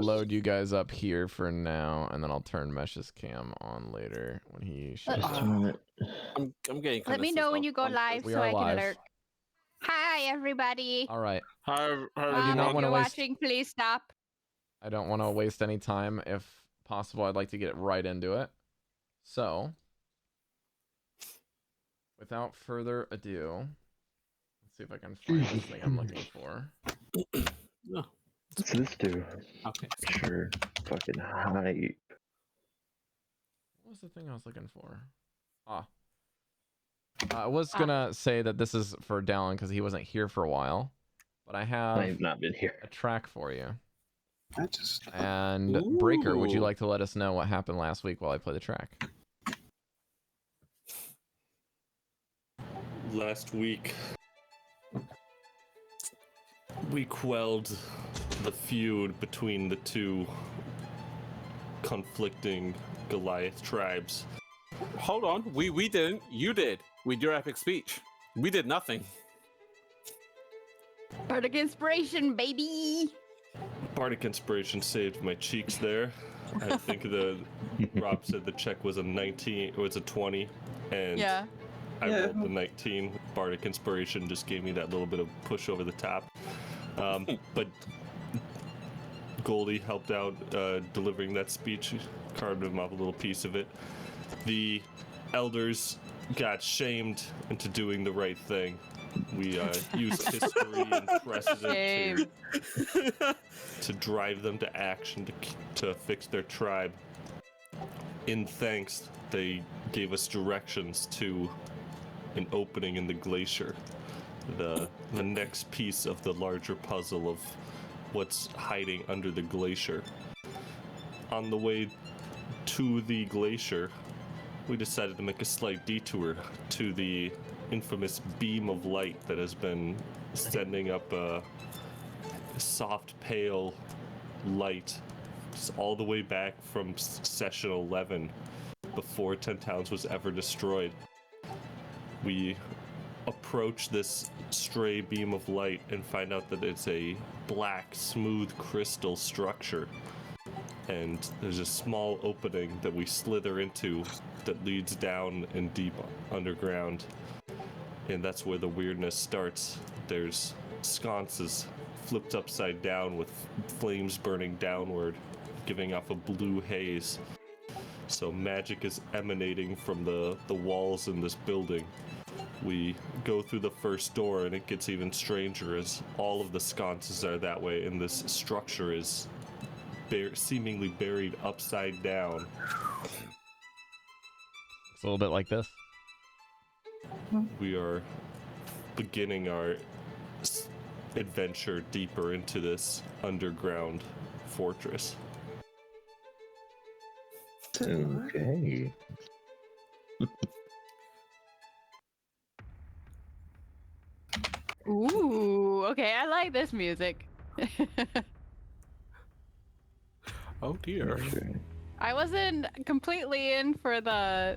load you guys up here for now, and then I'll turn Mesh's cam on later when he shows up. I'm getting. Let me know when you go live We so are I can live. alert. Hi, everybody. All right. Hi, I do not If want to you're waste. watching, please stop. I don't want to waste any time. If possible, I'd like to get right into it. So, without further ado, let's see if I can find this thing I'm looking for. No. What's this do? Okay. Sure. Fucking hype. What was the thing I was looking for? I was gonna say that this is for Dallan because he wasn't here for a while, but I have I've not been here. a track for you. I just And Breker, would you like to let us know what happened last week while I play the track? Last week, we quelled the feud between the two conflicting Goliath tribes. Hold on. We didn't. You did. With your epic speech. We did nothing. Bardic inspiration, baby. Bardic inspiration saved my cheeks there. I think Rob said the check was a 19, it was a 20, and Yeah. I rolled the 19. Bardic inspiration just gave me that little bit of push over the top. But Goldy helped out delivering that speech, carved him up a little piece of it. The elders got shamed into doing the right thing. We used history and precedent to drive them to action to fix their tribe. In thanks, they gave us directions to an opening in the glacier, the next piece of the larger puzzle of what's hiding under the glacier. On the way to the glacier, we decided to make a slight detour to the infamous beam of light that has been sending up a soft, pale light all the way back from session 11, before 10 Towns was ever destroyed. We approach this stray beam of light and find out that it's a black, smooth crystal structure. And there's a small opening that we slither into that leads down and deep underground. And that's where the weirdness starts. There's sconces flipped upside down with flames burning downward, giving off a blue haze. So magic is emanating from the walls in this building. We go through the first door and it gets even stranger as all of the sconces are that way and this structure is seemingly buried upside down. It's a little bit like this. We are beginning our adventure deeper into this underground fortress. Okay. Ooh, okay, I like this music. Oh dear. Okay. I wasn't completely in for the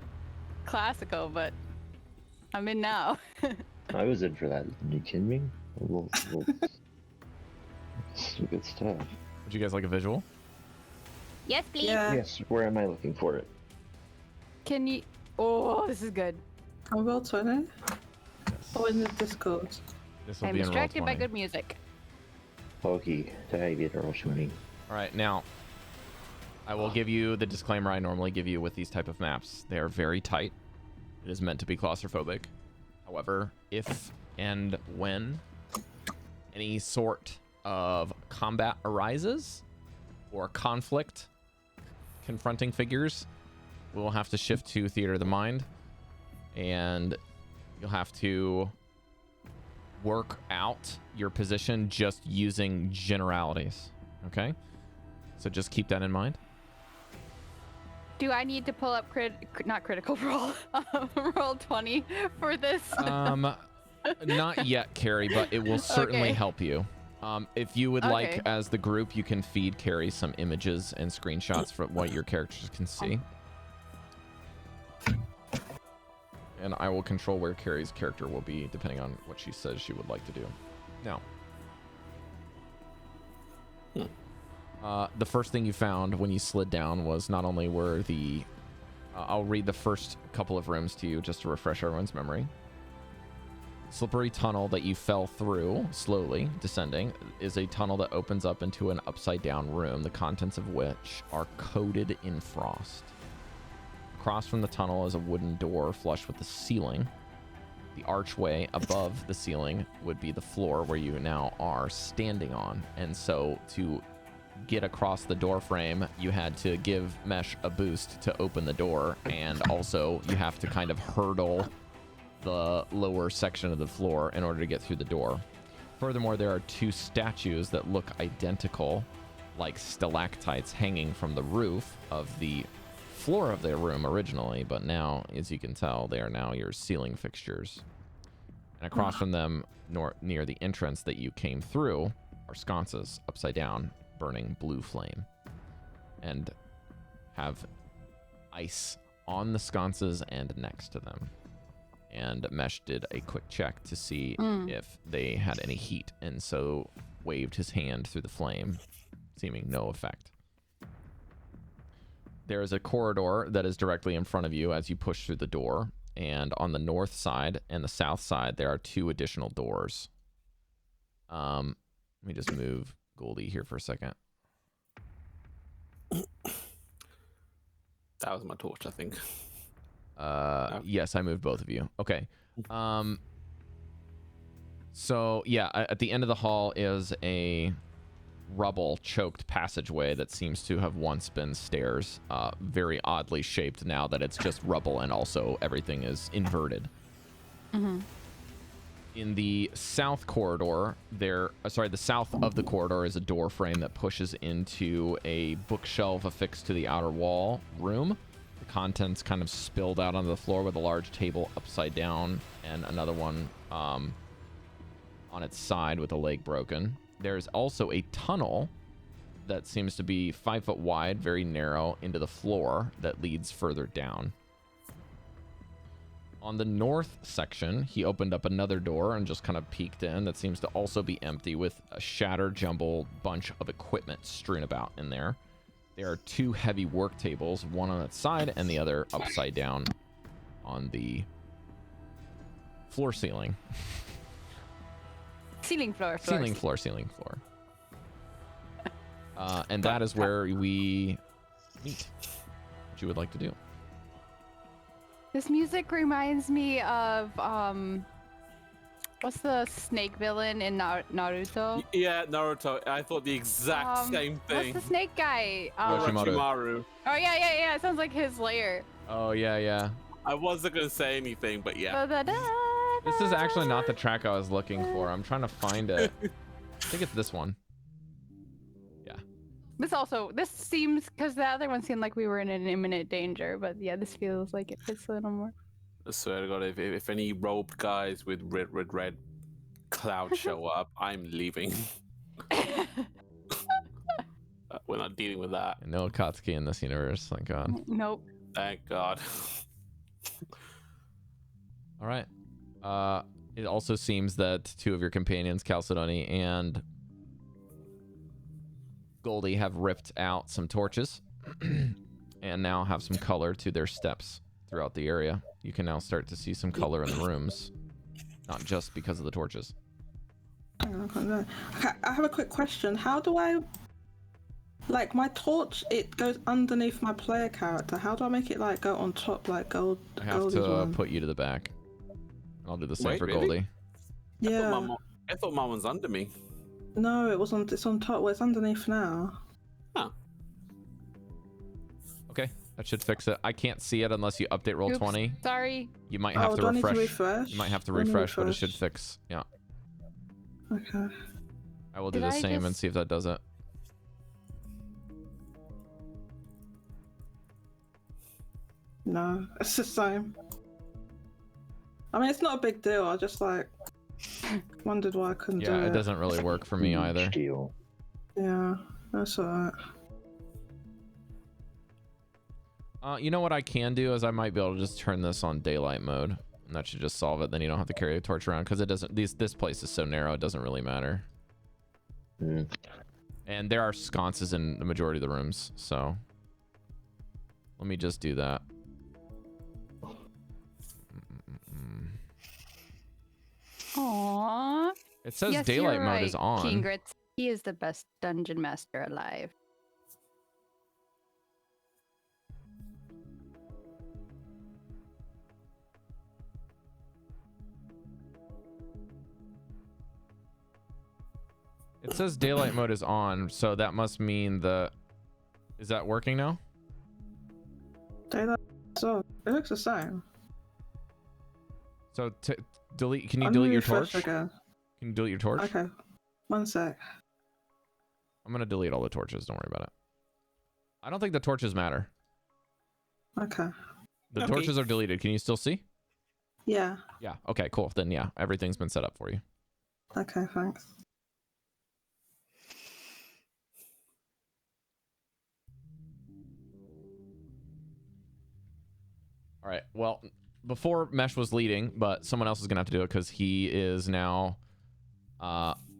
classical, but I'm in now. I was in for that. Are you kidding me? Some good stuff. Would you guys like a visual? Yes, please. yeah. Yes, where am I looking for it? Can you? Oh, this is good. On roll 20? Yes. Oh, in the Discord. This will I'm be in roll distracted by 20. good music. Okay, tag it or shooting. All right, now I will give you the disclaimer I normally give you with these type of maps. They are very tight. It is meant to be claustrophobic. However, if and when any sort of combat arises or conflict confronting figures, we'll have to shift to Theater of the Mind, and you'll have to work out your position just using generalities. Okay? So just keep that in mind. Do I need to pull up not critical role, roll 20 for this? Not yet, Cari, but it will certainly Okay. help you. If you would Okay. like, as the group, you can feed Cari some images and screenshots for what your characters can see. And I will control where Cari's character will be, depending on what she says she would like to do. Now, The first thing you found when you slid down was not only were the... I'll read the first couple of rooms to you just to refresh everyone's memory. Slippery tunnel that you fell through, slowly descending, is a tunnel that opens up into an upside-down room, the contents of which are coated in frost. Across from the tunnel is a wooden door flush with the ceiling. The archway above the ceiling would be the floor where you now are standing on. And so to get across the door frame, you had to give Mesh a boost to open the door, and also you have to kind of hurdle the lower section of the floor in order to get through the door. Furthermore, there are two statues that look identical, like stalactites hanging from the roof of the floor of their room originally, but now, as you can tell, they are now your ceiling fixtures. And across from them, near the entrance that you came through, are sconces upside down, burning blue flame, and have ice on the sconces and next to them. And Mesh did a quick check to see if they had any heat, and so waved his hand through the flame, seeming no effect. There is a corridor that is directly in front of you as you push through the door, and on the north side and the south side there are two additional doors. Let me just move Goldy here for a second. That was my torch, I think. Yes, I moved both of you. Okay. So yeah, at the end of the hall is a rubble choked passageway that seems to have once been stairs, very oddly shaped now that it's just rubble, and also everything is inverted. In the south corridor, the south of the corridor is a door frame that pushes into a bookshelf affixed to the outer wall room. The contents kind of spilled out onto the floor, with a large table upside down and another one on its side with a leg broken. There's also a tunnel that seems to be 5 foot wide, very narrow, into the floor that leads further down. On the north section, he opened up another door and just kind of peeked in. That seems to also be empty, with a shattered, jumbled bunch of equipment strewn about in there. There are two heavy work tables, one on its side and the other upside down on the floor ceiling. Ceiling floor. Ceiling floor. And that is where we meet. What you would like to do? This music reminds me of what's the snake villain in Naruto? Yeah, Naruto. I thought the exact same thing. What's the snake guy? Orochimaru. Oh yeah. It sounds like his lair. Oh yeah. I wasn't gonna say anything, but yeah. This is actually not the track I was looking for. I'm trying to find it. I think it's this one. Yeah. This seems, because the other one seemed like we were in an imminent danger, but yeah, this feels like it fits a little more. I swear to God, if any robed guys with red clouds show up, I'm leaving. We're not dealing with that. No Akatsuki in this universe, thank God. Nope. Thank God. All right. It also seems that two of your companions, Chalcedony and Goldy, have ripped out some torches and now have some color to their steps throughout the area. You can now start to see some color in the rooms, not just because of the torches. Okay, I have a quick question. How do I, like, my torch, it goes underneath my player character. How do I make it like go on top, like gold? I have to put you to the back. I'll do the same for really? Goldy. Yeah. I thought mine was under me. No, it wasn't. It's on top. Well, it's underneath now. Oh. Okay, that should fix it. I can't see it unless you update roll 20. Sorry. You might have to do I need refresh. You might have to refresh, but it should fix. Yeah. Okay. I will do Did the I same and just- see if that does it. No, it's the same. I mean, it's not a big deal. I just like wondered why I couldn't do Yeah, it. it doesn't really work for me either. Deal. Yeah, that's alright. You know what I can do is I might be able to just turn this on daylight mode, and that should just solve it. Then you don't have to carry a torch around, because it doesn't. This place is so narrow, it doesn't really matter. Mm. And there are sconces in the majority of the rooms, so let me just do that. Aww. It says Yes, daylight you're mode right, is on. Kingrits. He is the best dungeon master alive. It says daylight mode is on, so that must mean the... Is that working now? Daylight. So it looks the same. So delete. Can you I'm delete your refresh torch? again. Can you delete your torch? Okay. 1 sec. I'm gonna delete all the torches. Don't worry about it. I don't think the torches matter. Okay. The Okay. torches are deleted. Can you still see? Yeah. Yeah. Okay. Cool. Then yeah, everything's been set up for you. Okay, thanks. All right. Well, before Mesh was leading, but someone else is gonna have to do it because he is now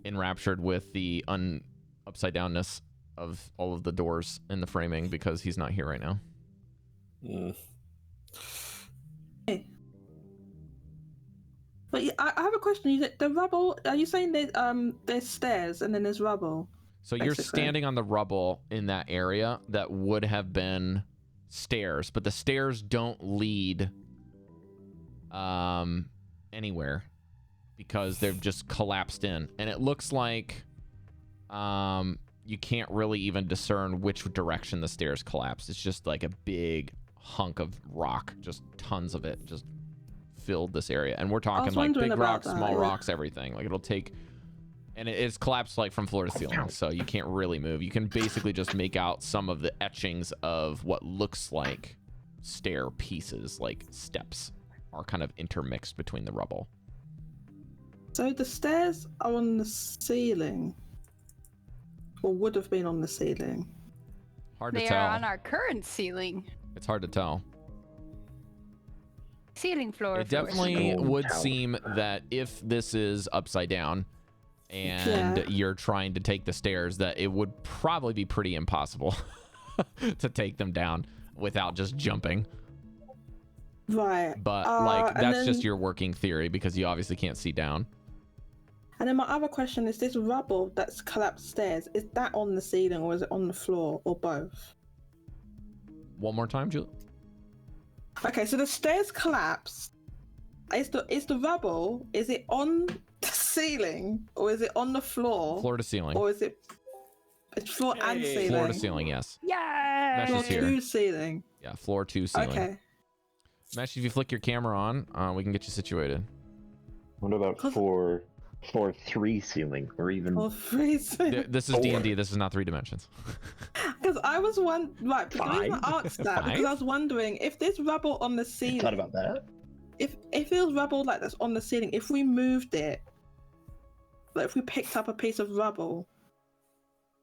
enraptured with the upside downness of all of the doors in the framing because he's not here right now. But I have a question. The rubble. Are you saying that there's stairs and then there's rubble? So you're Basically. standing on the rubble in that area that would have been stairs, but the stairs don't lead anywhere because they've just collapsed in, and it looks like you can't really even discern which direction the stairs collapsed. It's just like a big hunk of rock, just tons of it, just filled this area. And we're talking like wondering big about rocks, that, small yeah. rocks, everything. Like it'll take, and it's collapsed like from floor to ceiling, so you can't really move. You can basically just make out some of the etchings of what looks like stair pieces, like steps, are kind of intermixed between the rubble. So the stairs are on the ceiling, or would have been on the ceiling. Hard to They tell. are on our current ceiling. It's hard to tell. Ceiling floor. It definitely Stone would tower. seem that if this is upside down and Yeah. you're trying to take the stairs, that it would probably be pretty impossible to take them down without just jumping. Right. But and that's just then- your working theory because you obviously can't see down. And then my other question is: this rubble that's collapsed stairs, is that on the ceiling or is it on the floor or both? One more time, Julie. Okay, so the stairs collapsed. Is the rubble? Is it on the ceiling or is it on the floor? Floor to ceiling. Or is it? It's floor and Hey. ceiling. Floor to ceiling, yes. Yeah. Mesh Floor is here. to ceiling. Yeah, floor to ceiling. Okay. Mesh, if you flick your camera on, we can get you situated. What about Cause- floor 3 ceiling, or even Or freezing. This is D&D. This is not 3 dimensions. Because I was right. But the reason I Five? asked that because Five? I was wondering if there's rubble on the thought ceiling. about that? If it was rubble like that's on the ceiling, if we moved it, like if we picked up a piece of rubble,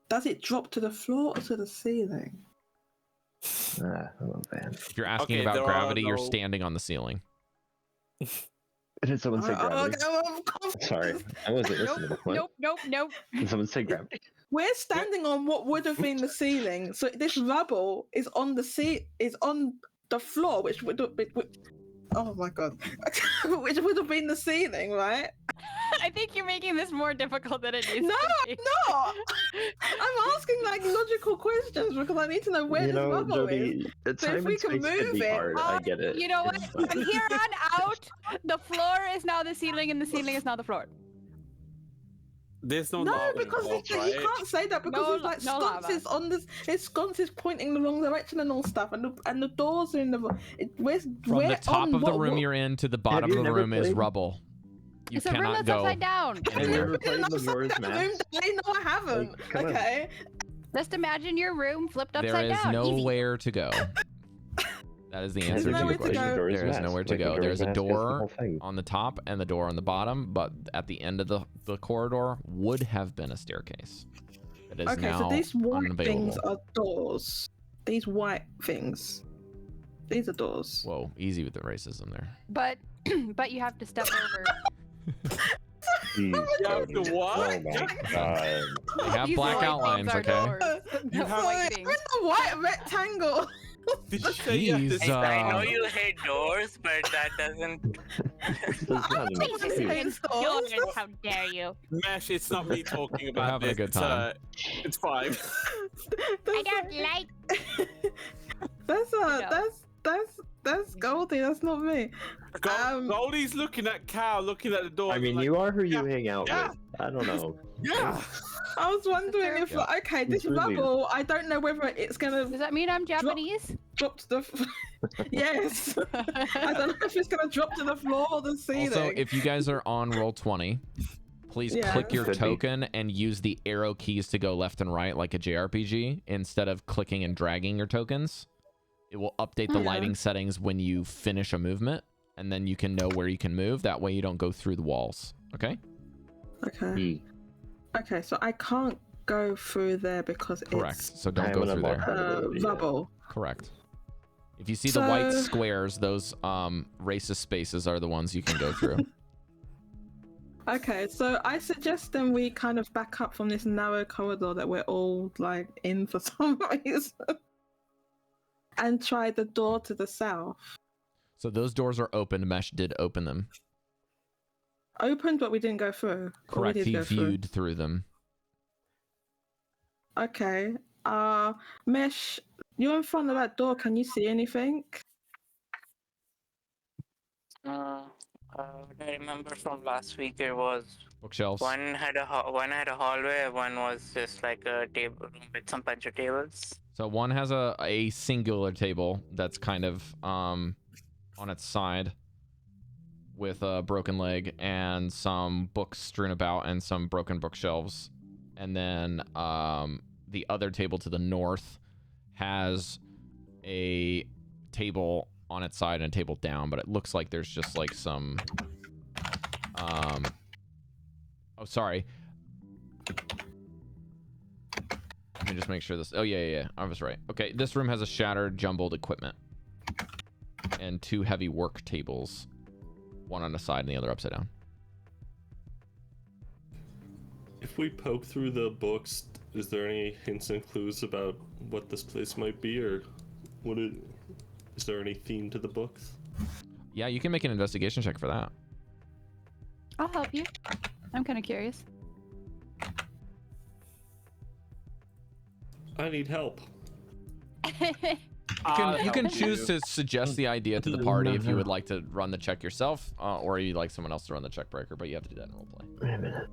does it drop to the floor or to the ceiling? Oh man. If you're asking Okay, about there are gravity, you're no- standing on the ceiling. Did someone say gravity? I'm confused. Sorry, I wasn't Nope, listening. What? nope. Did someone say gravity? We're standing on what would have been the ceiling, so this rubble is on the floor, which would oh my god, which would have been the ceiling, right? I think you're making this more difficult than it needs No, to be. no, I'm asking like logical questions because I need to know where You this know, rubble is. Jodie, the So if time we and can space can move be it- hard. I get it. You know what? It's fine. From here on out, the floor is now the ceiling and the ceiling is now the floor. There's no No, lava because involved, you right? can't say that because No- there's like no lava. sconces on this. There's sconces pointing the wrong direction and all stuff, and the doors are in the. We're From the top of the room you're. you're in to the bottom you of the never room is played? rubble. You It's a room cannot that's go upside down. Have you anywhere. ever played Majora's Mask? No, I haven't. Like, come on. Okay. Just imagine your room flipped upside There is down. Easy. nowhere to go. That is the answer to nowhere your to go. question. There is nowhere to go. There's a door Thing. on the top and the door on the bottom, but at the end of the corridor would have been a staircase. It is Okay, now so these white unavailable. things are doors. These white things. These are doors. Whoa, easy with the racism there. But you have to step over. Jeez, You have Jodie. to what? Oh my god. They have These black white outlines, things are okay? doors. You The have- white I'm in things. the white rectangle. Did you say you have to Jeez, I know uh, you hate doors, but that doesn't. This is not an Please excuse. It's Yours, doors. how dare you? Mesh, it's not me talking about having a this. good time. It's fine. I don't like. That's No. that's Goldy. That's not me. Goldie's looking at Cal, looking at the door. I mean, like, you are who you yeah, hang out yeah. with. I don't know. Yeah. I was wondering if, Yeah. like, okay, this It's really- rubble. I don't know whether it's gonna Does that mean I'm Japanese? drop to the. Yes. I don't know if it's gonna drop to the floor or the ceiling. Also, if you guys are on roll 20, please Yeah. click your Could be. token and use the arrow keys to go left and right like a JRPG instead of clicking and dragging your tokens. It will update the Yeah. lighting settings when you finish a movement, and then you can know where you can move. That way you don't go through the walls. Okay? Okay. E. Okay, so I can't go through there because Correct. it's So don't go haven't through there. unlocked that ability yet. rubble. Correct. If you see the white So- squares, those racist spaces are the ones you can go through. Okay, so I suggest then we kind of back up from this narrow corridor that we're all like in for some reason, and try the door to the south. So those doors are open. Mesh did open them. Opened, but we didn't go through. Or we Correct. did He go through. viewed through them. Okay. Mesh, you're in front of that door. Can you see anything? What I remember from last week, there was Bookshelves. one had a hallway, one was just like a table room with some bunch of tables. So one has a singular table that's kind of on its side with a broken leg and some books strewn about and some broken bookshelves. And then the other table to the north has a table on its side and a table down, but it looks like there's just like some oh, sorry. Let me just make sure this. Oh, yeah. I was right. Okay, this room has a shattered, jumbled equipment. And 2 heavy work tables. One on the side and the other upside down. If we poke through the books, is there any hints and clues about what this place might be, or is there any theme to the books? Yeah, you can make an investigation check for that. I'll help you. I'm kind of curious. I need help. You can choose to suggest the idea to the party if you would like to run the check yourself, or you'd like someone else to run the check, Breker, but you have to do that in roleplay. Wait a minute.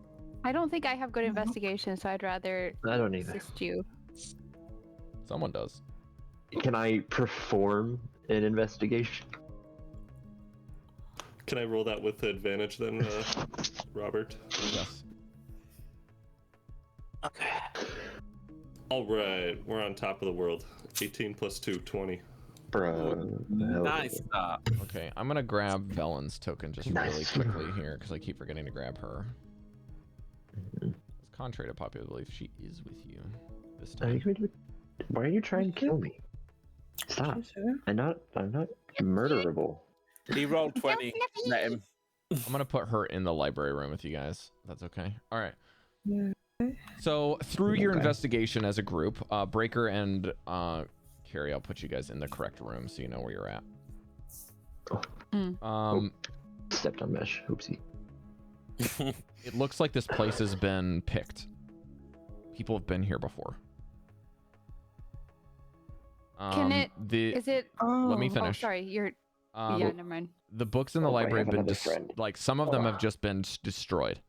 I don't think I have good investigation, so I'd rather I don't either. assist you. Someone does. Can I perform an investigation? Can I roll that with advantage then, Robert? Yes. Okay. All right, we're on top of the world. 18 plus 2, 20. Bro. Nice stuff. Okay, I'm going to grab Velen's token just really Nice. quickly here, because I keep forgetting to grab her. Contrary to popular belief, she is with you this Are you time. going to... Why are you trying to kill me? Stop. I'm not murderable. He rolled 20. Let him. I'm going to put her in the library room with you guys. That's okay. All right. Yeah. So through your Okay. investigation as a group, Breker and Cari, I'll put you guys in the correct room so you know where you're at. Stepped on mesh. Oopsie. It looks like this place has been picked. People have been here before. Can it- The Is it? Oh. let me Oh, finish. sorry. You're. Um, Yeah, never mind. The books in the Oh, I library have have been another friend. like some of them have just been destroyed.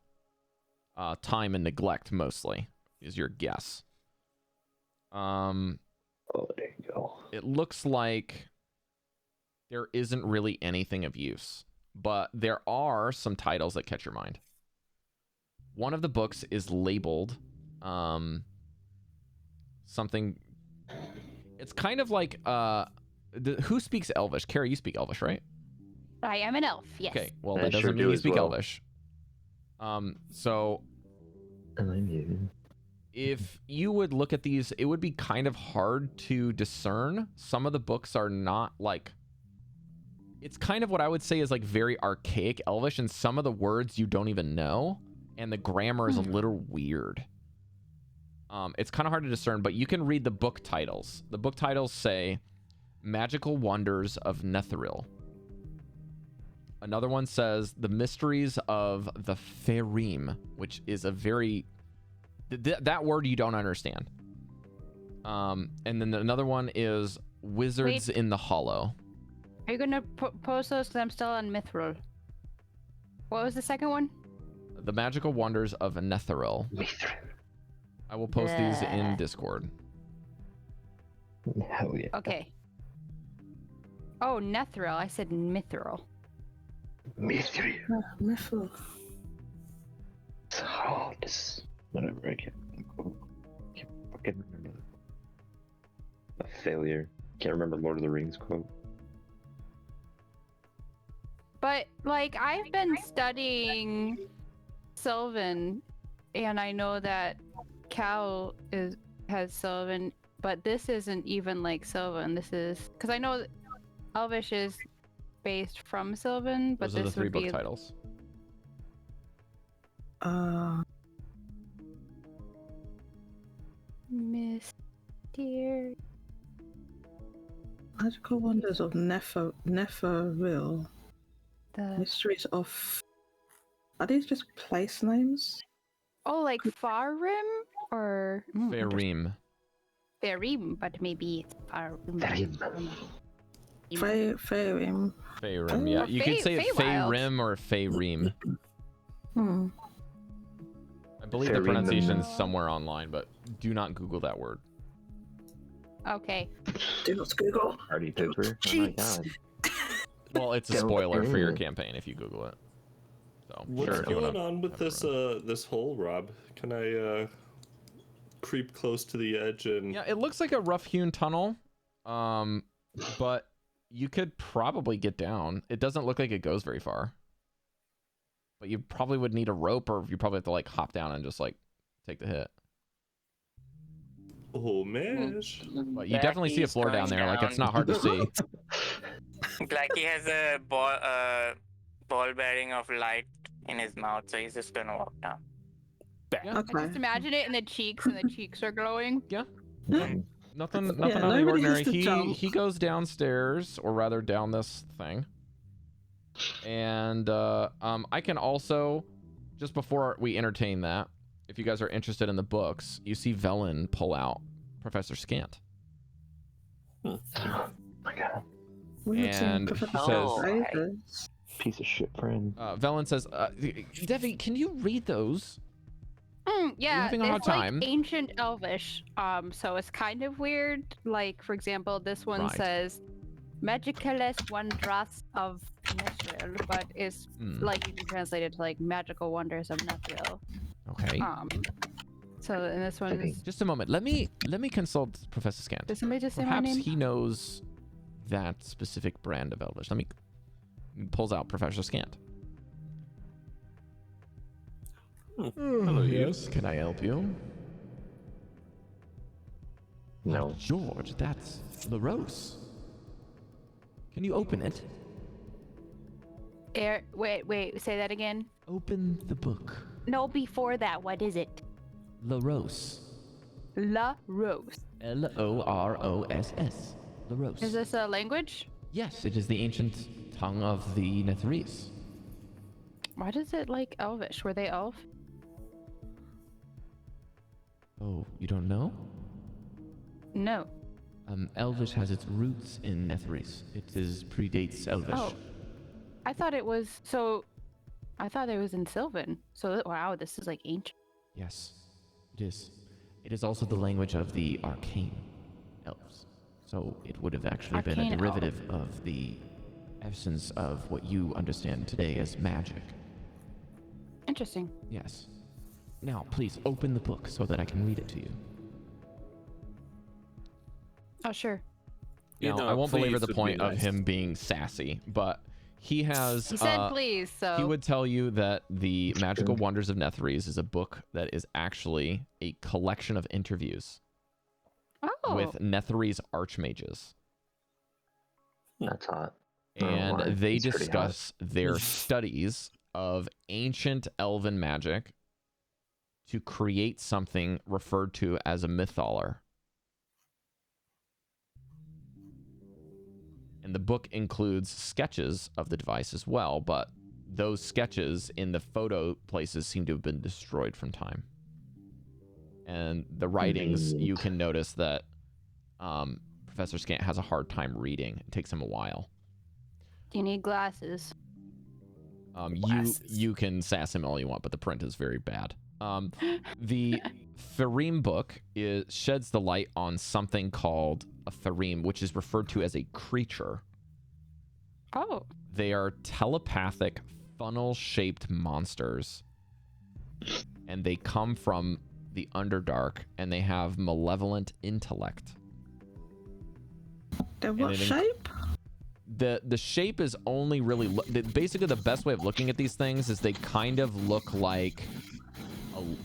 Time and neglect mostly is your guess. Oh, there you go. It looks like there isn't really anything of use, but there are some titles that catch your mind. One of the books is labeled something. It's kind of like who speaks Elvish? Cari, you speak Elvish, right? I am an elf. Yes. Okay, well I that sure doesn't mean do you as speak well. Elvish. So Am I muted? if you would look at these, it would be kind of hard to discern. Some of the books are not like, it's kind of what I would say is like very archaic Elvish, and some of the words you don't even know. and the grammar is a little weird. It's kind of hard to discern, but you can read the book titles. The book titles say Magical Wonders of Netheril. Another one says The Mysteries of the Faerim, which is a very... that word you don't understand. And then another one is Wizards in the Hollow. Are you gonna post those? Because I'm still on Mithril. What was the second one? The Magical Wonders of Netheril. I will post these in Discord. Hell yeah. Okay. Oh, Netheril. I said Mithril. Mystery. Mithril. Oh, this. Whatever, I can't fucking remember. A failure. Can't remember Lord of the Rings quote. But like I've been studying Sylvan, and I know that Cal has Sylvan, but this isn't even like Sylvan. This is because I know that Elvish is based from Sylvan, but Those are the this three would be book titles. Mysterious. Magical Wonders of Neferil. The Mysteries of... Are these just place names? oh, like Farim or Faerim. Farim, but maybe it's Faerim. Faerim. Faerim, yeah. Or You could say it Feywild. Faerim or Faerim. Hmm. I believe the Faerim. pronunciation's somewhere online, but do not Google that word. Okay. Do not Google. Party pooper. Oh my Cheats. god. Well, it's a Don't- spoiler for your campaign if you Google it. So, What's sure, if you going wanna on with have a this run. this hole, Rob? Can I creep close to the edge and... Yeah, it looks like a rough-hewn tunnel, but you could probably get down. It doesn't look like it goes very far. But you probably would need a rope, or you probably have to like hop down and just like take the hit. Awemei. But you definitely see a Blackie's floor down going there. Like it's down. not hard to see. Blackie has a ball bearing of light in his mouth, so he's just gonna walk down. Yeah, I Okay. just imagine it in the cheeks, and the cheeks are glowing. nothing out of the nobody ordinary. has to jump. He goes downstairs, or rather down this thing. And I can also, just before we entertain that, if you guys are interested in the books, you see Velen pull out Professor Scant. Oh my god. We have seen And he Professor says- Raiders. Piece of shit friend. Velen says, Devii, can you read those? Yeah, having a hard it's like time? ancient Elvish. So it's kind of weird. Like, for example, this one Right. says Magicales Wondras of Netheril, but it's like you can translate it to like Magical Wonders of Netheril. Okay. So and this one is. Just a moment. Let me consult Professor Scant. Did somebody just say my Perhaps name? he knows that specific brand of Elvish. Let me... He pulls out Professor Scant. Hello, yes. Can I help you? No. George, that's LaRose. Can you open it? Wait, say that again. Open the book. No, before that, what is it? LaRose. La Rose. Loross. LaRose. Is this a language? Yes, it is the ancient tongue of the Netherese. Why does it like Elvish? Were they elf? Oh, you don't know? No. Elvish has its roots in Netherese. It predates Elvish. Oh. I thought it was in Sylvan. So wow, this is like ancient. Yes, it is. It is also the language of the arcane elves. So it would have actually been a Arcane derivative of the essence of what you understand today as magic. Interesting. Yes. Now, please open the book so that I can read it to you. Oh sure. Now, I won't belabor the point of him being sassy, but he has... He said please, so He would tell you that the Magical Wonders of Netherese is a book that is actually a collection of interviews with Netherese archmages. That's hot. Oh, And why? they It's pretty discuss their studies of ancient elven magic to create something referred to as a mythaler. And the book includes sketches of the device as well, but those sketches in the photo places seem to have been destroyed from time. And the writings, you can notice that Professor Scant has a hard time reading. It takes him a while. Do you need glasses? You can sass him all you want, but the print is very bad. The Farim book sheds the light on something called a Farim, which is referred to as a creature. Oh. They are telepathic, funnel-shaped monsters. And they come from the Underdark, and they have malevolent intellect. They're what shape? The shape is only really... basically, the best way of looking at these things is they kind of look like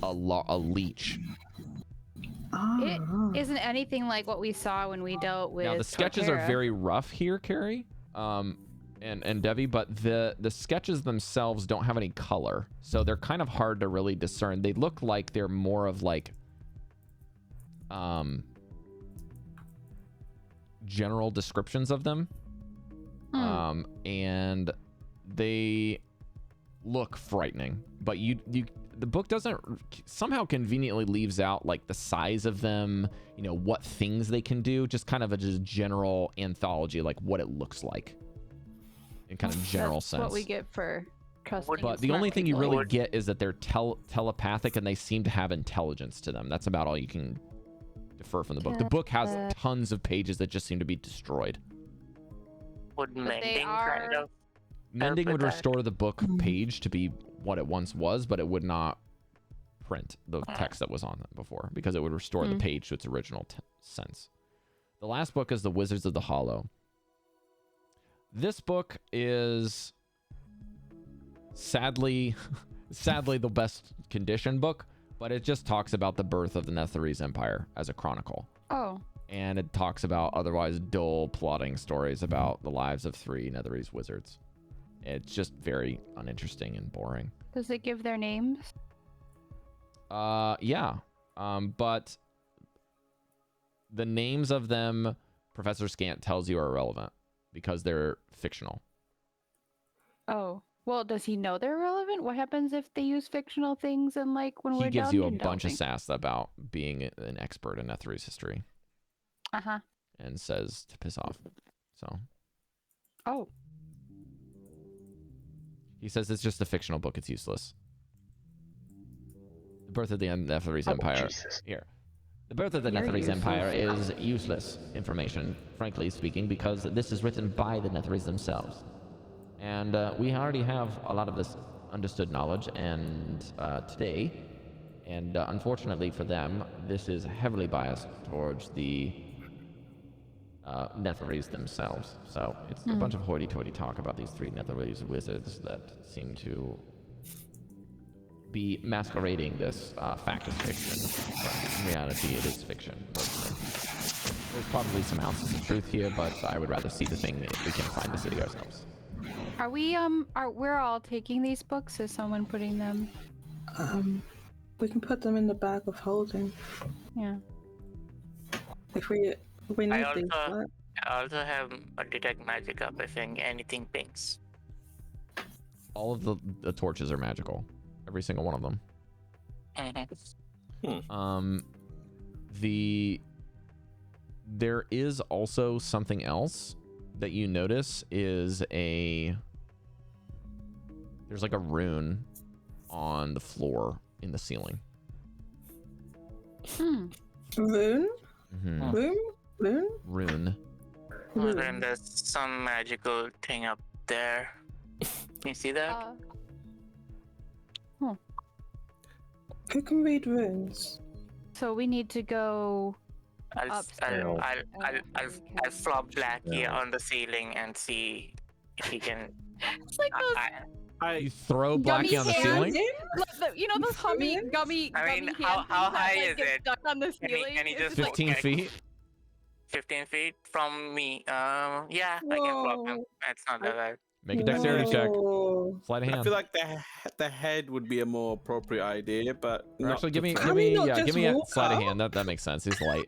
a leech. It isn't anything like what we saw when we dealt with. Now, the sketches are very rough here, Cari, and Devii, but the sketches themselves don't have any color, so they're kind of hard to really discern. They look like they're more of like general descriptions of them. And they look frightening, but the book doesn't somehow conveniently leaves out like the size of them, you know, what things they can do, just kind of a just general anthology, like what it looks like in kind of general sense. What we get for trusting. But the only thing you really get is that they're telepathic and they seem to have intelligence to them. That's about all you can defer from the book. The book has tons of pages that just seem to be destroyed. Would mending kind of Mending would restore the book page to be what it once was, but it would not print the text that was on it before, because it would restore the page to its original sense. The last book is The Wizards of the Hollow. This book is sadly the best conditioned book, but it just talks about the birth of the Netherese Empire as a chronicle. Oh. And it talks about otherwise dull plotting stories about the lives of 3 Netherese wizards. It's just very uninteresting and boring. Does it give their names? Yeah. But the names of them, Professor Scant tells you, are irrelevant because they're fictional. Oh. Well, does he know they're relevant? What happens if they use fictional things and like when we're He gives you a dungeon bunch of delving? sass about being an expert in Netherese history. Uh-huh. And says to piss off. So. Oh. He says it's just a fictional book. It's useless. The birth of the Netherese Empire. Here. The birth of the Netherese Empire is useless information, frankly speaking, because this is written by the Netherese themselves. And we already have a lot of this understood knowledge and today. And unfortunately for them, this is heavily biased towards the Netherese themselves. So it's a bunch of hoity-toity talk about these 3 Netherese wizards that seem to be masquerading this fact as fiction. But in reality, it is fiction. There's probably some ounces of truth here, but I would rather see the thing if we can find the city ourselves. Are we we're all taking these books? Is someone putting them? We can put them in the bag of holding. Yeah. If we need I these. Right? also have a detect magic up if anything pings. All of the torches are magical. Every single one of them. There is also something else that you notice is there's like a rune on the floor in the ceiling. Rune? Mm-hmm. Rune. Well, then there's some magical thing up there. You see that? Who can read runes? So we need to go I'll upstairs. I'll flop Blackie on the ceiling and see if he can. It's like those You throw Blackie on the ceiling? you know those gummy I mean, hands how that, high like, is get it? stuck on the ceiling? Can he It's just like, 15 feet? 15 feet from me. Yeah, I can flop him. It's not that bad. Make a dexterity check. No. Sleight of I hand. feel like the head would be a more appropriate idea, but Or not actually, give me, the give Can we me, not yeah, give just me a walk sleight of out? hand. That makes sense. He's light.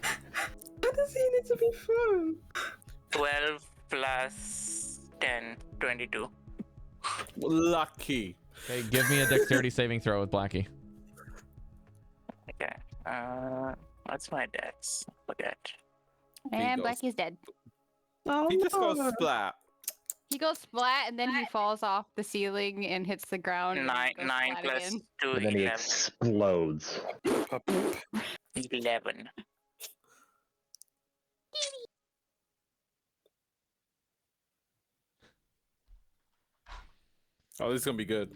How does he need to be thrown? 12 plus 10, 22. lucky. Okay, give me a dexterity saving throw with Blackie. Okay. What's my dex? Forget. And goes. Blackie's dead. Oh, He just no. goes splat. He goes splat and then he falls off the ceiling and hits the ground. and then Nine, goes 9 splat plus again. 2, And then he 11. explodes. 11. Oh, this is gonna be good.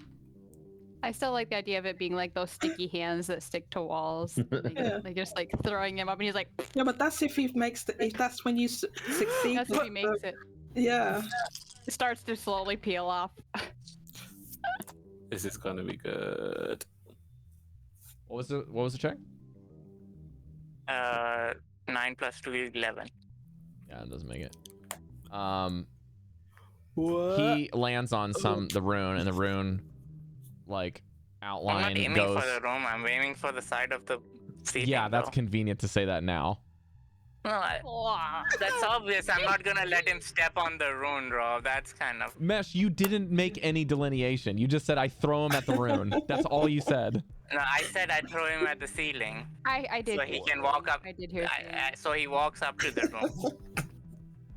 I still like the idea of it being like those sticky hands that stick to walls. Like, Yeah. like just like throwing him up and he's like, Yeah, but that's if he makes if that's when you succeed. that's if he makes it. Yeah. It starts to slowly peel off. This is gonna be good. What was the check? 9 plus 2 is 11. Yeah, it doesn't make it. What? He lands on the rune, and the rune, like, I'm not outline aiming goes. for the room, I'm aiming for the side of the ceiling. Yeah, that's though. convenient to say that now. No, that's obvious. I'm not gonna let him step on the rune, Rob. That's kind of. Mesh, you didn't make any delineation. You just said I throw him at the rune. That's all you said. No, I said I'd throw him at the ceiling. I did. So he can walk up. I did hear. So he walks up to the room.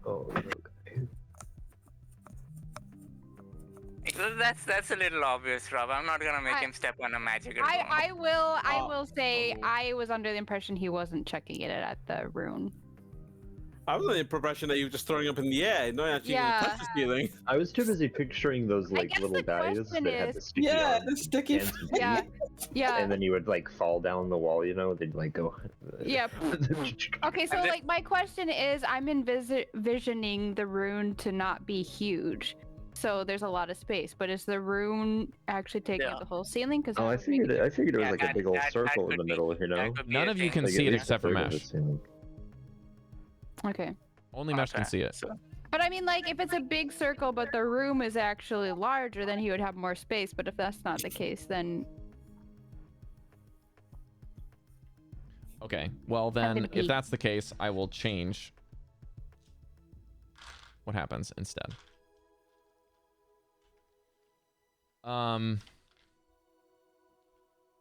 Oh, okay. That's a little obvious, Rob. I'm not gonna make him step on a magical room. I will say I was under the impression he wasn't checking it at the rune. I was under the impression that you were just throwing up in the air, not actually gonna touch the ceiling. I was too busy picturing those I like guess little the guys question that had is- the sticky Yeah, arms the sticky. and some Yeah, teeth, yeah, and then you would like fall down the wall. You know, they'd like go. yeah. Okay, so And like my question is, I'm envisioning the rune to not be huge, so there's a lot of space. But is the rune actually taking up the whole ceiling? Because Oh, I figured it was Yeah, like a big old that circle in could the be- middle. You know, that could be None a of you thing. can Like, see at it least a except for third of the Mesh. ceiling. Okay. Only Mesh can Okay, see it. so- But I mean, like, if it's a big circle, but the room is actually larger, then he would have more space. But if that's not the case, then Okay, well then, been if peaked. that's the case, I will change what happens instead.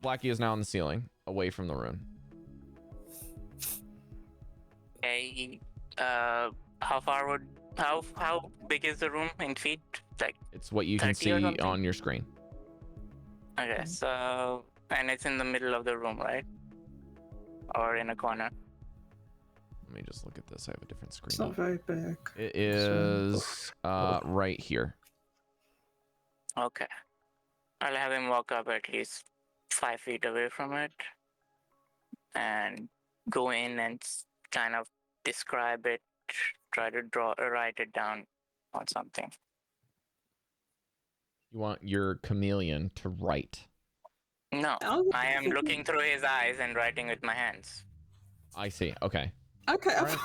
Blackie is now on the ceiling, away from the rune. Okay. How big is the room in feet? Like, It's what you can 30 see or something? on your screen. okay, so and it's in the middle of the room, right? Or in a corner? Let me just look at this. I have a different It's screen. not very big. It is right here. Okay. I'll have him walk up at least 5 feet away from it and go in and kind of describe it, try to write it down on something. You want your chameleon to write. No, Oh, I am looking through his eyes and writing with my hands. I see. Okay. Okay, Alright.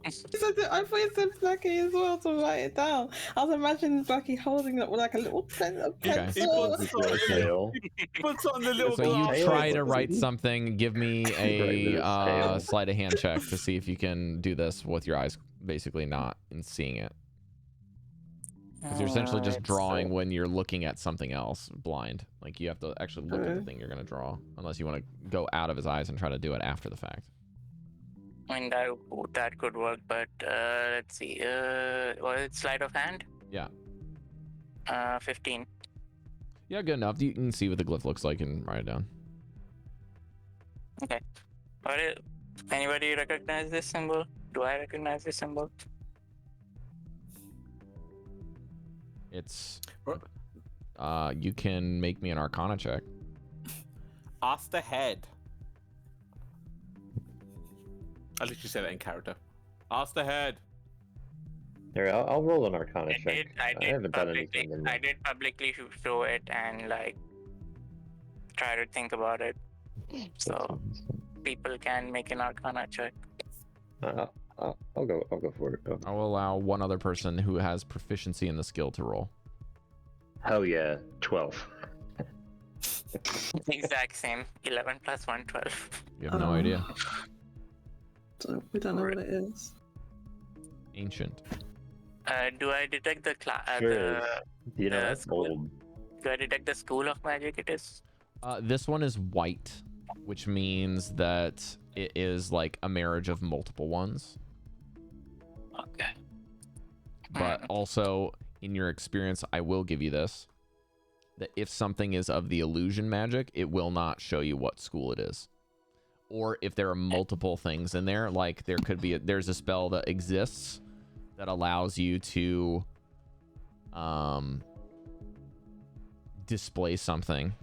I thought you said Blackie as well to write it down. I was imagining Blackie holding it with like a little Okay. pencil. With your tail. Puts on the little So you glass. try to write something. Give me Right with his tail. sleight of hand check to see if you can do this with your eyes basically not and seeing it. Because you're essentially just drawing when you're looking at something else blind. Like you have to actually look at the thing you're going to draw. Unless you want to go out of his eyes and try to do it after the fact. I mean, that could work, but let's see. Was it sleight of hand? Yeah. 15. Yeah, good enough. You can see what the glyph looks like and write it down. Okay. Anybody recognize this symbol? Do I recognize this symbol? It's... you can make me an Arcana check. Ask the head. I'll let you say that in character. Ask the head. Here, I'll roll an Arcana I check. did. I haven't done publicly. anything in I did publicly show it and like try to think about it, so people can make an Arcana check. I'll go for it. I'll allow one other person who has proficiency in the skill to roll. Hell yeah, 12. Exact same. 11 plus 1, 12. You have no idea. So we don't know what it is. Ancient. Do I detect the Sure is. You know, that's school? old. Do I detect the school of magic it is? This one is white, which means that it is like a marriage of multiple ones. Okay. But also, in your experience, I will give you this. That if something is of the illusion magic, it will not show you what school it is. Or if there are multiple things in there, like there could be, there's a spell that exists that allows you to display something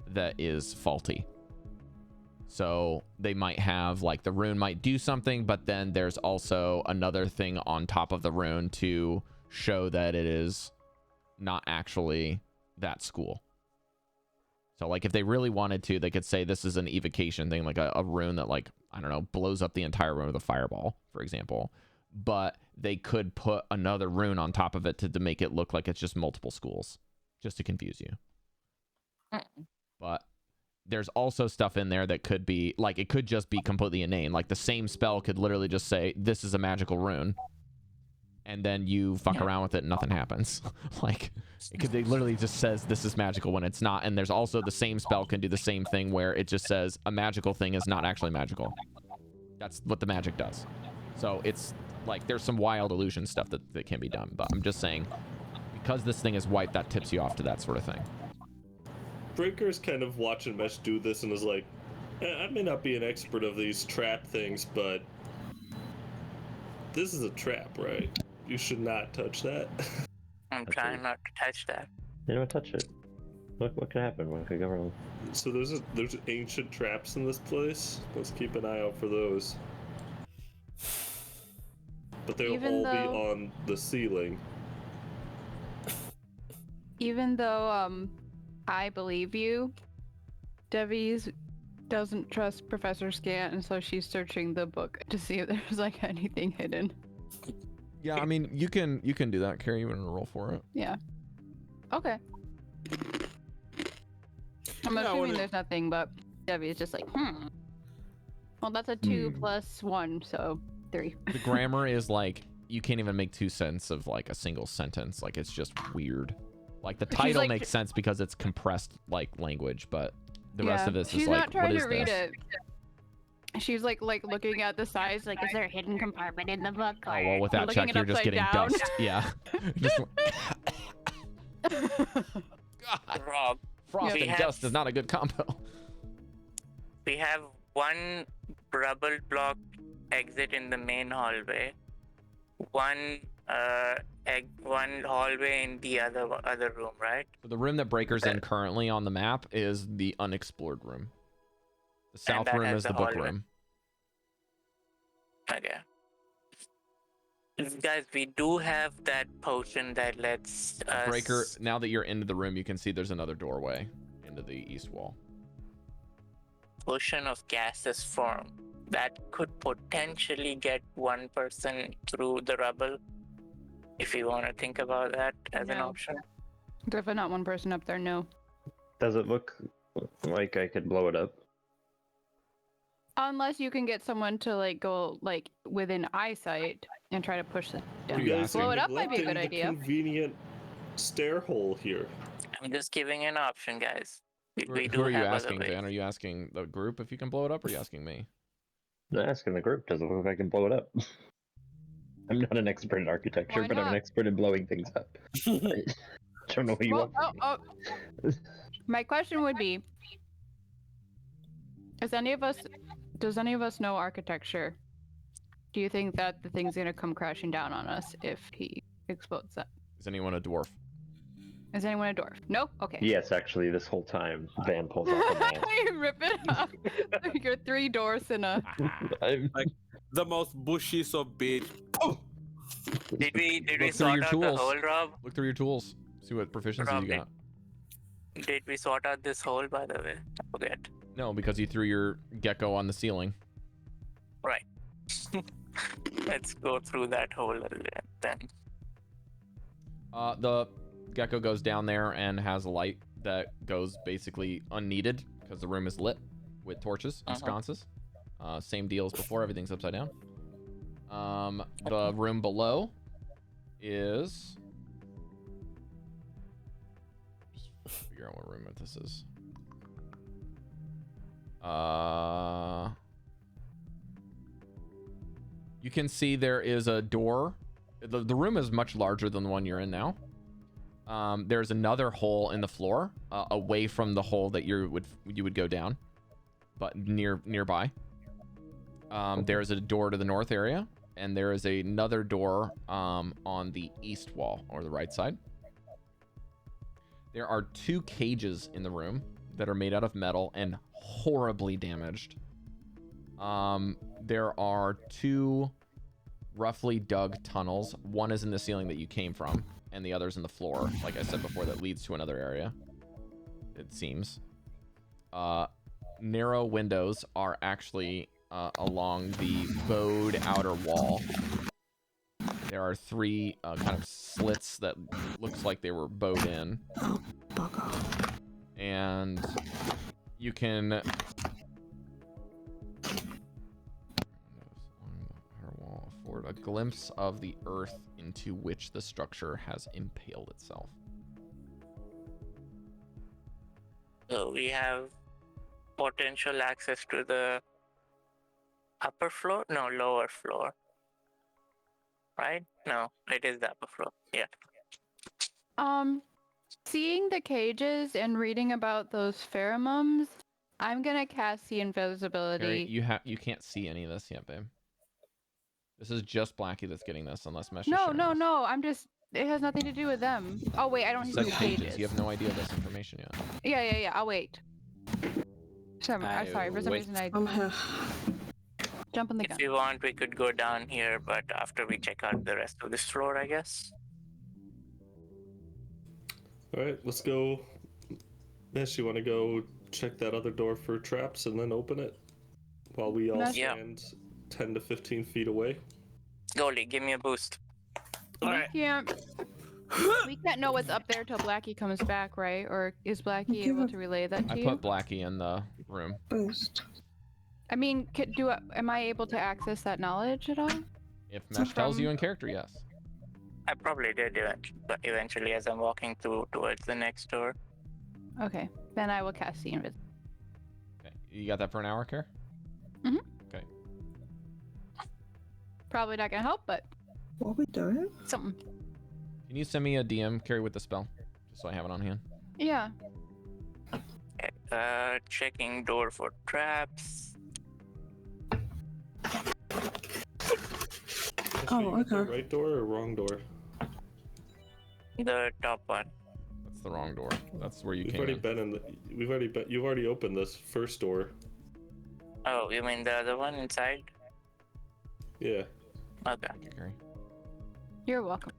that is faulty. So they might have, like, the rune might do something, but then there's also another thing on top of the rune to show that it is not actually that school. So, like, if they really wanted to, they could say this is an evocation thing, like a rune that, like, I don't know, blows up the entire room with a fireball, for example. But they could put another rune on top of it to make it look like it's just multiple schools, just to confuse you. But there's also stuff in there that could be, like, it could just be completely inane. Like, the same spell could literally just say, this is a magical rune. And then you fuck around with it and nothing happens. Like, it literally just says this is magical when it's not. And there's also the same spell can do the same thing where it just says a magical thing is not actually magical. That's what the magic does. So it's, like, there's some wild illusion stuff that can be done. But I'm just saying, because this thing is white, that tips you off to that sort of thing. Breker's kind of watching Mesh do this and is like, I may not be an expert of these trap things, but this is a trap, right? You should not touch that. I'm trying not to touch that. You don't touch it. What could happen? What could go wrong? So there's ancient traps in this place. Let's keep an eye out for those. But they'll Even all be though- on the ceiling. Even though I believe you, Devii doesn't trust Professor Scant, and so she's searching the book to see if there's, like, anything hidden. Yeah, I mean, you can do that, Cari. You want to roll for it? Yeah. Okay. I'm Yeah, assuming well, there's nothing, but Devii is just like, Well, that's a 2 plus 1, so 3. The grammar is, like, you can't even make 2 cents of, like, a single sentence. Like, it's just weird. Like, the title like- makes sense because it's compressed, like, language, but the rest of this She's is not like, trying what is to read this? it. She's like looking at the size, like, is there a hidden compartment in the book? Oh, well, with that Looking check, it you're just upside getting down. dust. Yeah. Just, God, Rob, frost we and have- dust is not a good combo. we have one rubble block exit in the main hallway, one hallway in the other room, right? The room that Breker's in currently on the map is the unexplored room. The south that room has is the the book hallway. room. Okay. Guys, we do have that potion that lets us... Breker, now that you're into the room, you can see there's another doorway into the east wall. Potion of gaseous form. That could potentially get one person through the rubble. If you want to think about that as an No. option. Definitely not one person up there, no. Does it look like I could blow it up? Unless you can get someone to, like, go, like, within eyesight and try to push it down. You guys Blow are it up might be a good neglecting the idea. convenient stair hole here. I'm just giving an option, guys. We Who do are you have other asking, ways. Van? Are you asking the group if you can blow it up, or are you asking me? I'm asking the group. Does it look like I can blow it up? I'm not an expert in architecture, Why but I'm an not? expert in blowing things up. I don't know what you Well, want. from me. My question would be, does any of us know architecture? Do you think that the thing's gonna come crashing down on us if he explodes that? Is anyone a dwarf? Is anyone a dwarf? No? Okay. Yes, actually, this whole time, Van pulls out the map. You rip it up. You're 3 doors in a... I'm- The most bushy so big. Did we Look through sort your out the tools. hole, Rob? Look through your tools. See what proficiency Rob, you got. Did we sort out this hole, by the way? I forget. No, because you threw your gecko on the ceiling. Right. Let's go through that hole then. The gecko goes down there and has a light that goes basically unneeded because the room is lit with torches and sconces. Same deal as before. Everything's upside down. The room below is... Just figure out what room this is. You can see there is a door. The room is much larger than the one you're in now. There's another hole in the floor, away from the hole that you would go down, but nearby. There's a door to the north area, and there is another door on the east wall, or the right side. There are 2 cages in the room that are made out of metal and horribly damaged. There are 2 roughly dug tunnels. One is in the ceiling that you came from, and the other's in the floor, like I said before, that leads to another area, it seems. Narrow windows are actually along the bowed outer wall. There are 3 kind of slits that looks like they were bowed in. Oh, bug off. And you can... afford a glimpse of the earth into which the structure has impaled itself. So we have potential access to the upper floor? No, lower floor. Right? No, it is the upper floor. Yeah. Seeing the cages and reading about those pheromones, I'm gonna cast the invisibility. Cari, you can't see any of this yet, babe. This is just Blackie that's getting this, unless Mesh is No, sharing no, this. no. It has nothing to do with them. Oh wait, I don't It need said the cages. cages. You have no idea this information yet. Yeah. I'll wait. Sorry, I'm sorry. For some wait. reason, I I'm here. jump on the gun. If you want, we could go down here, but after we check out the rest of this floor, I guess. Alright, let's go. Mesh, you want to go check that other door for traps and then open it? While we all Mesh- Yeah. stand 10 to 15 feet away? Goldy, give me a boost. We can't know what's up there till Blackie comes back, right? Or is Blackie Give able a- to relay that to I you? put Blackie in the room. Boost. I mean, am I able to access that knowledge at all? If Mesh tells you from- in character, yes. I probably did eventually as I'm walking towards the next door. Okay, then I will cast the invisibility. Okay. You got that for an hour, Care? Probably not gonna help, but What are we doing? something. Can you send me a DM, Carry, with the spell? Just so I have it on hand. Yeah. Okay. Checking door for traps. Oh, The okay. right door or wrong door? The top one. That's the wrong door. That's where you We've came already in. been in the. You've already opened this first door. Oh, you mean the other one inside? Yeah. Okay. Thank you, Carrie. You're welcome.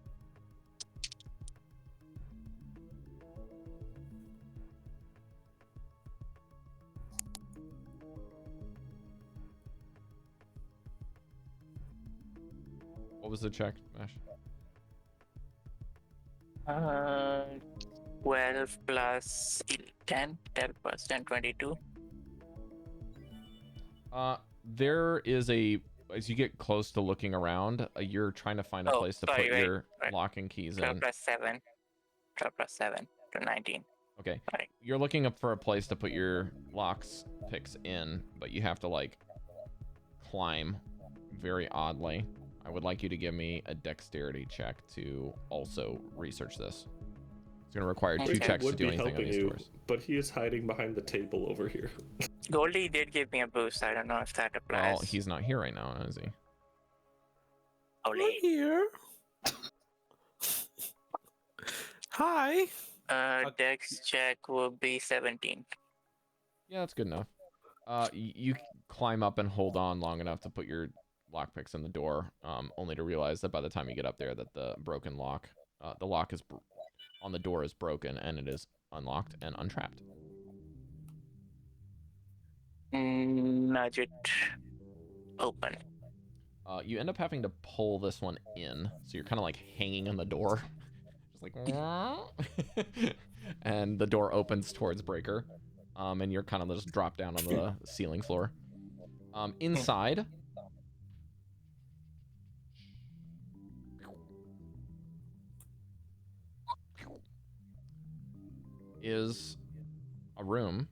What was the check, Mesh? 12 plus 10 plus 10, 22. There is as you get close to looking around, you're trying to find a Oh, place to sorry, put right, your right. lock and keys 12 in. plus 7. 12 plus 7 to 19. Okay. Sorry. You're looking up for a place to put your locks picks in, but you have to like climb very oddly. I would like you to give me a dexterity check to also research this. It's going to require 2 Okay. checks to Would do be anything on helping these you, doors. but he is hiding behind the table over here. Goldy did give me a boost. I don't know if that applies. Well, he's not here right now, is he? Goldy. here. Hi. Dex check will be 17. Yeah, that's good enough. You climb up and hold on long enough to put your lockpicks in the door, only to realize that by the time you get up there that the broken lock, the lock is on the door is broken and it is unlocked and untrapped. Nudge it open. You end up having to pull this one in, so you're kind of like hanging on the door, just like, and the door opens towards Breker, and you're kind of just drop down on the ceiling floor. Inside, is a room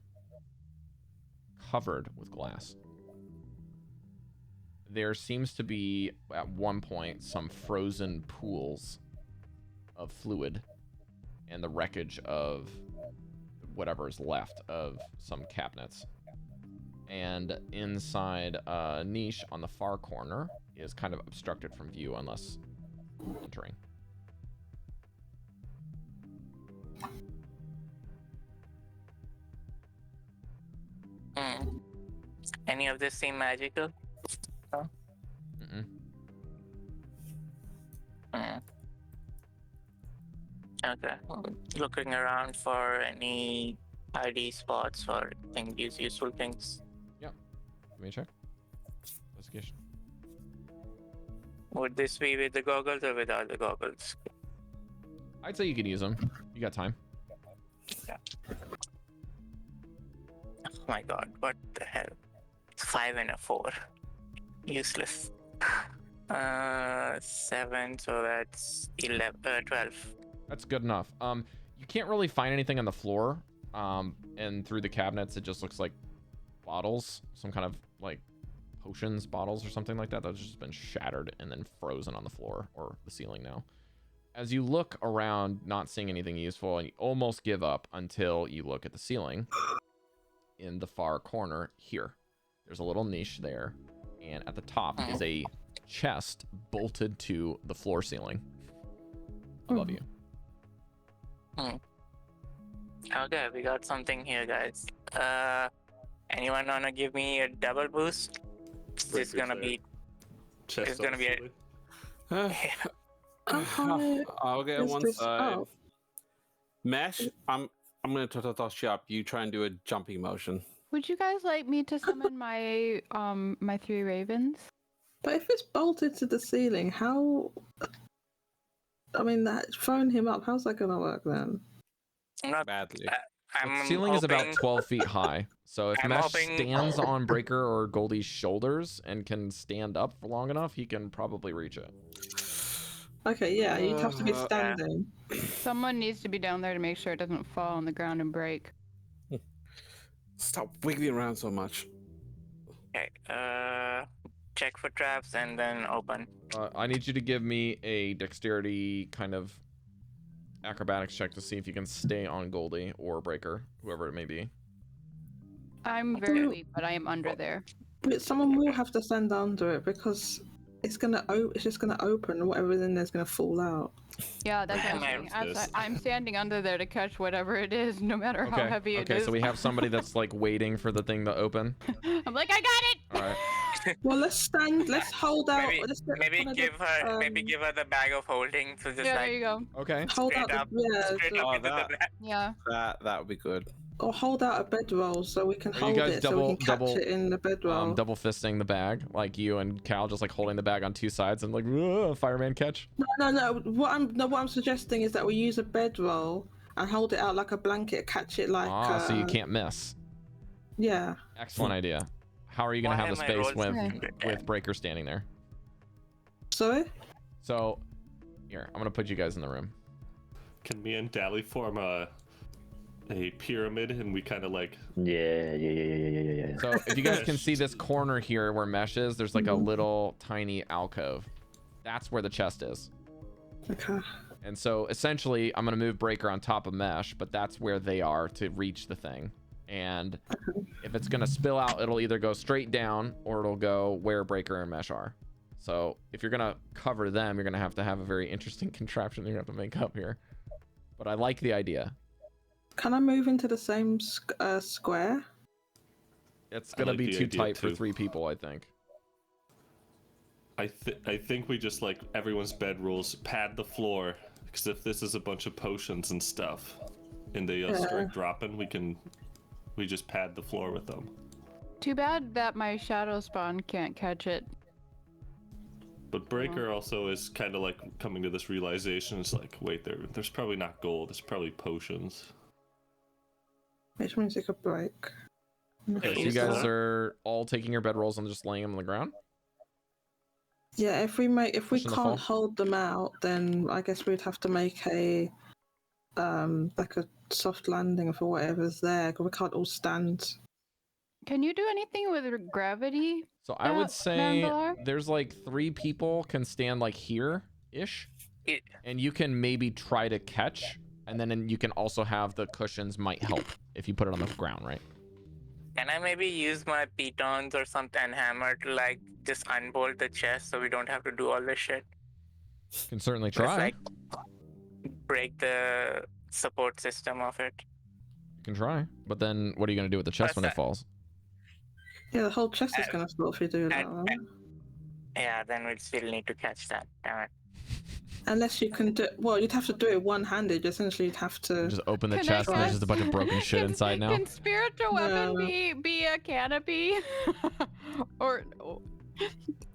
covered with glass. There seems to be, at one point, some frozen pools of fluid and the wreckage of whatever is left of some cabinets. And inside a niche on the far corner is kind of obstructed from view unless entering. Any of this seem magical? Mm-mm. Okay. Looking around for any ID spots or these useful things. Let me check. Investigation. Would this be with the goggles or without the goggles? I'd say you can use them. You got time. Yeah. Oh my god, what the hell? 5 and a 4. Useless. 7, so that's 12. That's good enough. You can't really find anything on the floor. And through the cabinets, it just looks like bottles, some kind of like potions bottles or something like that that's just been shattered and then frozen on the floor or the ceiling now. As you look around, not seeing anything useful, and you almost give up until you look at the ceiling in the far corner here. There's a little niche there, and at the top is a chest bolted to the floor ceiling above you. Okay, we got something here, guys. Anyone wanna give me a double boost? This is gonna be. Chest It's gonna be a. I'll get Is one this- side. oh. Mesh, I'm gonna toss you up. You try and do a jumping motion. Would you guys like me to summon my my 3 ravens? But if it's bolted to the ceiling, how? I mean, throwing him up, how's that gonna work then? Not Badly. The ceiling is about 12 feet high, so if I'm Mesh hoping- stands on Breker or Goldy's shoulders and can stand up for long enough, he can probably reach it. Okay, yeah, you'd have to be Yeah. standing. Someone needs to be down there to make sure it doesn't fall on the ground and break. Stop wiggling around so much. Okay. Check for traps and then open. I need you to give me a dexterity kind of acrobatics check to see if you can stay on Goldy or Breker, whoever it may be. I'm very weak, but I am under there. But someone will have to stand under it because it's just gonna open and whatever's in there's gonna fall out. Yeah, that's what I'm Am I saying. this? I'm standing under there to catch whatever it is, no matter how heavy it Okay, is. so we have somebody that's like waiting for the thing to open. I'm like, I got it! All right. Well, let's hold out. Maybe, let's get maybe one of give the, her maybe give her the bag of holding to just Yeah, there like you go. Okay. hold straight out up, the, straight so- up into that- the bag. Yeah. That would be good. or hold out a bedroll so we can Are you hold guys it so we can catch double- it in the bedroll. Double fisting the bag, like you and Cal just like holding the bag on two sides and like fireman catch. No. What I'm suggesting is that we use a bedroll and hold it out like a blanket, catch it like. So you can't miss. Yeah. Excellent idea. How are you gonna Why have the am I space rolling with Okay. Breker standing there? Sorry. So, here, I'm gonna put you guys in the room. Can me and Dally form a pyramid and we kind of like Yeah. So if you guys can see this corner here where Mesh is, there's like a little tiny alcove. That's where the chest is. Okay. And so essentially, I'm gonna move Breker on top of Mesh, but that's where they are to reach the thing. And if it's gonna spill out, it'll either go straight down or it'll go where Breker and Mesh are. So if you're gonna cover them, you're gonna have to have a very interesting contraption you have to make up here. But I like the idea. Can I move into the same square? It's I gonna like be the too idea tight for too. 3 people, I think. I think we just like everyone's bed rules, pad the floor, because if this is a bunch of potions and stuff and they start dropping, we just pad the floor with them. Too bad that my shadow spawn can't catch it. But Breker also is kind of like coming to this realization. It's like, wait, there's probably not gold. It's probably potions. Which means it could break. Okay, so you guys are all taking your bedrolls and just laying them on the ground? Yeah, if we Pushing the fall? can't hold them out, then I guess we'd have to make a like a soft landing for whatever's there, because we can't all stand. Can you do anything with gravity? So I would say Vanvalor? there's like 3 people can stand like here-ish, and you can maybe try to catch, and then you can also have the cushions might help if you put it on the ground, right? Can I maybe use my pitons or something and hammer to like just unbolt the chest so we don't have to do all this shit? Can certainly Just, try. like break the support system of it. You can try. But then what are you going to do with the chest when it falls? Yeah, the whole chest is going to fall if you do that. Right? Yeah, then we'd still need to catch that. Damn it. Unless you can do, well, you'd have to do it one-handed. Essentially, you'd have to Just open the Can I chest and there's guess? just a bunch of broken shit inside now. Can spiritual weapon be a canopy? Or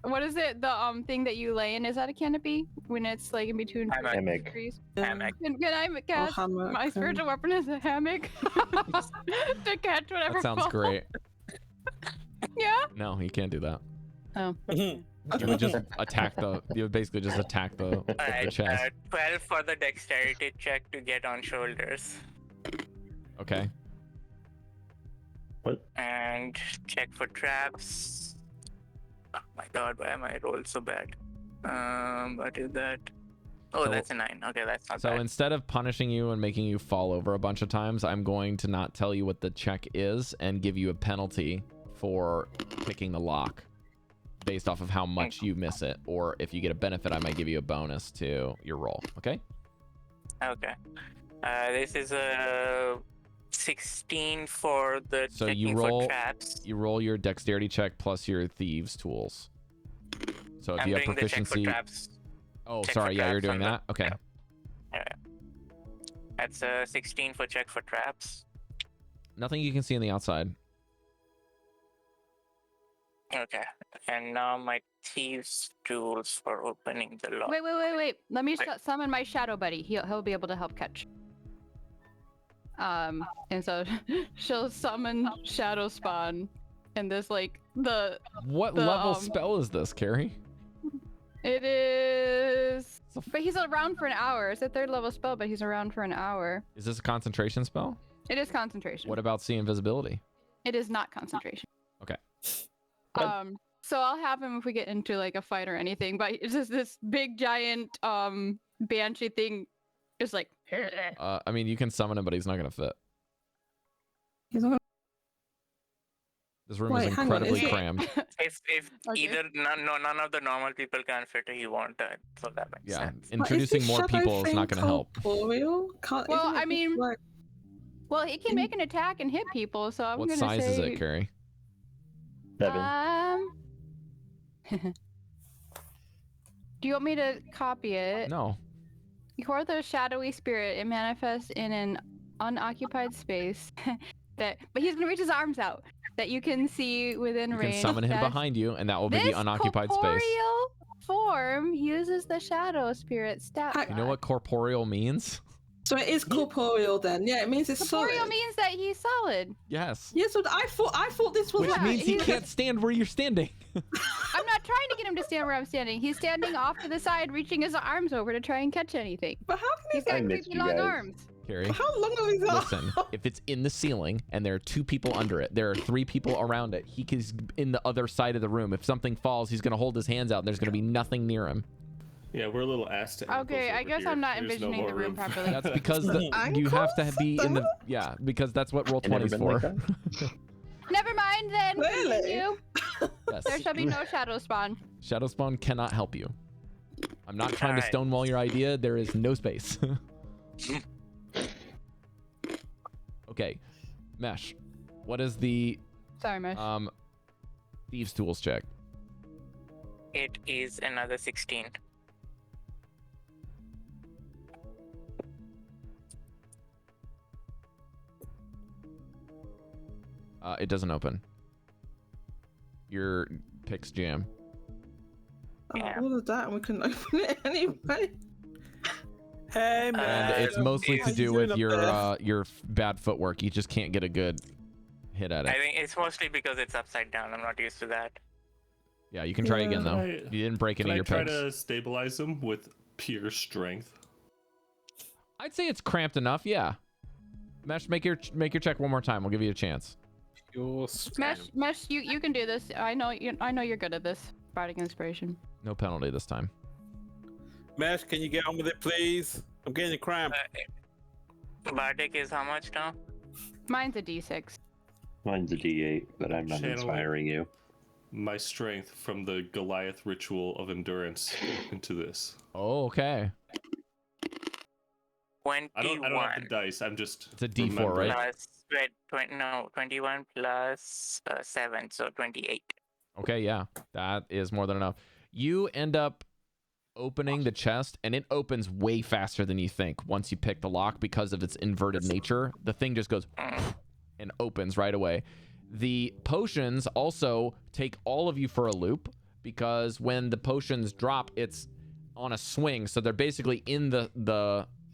what is it? The thing that you lay in, is that a canopy when it's like in between Hammock. trees? Hammock. Can I guess hammock, my spiritual weapon is a hammock to catch whatever That sounds falls? great. Yeah. No, you can't do that. Oh. You would just attack the. You would basically just attack the Alright, chest. 12 for the dexterity check to get on shoulders. Okay. And check for traps. Oh my god, why am I rolled so bad? What is that? Oh, So- that's a 9. Okay, that's not So bad. instead of punishing you and making you fall over a bunch of times, I'm going to not tell you what the check is and give you a penalty for picking the lock based off of how much you miss it. Or if you get a benefit, I might give you a bonus to your roll. Okay? Okay. This is a 16 for the So checking you roll- for traps. You roll your dexterity check plus your thieves tools. So if I'm you have doing the check for proficiency. traps. Oh, check sorry. for Yeah, you're traps doing on that. Okay. That's a 16 for check for traps. Nothing you can see on the outside. Okay. And now my thieves tools for opening the lock. Wait. Let me summon my shadow buddy. He'll be able to help catch. And so she'll summon Shadow Spawn, and this like What The, level spell is this, Cari? it is. But he's around for an hour. It's a 3rd level spell, but he's around for an hour. Is this a concentration spell? It is concentration. What about see invisibility? It is not concentration. Okay. So I'll have him if we get into like a fight or anything. But it's just this big giant banshee thing, is like. I mean, you can summon him, but he's not gonna fit. He's not This room Wait, is hang on, incredibly is it- crammed. If Okay. either none of the normal people can fit, he won't. So that makes Yeah, sense. introducing more people is not gonna help. Corporeal? Well, isn't it I just, mean- like, Well, he can make an attack and hit people, so I'm What gonna size say. is it, Cari? 7. Do you want me to copy it? No. You are the shadowy spirit. It manifests in an unoccupied space but he's gonna reach his arms out that you can see within You range. can summon him That's- behind you, and that will be This the unoccupied space. corporeal form uses the shadow spirit stat. You You know block. what corporeal means? So it is corporeal then. Yeah, it means it's Corporeal solid. means that he's solid. Yes. Yes, but I thought this was Which Yeah, means he he's- can't stand where you're standing. I'm not trying to get him to stand where I'm standing. He's standing off to the side, reaching his arms over to try and catch anything. But how can He's he got I missed creepy you long guys. arms. Cari, how long are his arms? listen. If it's in the ceiling and there are 2 people under it, there are 3 people around it. He is in the other side of the room. If something falls, he's gonna hold his hands out, and there's gonna be nothing near him. Yeah, we're a little ass to ankles Okay, I over guess here. I'm not There's no envisioning the more room for properly. That's because you have to be in the because that's what roll It never 20's been for. like that? Never mind then. Really? Continue. Yes. There shall be no shadow spawn. Shadow Spawn cannot help you. I'm not trying to Alright. stonewall your idea. There is no space. Okay, Mesh. What is the Sorry, Mesh. thieves tools check? It is another 16. It doesn't open. Your picks jam. Yeah. All of that, and we couldn't open it anyway. Hey, man. And it's mostly How to you do doing with up your bad footwork. You just can't get a good hit at I it. think it's mostly because it's upside down. I'm not used to that. Yeah, you can try again though. I- You didn't break any Can of I your try pegs. to stabilize him with pure strength? I'd say it's cramped enough. Yeah. Mesh, make your check one more time. We'll give you a chance. Your Mesh, you can do this. I know you're good at this. Bardic inspiration. No penalty this time. Mesh, can you get on with it, please? I'm getting a cramp. Bardic is how much now? Mine's a D6. Mine's a D8, but I'm not Channeling. inspiring you. My strength from the Goliath ritual of endurance into this. Oh, okay. 21 I don't have the dice. I'm just. It's a D4, remembering. right? plus 21 plus 7, so 28. Okay, yeah. That is more than enough. You end up opening the chest, and it opens way faster than you think once you pick the lock because of its inverted nature. The thing just goes and opens right away. The potions also take all of you for a loop because when the potions drop, it's on a swing. So they're basically in the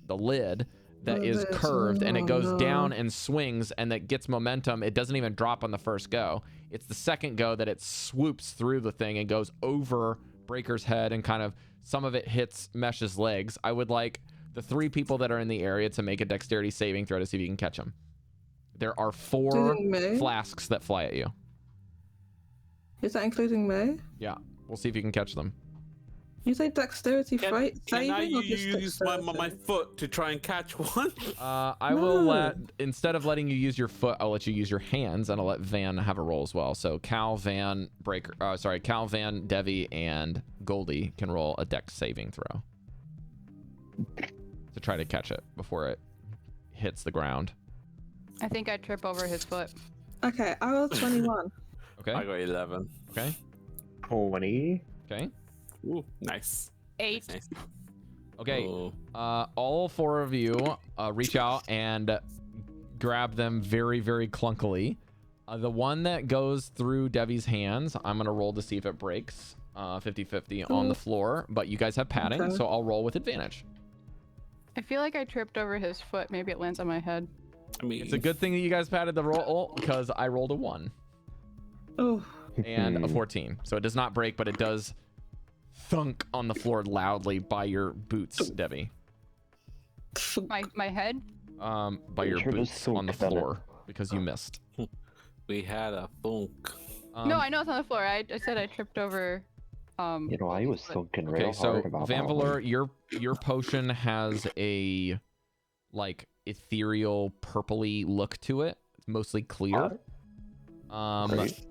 lid that is curved, and it goes down and swings, and that gets momentum. It doesn't even drop on the first go. It's the second go that it swoops through the thing and goes over Breker's head, and kind of some of it hits Mesh's legs. I would like the 3 people that are in the area to make a dexterity saving throw to see if you can catch them. There are 4 Including me? flasks that fly at you. Is that including me? Yeah, we'll see if you can catch them. You say dexterity Can saving I or just use dexterity? my foot to try and catch one? I will let, instead of letting you use your foot, I'll let you use your hands, and I'll let Van have a roll as well. So Cal, Van, Cal, Van, Devii, and Goldy can roll a dex saving throw to try to catch it before it hits the ground. I think I trip over his foot. Okay, I rolled 21. Okay. I got 11. Okay. 20. Okay. Ooh, nice. 8. Nice. Okay. Oh. All 4 of you reach out and grab them very, very clunkily. The one that goes through Devi's hands, I'm going to roll to see if it breaks 50-50 on the floor, but you guys have padding, Okay. so I'll roll with advantage. I feel like I tripped over his foot. Maybe it lands on my head. I mean, It's a good thing that you guys padded the roll because I rolled a 1 Oh, and a 14. So it does not break, but it does thunk on the floor loudly by your boots, Devii. My head? By your Sure does boots on the thunk, doesn't it? floor because you missed. we had a funk. No, I know it's on the floor. I said I tripped over. You know, I was thinking real Okay, so hard about that one. Vanvalor, your potion has a like ethereal purpley look to it. It's mostly clear. Great.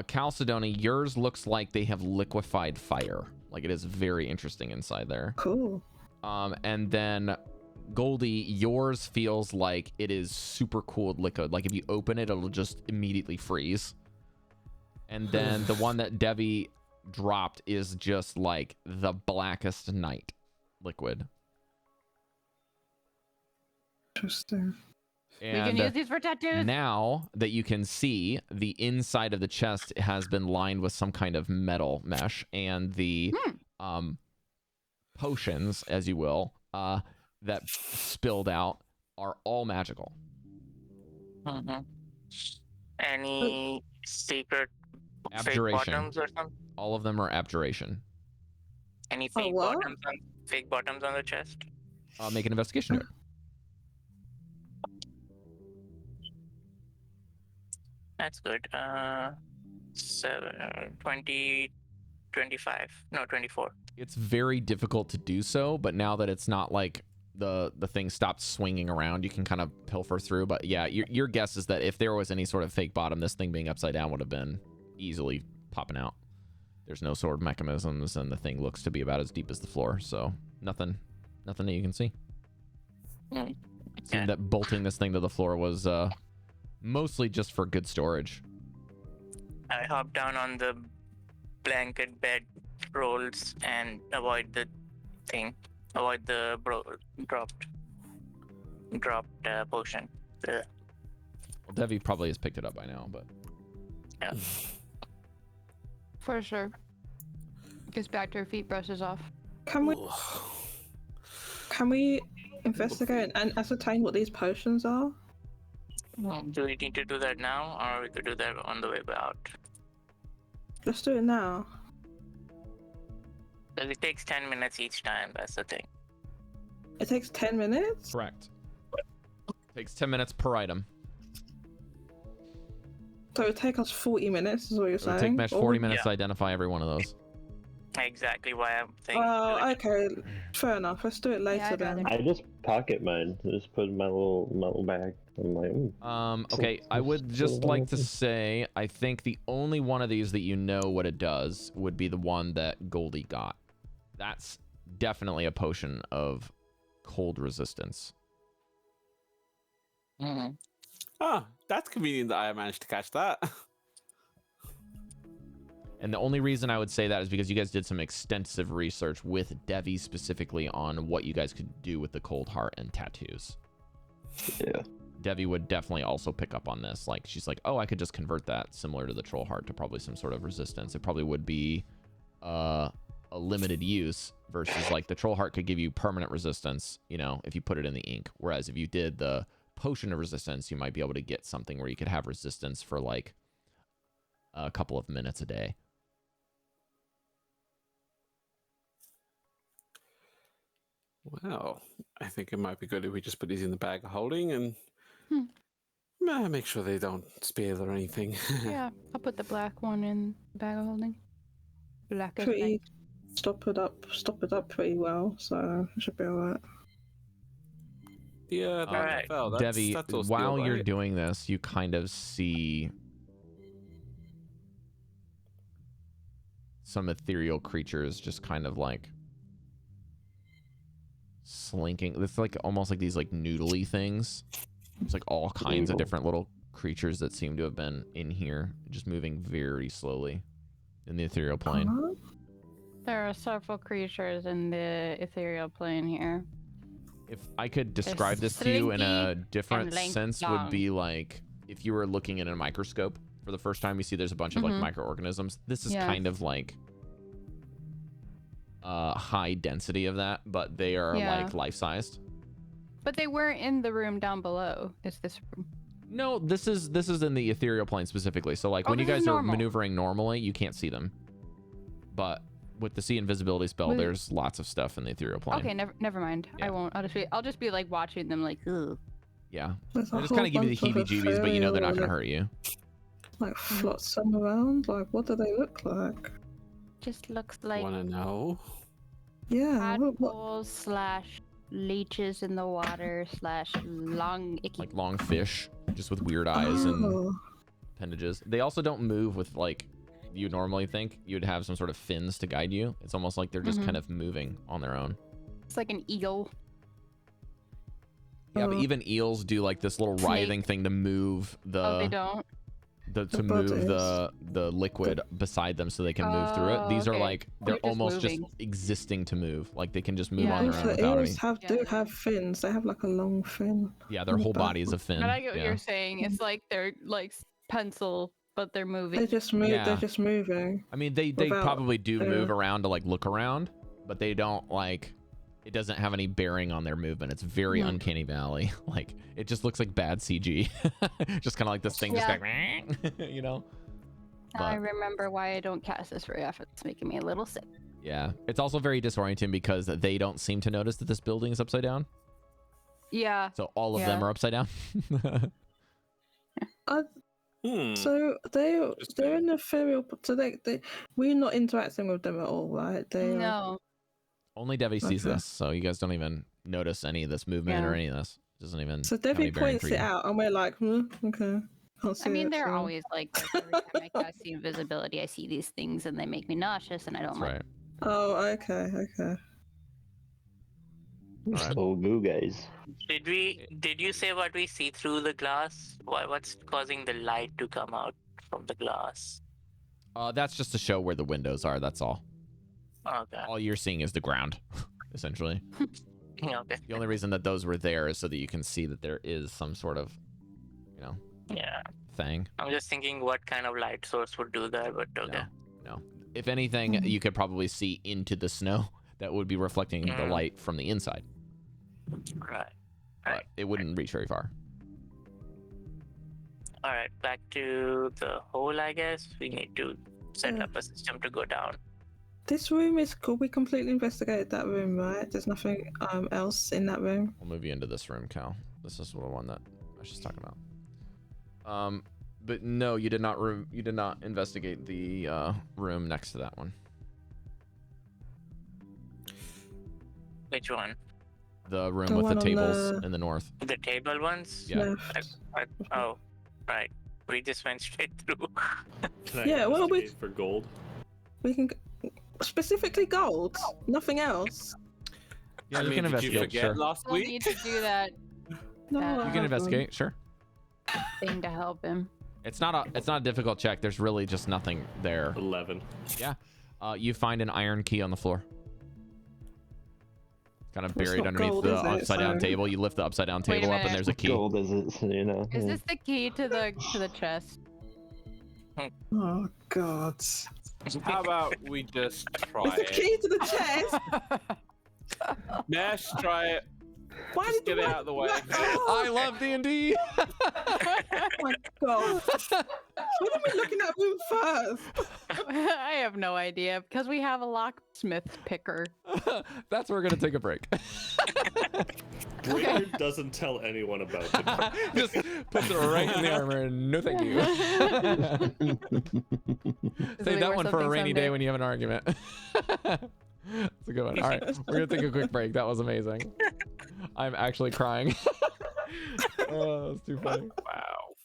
Chalcedony, yours looks like they have liquefied fire. Like it is very interesting inside there. cool. And then Goldy, yours feels like it is super cooled liquid. Like if you open it, it'll just immediately freeze. And then the one that Devii dropped is just like the blackest night liquid. Interesting. We can And use these for tattoos. now that you can see, the inside of the chest has been lined with some kind of metal mesh, and the potions, as you will, that spilled out are all magical. Mm-hmm. Any secret fake Abjuration. bottoms or something? All of them are abjuration. Any fake what? bottoms on the chest? Make an investigation check. That's good. 20, 25. No, 24. It's very difficult to do so, but now that it's not like the thing stopped swinging around, you can kind of pilfer through. But yeah, your guess is that if there was any sort of fake bottom, this thing being upside down would have been easily popping out. There's no sort of mechanisms, and the thing looks to be about as deep as the floor, so nothing that you can see. Mm. It seemed that bolting this thing to the floor was mostly just for good storage. I hop down on the blanket bed rolls and avoid the thing. Avoid the dropped potion. Ugh. Well, Devii probably has picked it up by now, but Yeah. For sure. Gets back to her feet, brushes off. Can we investigate and ascertain what these potions are? Do we need to do that now, or we could do that on the way out? Let's do it now. Because it takes 10 minutes each time, that's the thing. It takes 10 minutes? Correct. Takes 10 minutes per item. So it would take us 40 minutes, is what you're It would saying? take Mesh 40 Or- minutes to identify every one of those. Exactly why I'm thinking. Oh, okay. Fair enough. Let's do it later I'd then. rather- I just pocket mine. I just put it in my little bag. I'm like, Okay, I would just like to say, I think the only one of these that you know what it does would be the one that Goldy got. That's definitely a potion of cold resistance. Mhm. Ah, that's convenient that I managed to catch that. And the only reason I would say that is because you guys did some extensive research with Devii specifically on what you guys could do with the cold heart and tattoos. yeah. Devii would definitely also pick up on this. Like, she's like, oh, I could just convert that similar to the troll heart to probably some sort of resistance. It probably would be a limited use versus like the troll heart could give you permanent resistance, you know, if you put it in the ink. Whereas if you did the potion of resistance, you might be able to get something where you could have resistance for like a couple of minutes a day. Well, I think it might be good if we just put these in the bag of holding and make sure they don't spill or anything. Yeah, I'll put the black one in the bag of holding. Black as night. Pretty stop it up pretty well, so it should be alright. Yeah, Alright. Devii, that's all while steel, you're right? doing this, you kind of see some ethereal creatures just kind of like slinking. It's like almost like these like noodly things. It's like all kinds of different little creatures that seem to have been in here, just moving very slowly in the ethereal plane. Uh-huh. There are several creatures in the ethereal plane here. If I could describe this to you in a different and length sense, would long. be like if you were looking in a microscope for the first time, you see there's a bunch of like microorganisms. This is Yeah. kind of like high density of that, but they are Yeah. like life-sized. But they weren't in the room down below. It's this room. No, this is in the ethereal plane specifically. So like Oh, when you this is guys are normal. maneuvering normally, you can't see them. But with the see invisibility spell, With- there's lots of stuff in the ethereal plane. Okay, never mind. Yeah. I won't. I'll just be like watching them like, ugh. Yeah. There's a They just whole kind of give you the bunch of heebie-jeebies, but you know they're not going to ethereal, hurt you. like flotsam around. Like, what do they look like? Just looks like Want to know? Yeah. What, tadpoles slash leeches in the water slash long icky. Like long fish, just with weird eyes and oh, appendages. They also don't move with like you normally think. You'd have some sort of fins to guide you. It's almost like they're just kind of moving on their own. It's like an eel. Yeah, but Oh. even eels do like this little Snake. writhing thing to move Oh, they the, don't. to move the liquid beside them so they can move through it. These are okay. like they're They're just almost just moving. existing to move. Like they can just move Yeah. on their also, own without any. eels do Yeah. have fins. They have like a long fin. Yeah, their on the whole back. body is a fin. But I get what yeah. you're saying. It's like they're like pencil, but they're moving. They just move. Yeah. They're just moving. I mean, they without- probably do move yeah. around to like look around, but they don't like. It doesn't have any bearing on their movement. It's very Yeah. uncanny valley. Like it just looks like bad CG. Just kind of like this thing just Yeah. going, you know. I But remember why I don't cast this very often. It's making me a little sick. yeah, it's also very disorienting because they don't seem to notice that this building is upside down. Yeah. So all of them Yeah. are upside down. So they're in the ethereal. So we're not interacting with them at all, right? They are- No. Only Devii sees Okay. this, so you guys don't even notice any of this movement or Yeah. any of this. Doesn't even. So have any Devii bearing points for it you. out, and we're like, okay. Can't see I mean, it, they're so- always like this. Every time I cast the invisibility, I see these things and they make me nauseous, and I don't That's like. right. Oh, okay. Alright. Oh, goo guys. Did you say what we see through the glass? What's causing the light to come out from the glass? That's just to show where the windows are. That's all. Okay. All you're seeing is the ground, essentially. Okay. The only reason that those were there is so that you can see that there is some sort of, Yeah. thing. I'm just thinking what kind of light source would do that, but okay. No. If anything, you could probably see into the snow that would be reflecting the light from the inside. Right. But it wouldn't reach very far. All right, back to the hole, I guess. We need to set up a system to go down. This room is cool. We completely investigated that room, right? There's nothing else in that room. We'll move you into this room, Cal. This is the one that I was just talking about. But no, you did not investigate the room next to that one. Which one? The room The with one the on tables in the north. The table ones? Yeah. Oh, right. We just went straight through. Can I Yeah, well, investigate for gold? We can specifically gold, nothing else. Yeah, I you mean, can did investigate. you forget Sure. last We'll week? need to do that No, You I You can haven't. investigate. Sure. thing to help him. It's not a difficult check. There's really just nothing there. 11. Yeah. You find an iron key on the floor. Kind of It's buried not underneath gold, the is it? upside down So- table. You lift the upside down Wait a table up, and minute. there's a key. Gold is it? You know. Is this the key to the chest? Oh God! How about we just try It's the it? key to the chest. Mesh, try it. Why Just did get you it out of the way. I love D&D. Oh my God! Why are we looking at room first? I have no idea because we have a locksmith picker. That's where we're gonna take a break. Breker doesn't tell anyone about it. Just puts it right in the armor. And no, thank you. Save that one for a rainy day when you have an argument. That's a good one. All right, we're gonna take a quick break. That was amazing. I'm actually crying. Oh, that's too funny. Wow.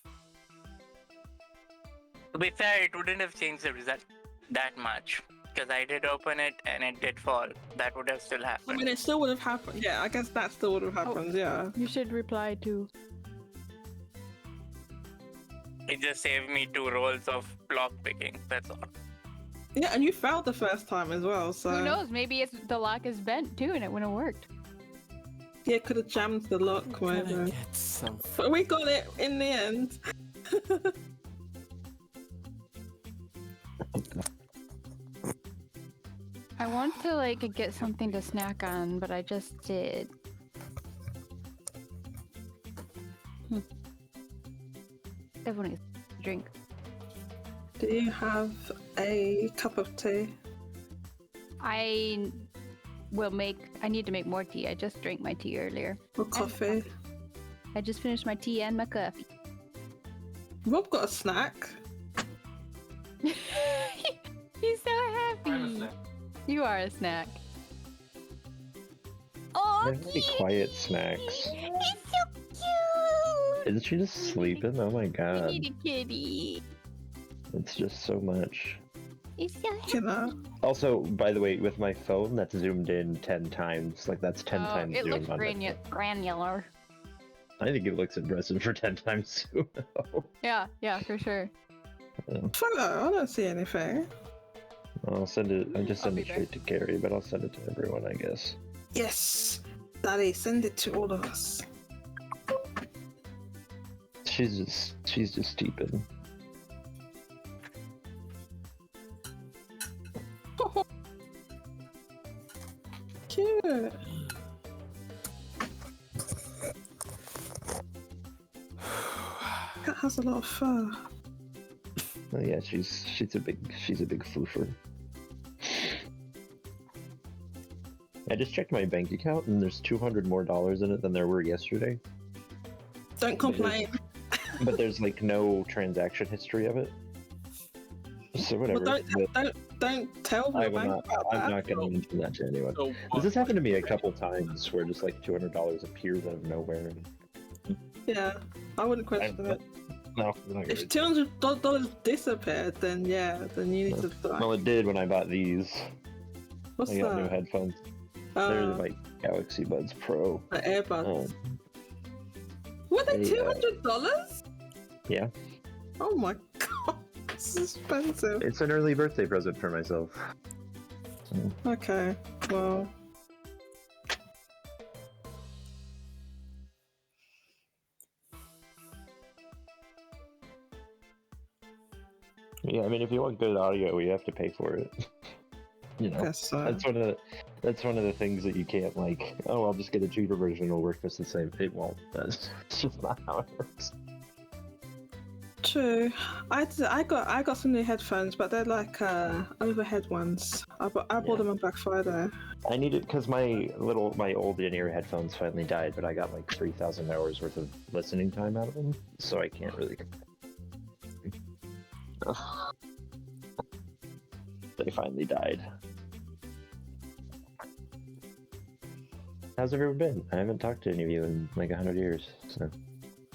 To be fair, it wouldn't have changed the result that much. Because I did open it and it did fall. That would have still I happened. mean, it still would have happened. Yeah, I guess that still would have happened. Yeah. You should reply to. It just saved me 2 rolls of lock picking. That's all. Yeah, and you failed the first time as well. So Who knows? Maybe the lock is bent too, and it wouldn't have worked. Yeah, could have jammed the lock. Whatever. Get some. But we got it in the end. I want to get something to snack on, but I just did. Everyone needs a drink. Do you have a cup of tea? I need to make more tea. I just drank my tea earlier. Or coffee? I just finished my tea and my coffee. Rob got a snack. He's so happy. You are a snack. Oh, They're really quiet snacks. He's so cute. Isn't she just sleeping? Oh my We god. need a kitty. It's just so much. He's so happy. You know. Also, by the way, with my phone, that's zoomed in 10 times. Like, that's 10 times It zoom looks on my phone. granular. I think it looks impressive for 10 times zoom. Yeah, for sure. Photo, I don't see anything. I'll send it. I just I'll send be it straight to Cari, but I'll send it to everyone, I guess. Yes! Daddy, send it to all of us. She's just steeping. Cute. Cat has a lot of fur. Oh yeah, she's a big foofer. I just checked my bank account and there's $200 more in it than there were yesterday. Don't complain. But there's like no transaction history of it. So whatever. Well, But don't tell I me will not. about I'm that. not going to mention that to anyone. So This has happened to me a couple times where just like $200 appears out of nowhere. Yeah, I wouldn't question I- it. No, I'm not If gonna. $200 disappeared, then yeah, then you need to. Well, it did when I bought these. What's I got new that? headphones. They're like Galaxy Buds Pro. The earbuds. Oh, Were they They, $200? yeah. Oh my god, this is expensive. It's an early birthday present for myself. Okay, well. Yeah, I mean, if you want good audio, you have to pay for it. You know, Guess so. that's one of the things that you can't like. Oh, I'll just get a cheaper version; it'll work just the same. It won't. That's just not how it works. True. I got some new headphones, but they're like overhead ones. I bought them on Black Friday. I need it because my old in-ear headphones finally died, but I got like 3,000 hours worth of listening time out of them, so I can't really. They finally died. How's everyone been? I haven't talked to any of you in like 100 years. So.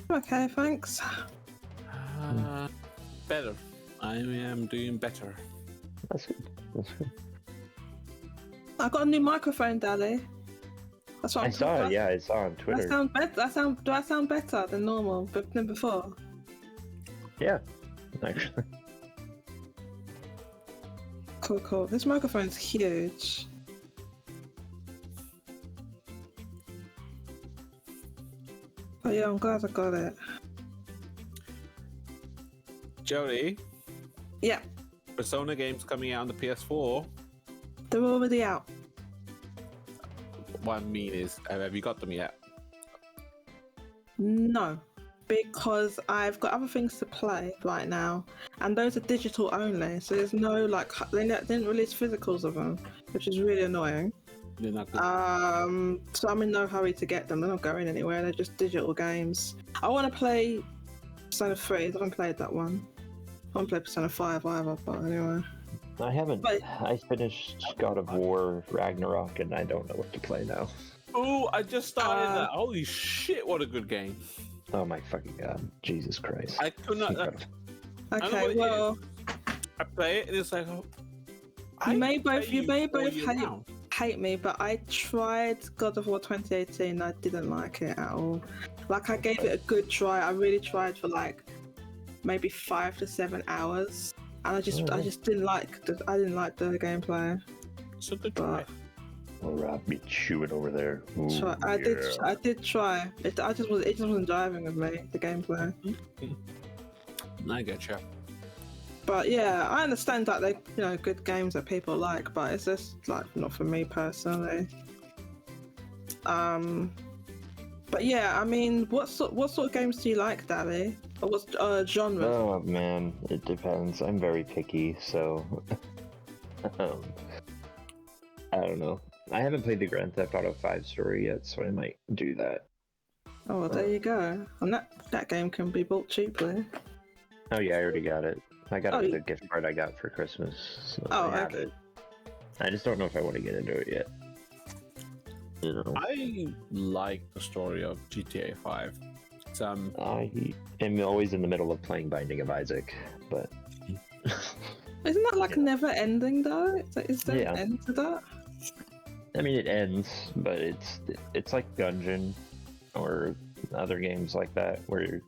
Okay, thanks. Better. I am doing better. That's good. That's good. I got a new microphone, Dally. That's what I saw it. Yeah, I saw on Twitter. I sound better. Do I sound better than normal than before? Yeah, actually. Cool. This microphone's huge. Oh yeah, I'm glad I got it. Jodie, Yeah, Persona games coming out on the PS4. they're already out. What I mean is, have you got them yet? No, because I've got other things to play right now, and those are digital only. So there's no like they didn't release physicals of them, which is really annoying. They're not good. So I'm in no hurry to get them. They're not going anywhere. They're just digital games. I want to play Persona 3. I haven't played that one. I haven't played Persona 5 either, but anyway. I haven't. But- I finished God of War Ragnarok, and I don't know what to play now. Oh, I just started that. Holy shit, what a good game. Oh my fucking god! Jesus Christ! I could not. I know what Okay, it well, I play it and it's like, oh, you may I both pay for hate, you now. hate me, but I tried God of War 2018. I didn't like it at all. Like I gave it a good try. I really tried for like maybe 5 to 7 hours, and I just didn't like the gameplay. It's a good try. Well, Rob be chewing over there. Ooh, So I did try. It just wasn't driving with me, the gameplay. I get you. But yeah, I understand that they good games that people like, but it's just like not for me personally. But yeah, I mean, what sort of games do you like, Daddy? Or what genre? Oh man, it depends. I'm very picky, so I don't know. I haven't played the Grand Theft Auto 5 story yet, so I might do that. Oh, well, there you go. And that game can be bought cheaply. Oh yeah, I already got it. I got it with a gift card I got for Christmas. So I have it. I just don't know if I want to get into it yet. You know. I like the story of GTA 5. It's, I am always in the middle of playing Binding of Isaac, but Isn't that like never ending though? Is there an end to that? I mean, it ends, but it's like Gungeon or other games like that where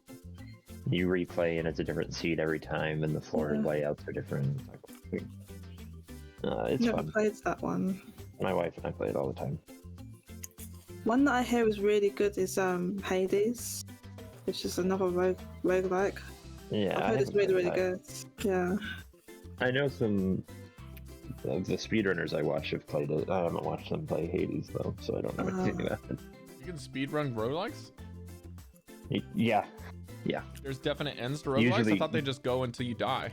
you replay and it's a different seed every time, and the floor layouts are different. It's Never fun. played that one. My wife and I play it all the time. One that I hear is really good is Hades, which is another roguelike. Yeah, I've heard it's really good. Yeah. I know some of the speedrunners I watch have played it. I haven't watched them play Hades though, so I don't know anything about it. You can speedrun roguelikes? Yeah. There's definite ends to roguelikes? Usually- I thought they just go until you die.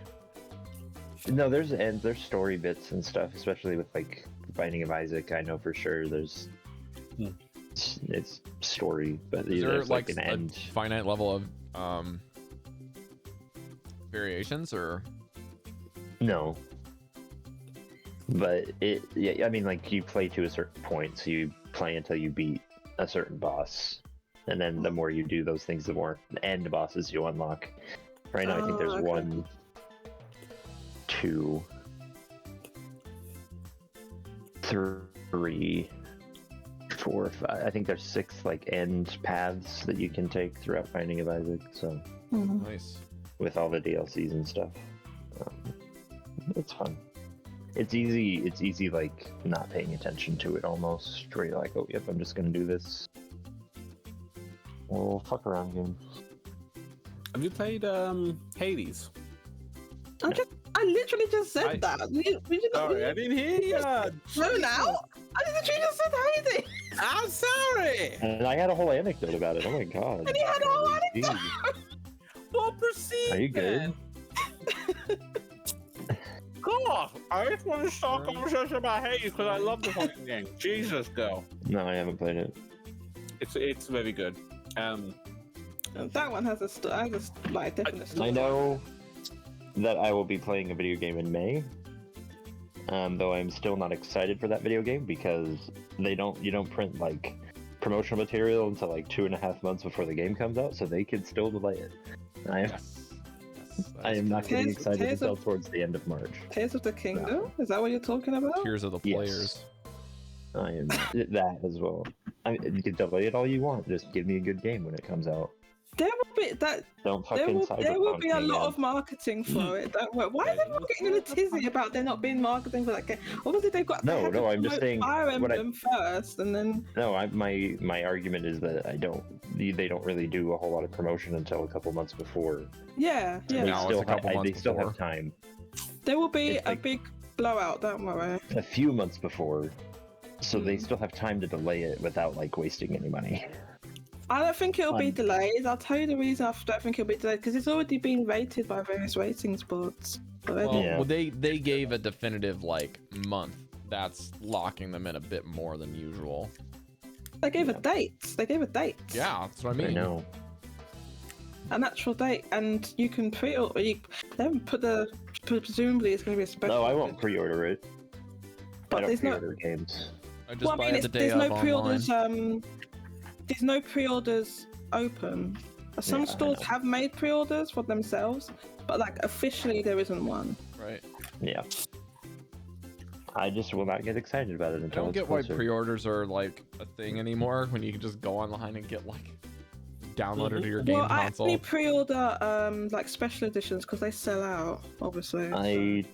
No, there's ends. There's story bits and stuff, especially with like Binding of Isaac. I know for sure there's it's story, but Is there there's like an a end. finite level of variations, or No. But I mean, like you play to a certain point, so you play until you beat a certain boss, and then the more you do those things, the more end bosses you unlock. Right now, I think there's 1, 2, 3, 4, 5. I think there's 6 like end paths that you can take throughout Binding of Isaac. So nice. with all the DLCs and stuff, it's fun. It's easy like not paying attention to it almost, where you're like, oh yep, I'm just gonna do this. Well, fuck around game. have you played Hades? I I literally just said that. Sorry, I didn't hear you. No, now? I literally just said Heidi. I'm sorry. And I had a whole anecdote about it. Oh my god. And he had a whole Jeez. anecdote. Well, proceed. Are you good? then. Cool. I just want to start a conversation about Hades because I love the fucking game. Jesus, go. No, I haven't played it. It's very good. That one has a like definite story. I know that I will be playing a video game in May. Though I'm still not excited for that video game because you don't print like promotional material until like 2.5 months before the game comes out, so they can still delay it. I am not getting excited until towards the end of March. Tears of the Kingdom? Is that what you're talking about? Tears of the Yes. players. I am that as well. I mean, you can delay it all you want. Just give me a good game when it comes out. There will be that. Don't There fucking will be a cyberpunk me, lot man. of marketing for it. Why is everyone getting in a tizzy about there not being marketing for that game? Obviously, they've got. No, they had to I'm just promote saying Fire what Emblem first, and then. No, my argument is that they don't really do a whole lot of promotion until a couple months before. Yeah, yeah. They Now still it's a couple have, months they still before. have time. There will be It's a like- big blowout. Don't worry. A few months before, so they still have time to delay it without like wasting any money. I don't think it'll be Fun. delayed. I'll tell you the reason I don't think it'll be delayed because it's already been rated by various ratings boards already. Well, Yeah. well, they gave a definitive like month. That's locking them in a bit more than usual. They gave a date. They gave a date. Yeah, that's what I mean. I know. An actual date, and you can pre-order. They haven't put presumably it's going to be a special. No, I won't pre-order it. But I don't there's no. pre-order games. I just Well, I buy mean, it the day there's of no online. pre-orders. There's no pre-orders open. Some Yeah, I stores know. have made pre-orders for themselves, but like officially there isn't one. Right. Yeah. I just will not get excited about it I until don't it's get why closer. pre-orders are like a thing anymore when you can just go online and get like downloaded to your game Well, I console. actually pre-order like special editions because they sell out, obviously. I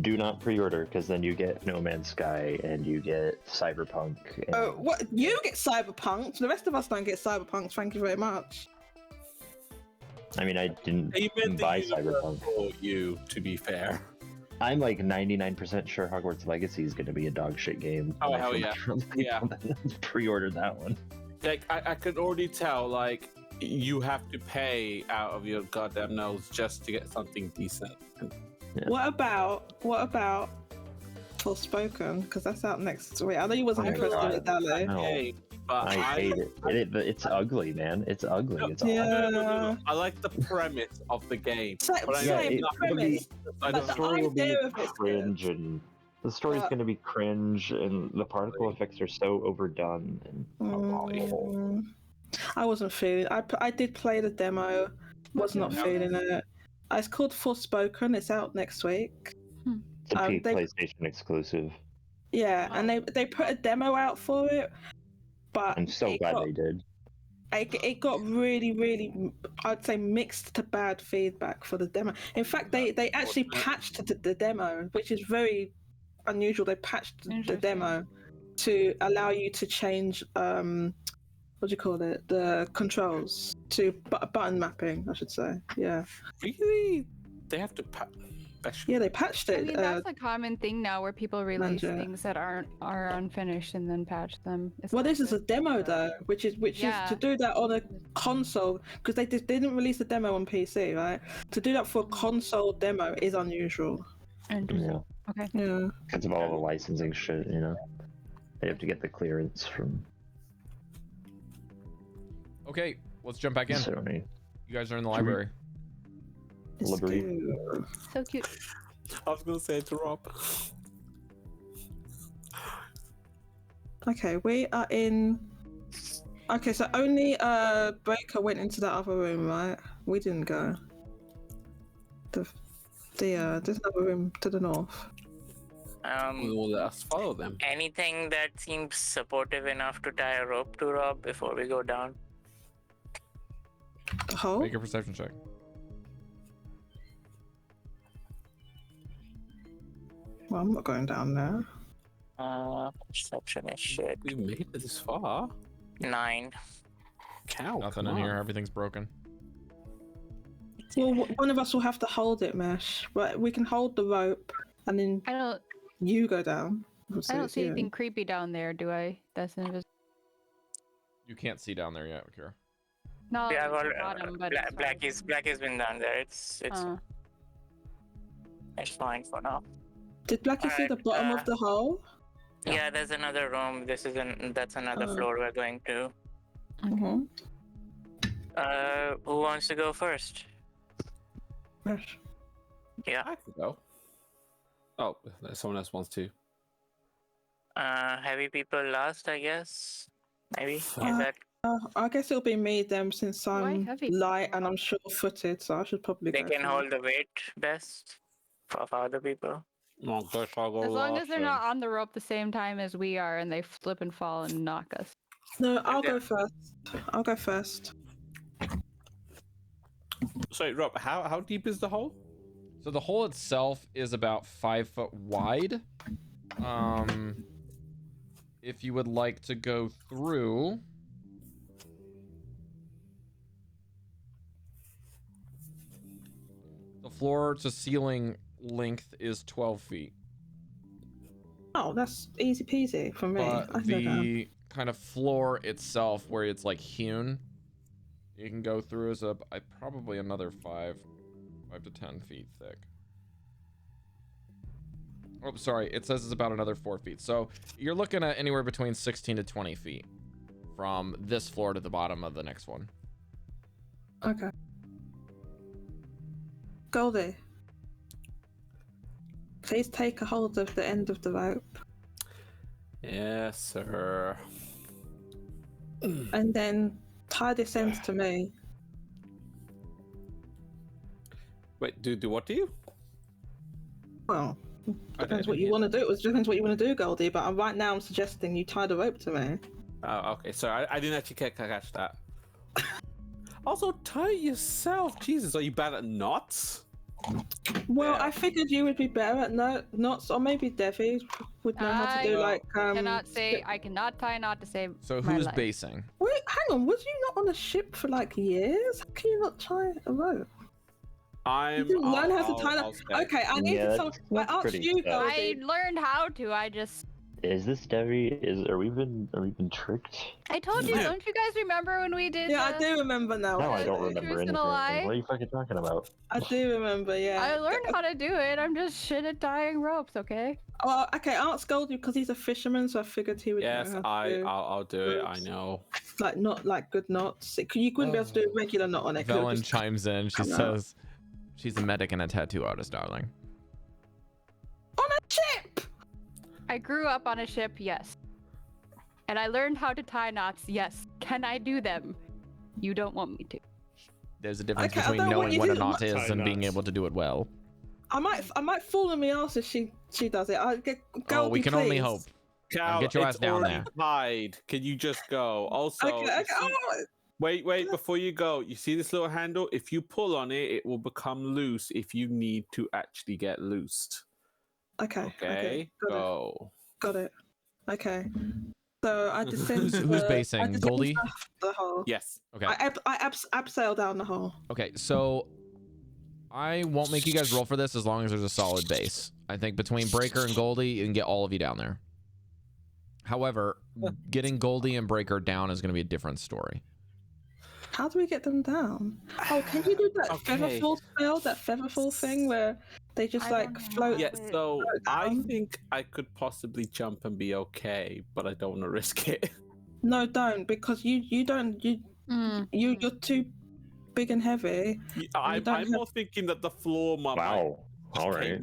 do not pre-order because then you get No Man's Sky and you get Cyberpunk. And... Oh, what? You get Cyberpunk. The rest of us don't get Cyberpunk. Thank you very much. I mean, I didn't He meant the buy universe Cyberpunk. for you, to be fair. I'm like 99% sure Hogwarts Legacy is going to be a dog shit game. Oh, hell yeah. From people Yeah. that pre-ordered that one. Like, I could already tell, like, you have to pay out of your goddamn nose just to get something decent. Yeah. What about Forspoken? Because that's out next week. I know you wasn't Oh my impressed with it, God. Dali. No, Hey, but I hate it. It's ugly, man. It's ugly. It's awful. Yeah. I like the premise of the game. Same, But I same it- premise. I But don't the story will be idea of it's cringe and the story's But- going to be cringe and the particle effects are so overdone and awful. I wasn't feeling. I did play the demo. Was not Yeah. feeling it. It's called Forspoken. It's out next week. It's a they- PlayStation exclusive. Yeah, and they put a demo out for it, but I'm so glad they did. it got really, I'd say mixed to bad feedback for the demo. In fact, they actually patched the demo, which is very unusual. They patched the Interesting. demo to allow you to change what do you call it? The controls to button mapping, I should say. Yeah, Really? They have to yeah, they patched it. I mean, that's a common thing now where people release Manja. things that are unfinished and then patch them. It's Well, not this is a good. demo though, which is Yeah. to do that on a console because they didn't release the demo on PC, right? To do that for a console demo is unusual. Interesting. Yeah, Okay. Yeah. because of all the licensing shit, you know. They have to get the clearance from Okay, let's jump back in. Sony. You guys are in the Should we- library. It's Liberty. good. So cute. I was gonna say it to Rob. Okay, we are in. Okay, so only Breker went into that other room, right? We didn't go. There's another room to the north. We'll let us follow them. Anything that seems supportive enough to tie a rope to, Rob, before we go down? The hole. Make a perception check. Well, I'm not going down there. Perception is shit. We made it this far. 9. Cow. Nothing come in here. on. Everything's broken. Well, one of us will have to hold it, Mesh. But we can hold the rope, and then I don't. you go down. I don't see anything creepy down there, do I? That's invisible. You can't see down there yet, Kira. No, Yeah, well, bottom, but Blacky's been down there. It's fine for now. Did Blackie see the Alright, bottom of the hole? Yeah, there's another room. That's another floor we're going to. Mm-hmm. Who wants to go first? Mesh. Yeah. I can go. Oh, someone else wants to. Heavy people last, I guess. Maybe. Is Uh, that I guess it'll be me then, since Why I'm heavy? light and I'm sure-footed, so I should probably they go can first. hold the weight best of other people? Oh, gosh, I'll go As long as last they're then. not on the rope the same time as we are and they flip and fall and knock us. No, I'll Yeah. go first. I'll go first. Sorry, Rob, how deep is the hole? So the hole itself is about 5 foot wide. If you would like to go through, the floor to ceiling length is 12 feet. Oh, that's easy peasy for me. I But can go down. the kind of floor itself, where it's like hewn, you can go through is probably another 5 to 10 feet thick. Oh, sorry. It says it's about another 4 feet. So you're looking at anywhere between 16 to 20 feet from this floor to the bottom of the next one. Okay. Goldy, please take a hold of the end of the rope, Yes, sir. and then tie this end to me. Wait, do what do you? Well, I depends did, what you yeah. want to do. It depends what you want to do, Goldie. But right now, I'm suggesting you tie the rope to me. Oh, okay. Sorry, I didn't actually catch that. Also, tie it yourself. Jesus, are you bad at knots? Well, Yeah. I figured you would be better at knots, or maybe Devii would know how to do I like. I cannot tie a knot to save So my who's life. basing? Wait, hang on. Was you not on a ship for like years? How can you not tie a rope? I'm. You didn't learn how to tie I'll that. check. Okay, I need Yeah, some. that's I asked pretty you, tough. I Goldie. learned how to. I just. Is this Devii? Are we been tricked? I told you. Don't you guys remember when we did? Yeah, I do remember now. No, I Yeah, don't truth remember and anything. a lie. What are you fucking talking about? I do remember. Yeah. I learned how to do it. I'm just shit at tying ropes. Okay. Oh, okay. Ask Goldie because he's a fisherman, so I figured he would. Yes, know how to do, I'll do it. I know. like not like good knots. You couldn't be able to do a regular knot on it. 'cause it would Velen just- chimes in. She come out. says she's a medic and a tattoo artist, darling. On a ship. I grew up on a ship. Yes. And I learned how to tie knots. Yes. Can I do them? You don't want me to. There's a difference Okay, I between don't want knowing you what a to- knot is Tie and being knots. able to do it well. I might fall in my ass if she does it. I get Goldie, Oh, we can only please. hope. Cal, get your it's ass down already tied. Can you just go? Also, Okay. you Okay. see- Oh, wait, before you go, you see this little handle? If you pull on it, it will become loose if you need to actually get loosed. okay. Okay, Got it. go. Got it. Okay. So I descend. Who's I basing? descend Goldie? the hole. Yes. Okay. I abseil down the hole. Okay, so I won't make you guys roll for this as long as there's a solid base. I think between Breker and Goldy, you can get all of you down there. However, getting Goldy and Breker down is going to be a different story. How do we get them down? Oh, can you do that Okay. featherfall spell? That featherfall thing where they just I like don't know. float? Yeah, so I down. think I could possibly jump and be okay, but I don't want to risk it. No, don't because you're too big and heavy. I'm don't have- more thinking that the floor might. Wow. All right.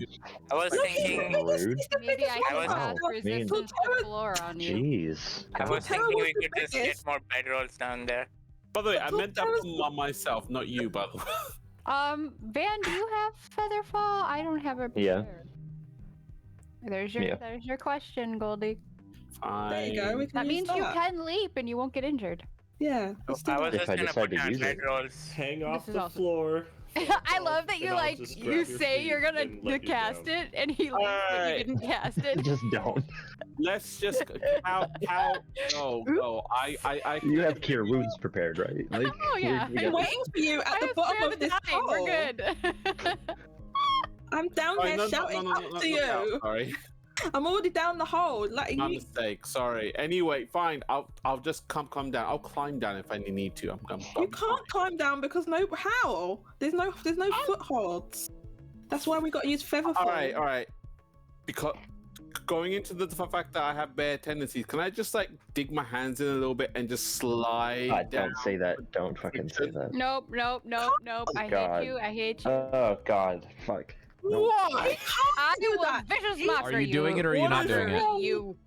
I was No, thinking. Rude. Maybe I I can was- cast Wow, resistance to floor on you. Jeez. I was Tara thinking was we the could just get biggest. more bedrolls down there. By the way, I But meant that Tara's- for myself, not you, by the way. Van, do you have featherfall? I don't have a. Yeah. There's your question, Goldie. There you go. We can That use means you can leap and you won't get injured. Yeah. let's do I was that. If just I gonna decide put to down use it. bedrolls. Hang off is the awesome. floor. I love that you I'll like just you grab your say feet you're gonna and let you cast down. it, and he leaves, but Alright. you didn't cast it. Just don't. Let's just no. I You have cure wounds prepared, right? Like, Oh, yeah. we I'm got- waiting for you at the bottom of this hole. We're good. I'm down Sorry, here shouting up to you. Sorry, I'm already down the hole. Like my you, mistake. Sorry. Anyway, fine. I'll just come down. I'll climb down if I need to. you can't climb down because no how. There's no footholds. That's why we got to use feather fall. All right. Because going into the fact that I have bad tendencies, can I just like dig my hands in a little bit and just slide down? don't say that. Don't fucking say that. Nope. I God. hate you. Oh God, fuck. No. Why? I do will that. vicious He- mockery Are you doing it or are you not What is doing it? wrong? You.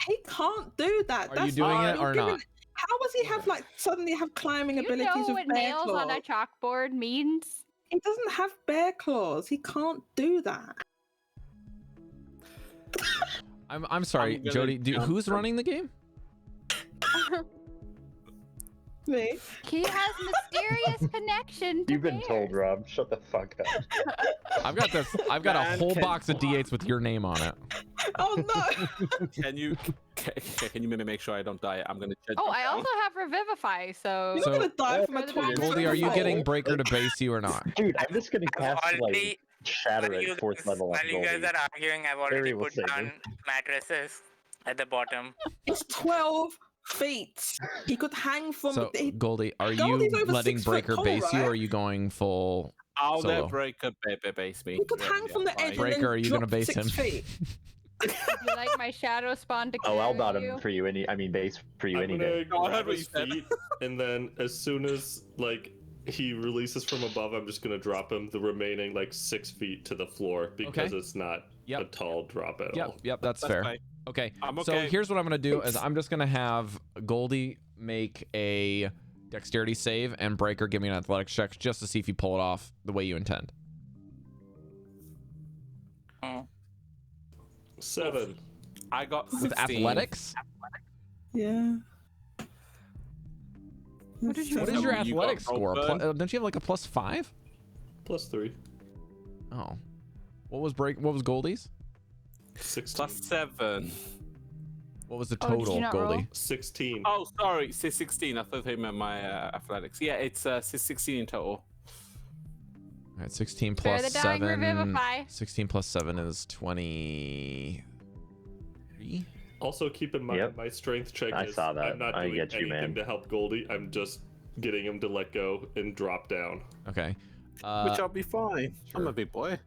He can't do that. Are you doing it or not? How does he have like suddenly have climbing You abilities know with what bear nails claws? on a chalkboard means? He doesn't have bear claws. He can't do that. I'm sorry, I'm gonna Jody. jump Who's from- running the game? Me? He has mysterious connection to You've been told, bears. Rob. Shut the fuck up. I've got this. I've got a Man whole can box of D8s with your name on it. Oh no! Can you maybe make sure I don't die? I'm gonna. Oh, I also have Revivify, so You're So- not gonna die from a Goldie, 20 Goldie, are you hole. getting Breker to base you or not? Dude, I'm just gonna cast already- like Shatter While you at 4th guys- level on while you guys Goldy. are arguing, I've already Cari will put save down you. mattresses at the bottom. It's 12 feet. He could hang from. So, Goldie, are Goldie's you over letting 6 foot Breker tall, base you, or right? are you going full? I'll Solo. let Breker base me. He could Yeah, hang from the fine. edge Breker, and then are you gonna drop base 6 him? feet. would you like my shadow spawn to carry Oh, I'll you? bottom for you base for you I'm any gonna day. Oh, I grab heard what his you said. feet, and then as soon as like he releases from above, I'm just gonna drop him the remaining like 6 feet to the floor because Okay. it's not Yep. a tall drop at all. Yep, that's That's fair. fine. Okay, I'm so okay. here's what I'm gonna do: is I'm just gonna have Goldie make a dexterity save and Breker give me an athletics check just to see if you pull it off the way you intend. 7. I got With 16. athletics? Yeah. What did you What So is your you got athletics score? Rope burn? Don't you have like a +5? +3. Oh, what was Goldie's? 16. Plus 7. What was the Oh, did you total, not Goldie? roll? 16. Oh, sorry, 16. I thought he meant my athletics. Yeah, it's 16 in total. All right, 16 Spare plus the dying 7. Revivify. 16 plus 7 is 23. Also, keep in mind Yep. my strength check I is saw that. I'm not I doing get you, anything man. to help Goldie. I'm just getting him to let go and drop down. Okay. Which I'll be fine. I'm sure. a big boy.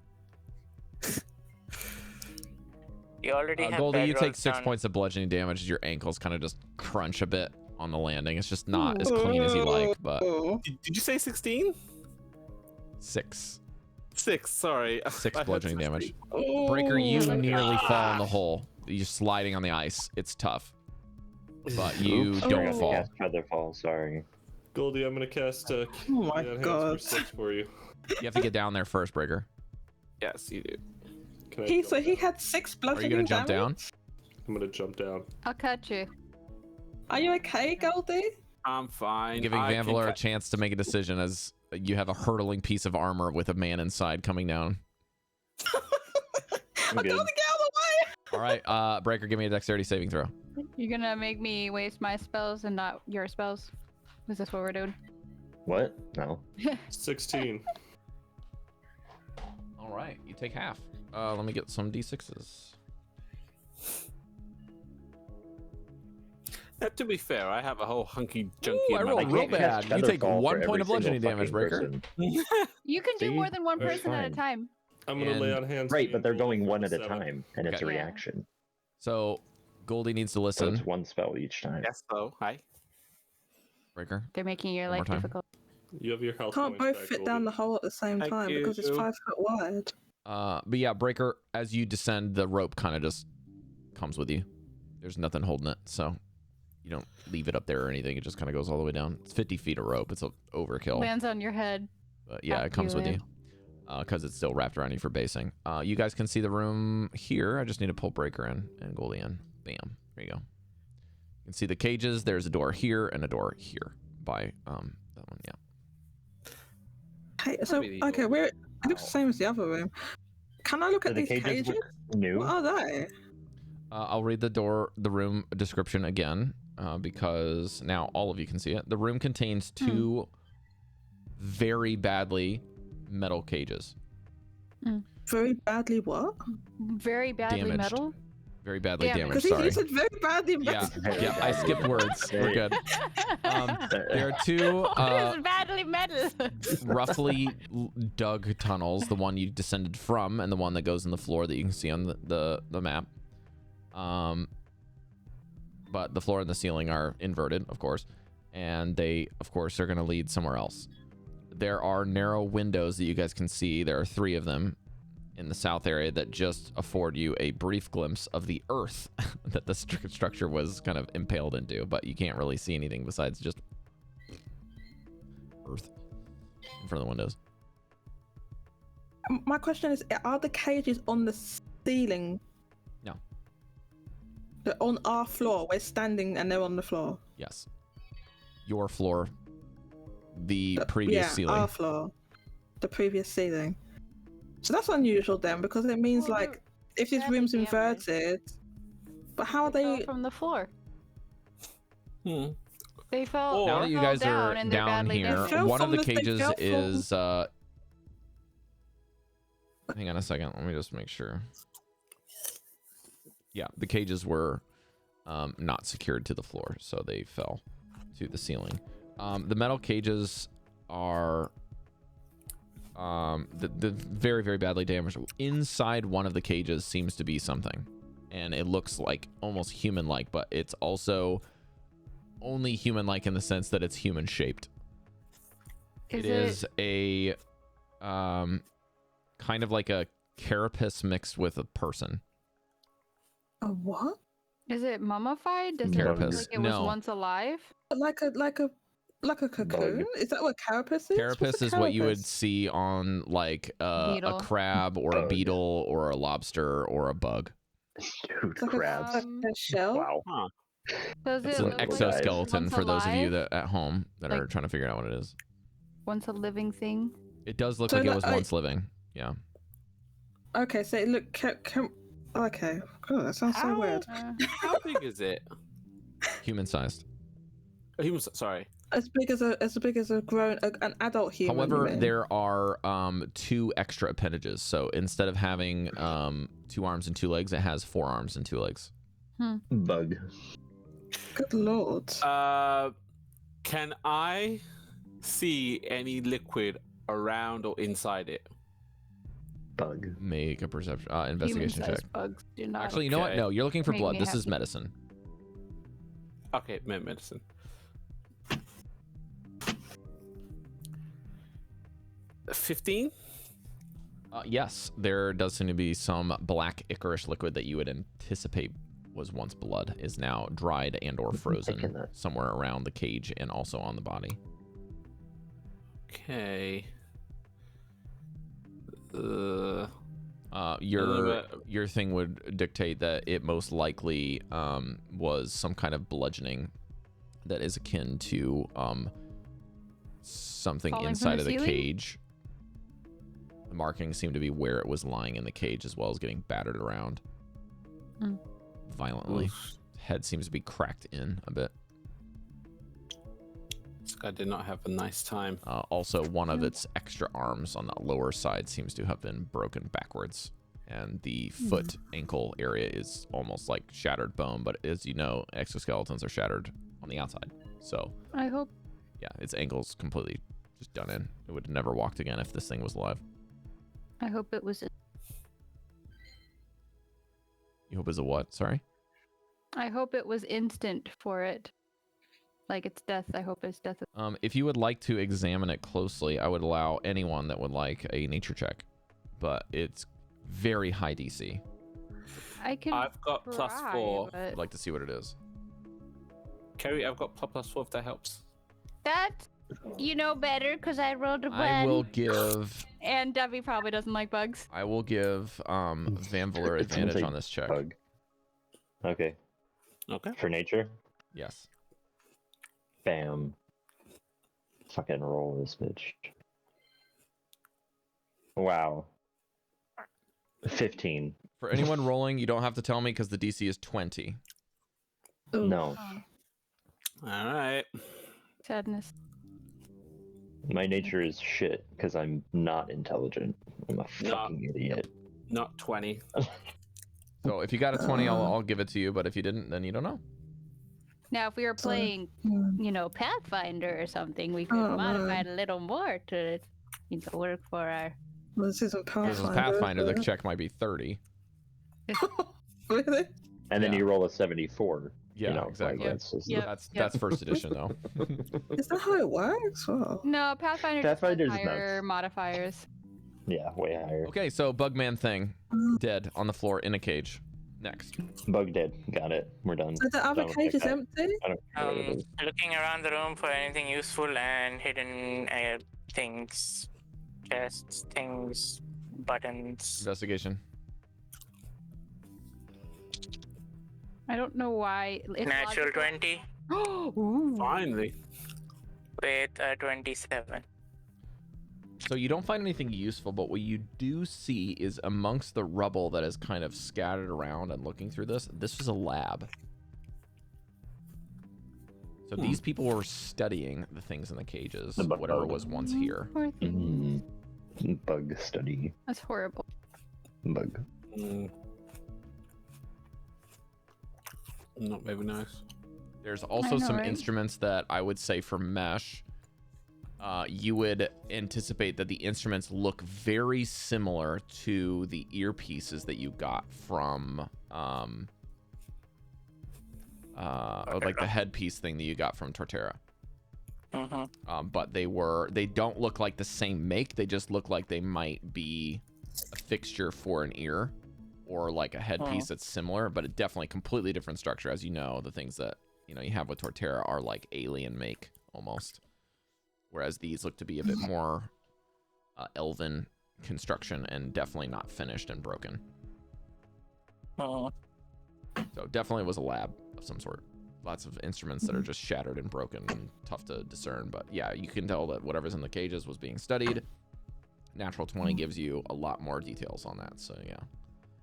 You already have Goldie, you take bedrock 6 down. points of bludgeoning damage as your ankles kind of just crunch a bit on the landing. It's just not as clean as you like, but Oh. Did you say 16? 6. 6, sorry. 6 I heard bludgeoning 16. damage. Oh. Breker, you nearly fall in the hole. You're sliding on the ice. It's tough. But you Oops, I don't forgot to fall. cast Featherfall, sorry. Goldie, I'm gonna cast Oh my Key on Hands God. for 6 for you. You have to get down there first, Breker. Yes, you do. Can I He jump so he down? had 6 Are you bludgeoning going to jump down? damage. I'm gonna jump down. I'll cut you. Are you okay, Goldie? I'm fine. Giving I can Vanvalor a cut- chance to make a decision as you have a hurtling piece of armor with a man inside coming down. I good. told to get out of the way. All right, Breker, give me a dexterity saving throw. You're gonna make me waste my spells and not your spells? Is this what we're doing? What? No. 16. All right, you take half. Let me get some d6s. To be fair, I have a whole hunky junky. Ooh, I in my rolled life. real can't cast bad. You take Featherfall 1 for point every of bludgeoning single damage, fucking Breker. person. You can do See? more than one That's person at a fine. time. I'm gonna lay And- on hands. Right, but they're Goldie going for one at a 7. time, and it's a Okay. Yeah. reaction. So Goldie needs to So listen. it's one spell each time. Yes, so hi. Breker. They're making your One more life time. difficult. You have your health Can't points both back, fit Goldie. down the hole at the same Thank time because it's you. 5 foot wide. But yeah, Breker, as you descend, the rope kind of just comes with you. There's nothing holding it, so you don't leave it up there or anything. It just kind of goes all the way down. It's 50 feet of rope. It's a overkill. Lands on your head. But yeah, Up it comes you with you. land. Because it's still wrapped around you for basing. You guys can see the room here. I just need to pull Breker in and Goldie in. Bam. There you go. You can see the cages. There's a door here and a door here by that one. Yeah. So Maybe the okay, old- it looks the same as the other room. Can I look So at the these cages? look new. What are they? I'll read the room description again because now all of you can see it. The room contains two very badly metal cages. Very badly what? Very badly Damaged. metal. Very badly damaged. Because Sorry. you said very badly. Yeah, Very yeah. I badly. skipped words. We're good. There are two What is badly metal? roughly dug tunnels. The one you descended from, and the one that goes in the floor that you can see on the map. But the floor and the ceiling are inverted, of course, and they, of course, are going to lead somewhere else. There are narrow windows that you guys can see. There are 3 of them in the south area that just afford you a brief glimpse of the earth that the structure was kind of impaled into, but you can't really see anything besides just earth in front of the windows. My question is: are the cages on the ceiling? No. They're on our floor. We're standing, and they're on the floor. Yes. Your floor. The previous ceiling. Our floor. The previous ceiling. So that's unusual then, because it means Well, like if this badly room's damaged. inverted, but how are Fell they? from the floor? Hmm. They fell. Now Or- that you fell guys down are and they're down badly here, damaged. They fell one of from the the- they cages fell from- is hang on a second, let me just make sure. Yeah, the cages were not secured to the floor, so they fell to the ceiling. The metal cages are the very, very badly damaged. Inside one of the cages seems to be something, and it looks like almost human-like, but it's also only human-like in the sense that it's human-shaped. It is a kind of like a carapace mixed with a person. A what? Is it mummified? Does it Carapace. look like it was No. once alive? Like a cocoon? Is that what carapace is? What's Carapace a is what you would carapace? see on like a Beetle. crab or a Bug. beetle or a lobster or a bug. Dude, Like crabs. a shell. Wow. Huh. Does It's it an look like exoskeleton once for those of you alive? that at home that are Like- trying to figure out what it is. Once a living thing? It does look So like it like, was once living. Yeah. Okay, so it look. Okay. Oh, that sounds so weird. How big is it? Human sized. Sorry. As big as a grown an adult human. you However, mean? there are 2 extra appendages. So instead of having 2 arms and 2 legs, it has 4 arms and 2 legs. Bug. Good lord. Can I see any liquid around or inside it? Bug. Make a perception investigation check. Human-sized bugs do not. Actually, you know what? Okay. No, you're looking for Make blood. me This is happy. medicine. Okay, medicine. 15? Yes, there does seem to be some black ichorish liquid that you would anticipate was once blood is now dried and or frozen that. somewhere around the cage and also on the body. Okay. Your thing would dictate that it most likely was some kind of bludgeoning that is akin to something Falling from inside the of the ceiling? cage. The markings seem to be where it was lying in the cage as well as getting battered around violently. Head seems to be cracked in a bit. This guy did not have a nice time. Also, one of its extra arms on the lower side seems to have been broken backwards. And the foot ankle area is almost like shattered bone. But as you know, exoskeletons are shattered on the outside. So, I hope. yeah, its ankle's completely just done in. It would have never walked again if this thing was alive. I hope it was. You hope it's a what? Sorry? I hope it was instant for it. Like its death. I hope its death. If you would like to examine it closely, I would allow anyone that would like a nature check. But it's very high DC. I can. I've got try, +4. but I'd like to see what it is. Cari, I've got +4 if that helps. that you know better because I rolled a 1. I will give And Devii probably doesn't like bugs. Vanvalor It sounds advantage like on this check. Bug. Okay. Okay. For nature? Yes. Bam. Fucking roll this bitch. Wow. 15. For anyone rolling, you don't have to tell me because the DC is 20. Ooh. No. All right. Sadness. My nature is shit because I'm not intelligent. I'm a No. fucking idiot. Not 20. So if you got a 20, I'll give it to you. But if you didn't, then you don't know. Now, if we were playing, Pathfinder or something, we could modify it a little more to, work for our. This isn't This is Pathfinder. Pathfinder. The check might be 30. Really? And then Yeah. you roll a 74. Yeah, exactly. That's just, That's first edition though. Is that how it works? Oh. No, Pathfinder just has Pathfinder's higher nuts. modifiers. yeah, way higher. Okay, so Bugman thing, dead on the floor in a cage. Next. Bug dead. Got it. We're done. So the other Done with cage is that. empty? I don't know what it is. Looking around the room for anything useful and hidden things, chests, things, buttons. Investigation. I don't know why. It's Natural logical. 20 Ooh. Finally. with a 27. So you don't find anything useful, but what you do see is amongst the rubble that is kind of scattered around and looking through this was a lab. So these people were studying the things in the cages, The bug whatever bug. was once here. Poor thing. Bug study. That's horrible. Bug. Not very nice. There's also know, some right? instruments that I would say for mesh, you would anticipate that the instruments look very similar to the earpieces that you got from, or like the headpiece thing that you got from Torterra. But they don't look like the same make. They just look like they might be a fixture for an ear or like a headpiece that's similar, but a definitely completely different structure. As you know, the things that you have with Torterra are like alien make almost, whereas these look to be a bit more elven construction and definitely not finished and broken. So definitely was a lab of some sort. Lots of instruments that are just shattered and broken and tough to discern, but yeah, you can tell that whatever's in the cages was being studied. Natural 20 gives you a lot more details on that, so yeah.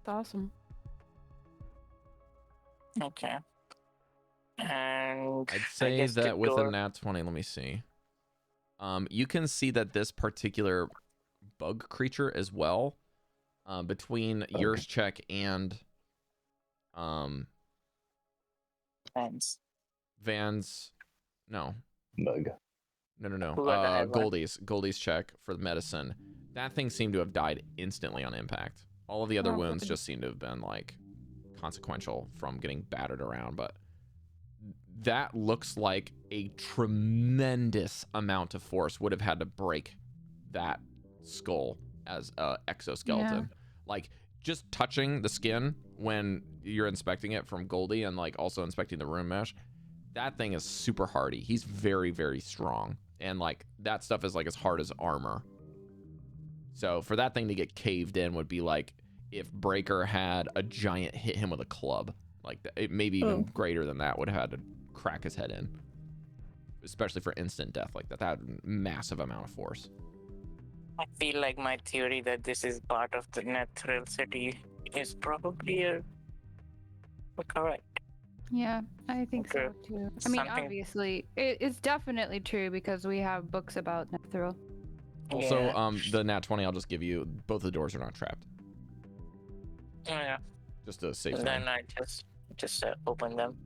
That's awesome. Okay. And I'd I say guess the that with a door- nat 20, let me see. You can see that this particular bug creature as well, between yours check and Fence. Van's, no, Bug. no, Who got the head one? Goldie's check for the medicine. That thing seemed to have died instantly on impact. All of the other wounds okay. just seem to have been like consequential from getting battered around, but that looks like a tremendous amount of force would have had to break that skull as a exoskeleton. Like just touching the skin when you're inspecting it from Goldy and like also inspecting the room mesh, that thing is super hardy. He's very, very strong. And like that stuff is like as hard as armor. So for that thing to get caved in would be like if Breker had a giant hit him with a club. Like it maybe even greater than that would have had to crack his head in. Especially for instant death like that. That had a massive amount of force. I feel like my theory that this is part of the natural city is probably correct. Yeah, I think so Okay. too. I mean, Something- obviously, it's definitely true because we have books about Nethril. Also, Yeah. the nat 20 I'll just give you, both the doors are not trapped. Yeah. Just a safe And then zone. I just open them.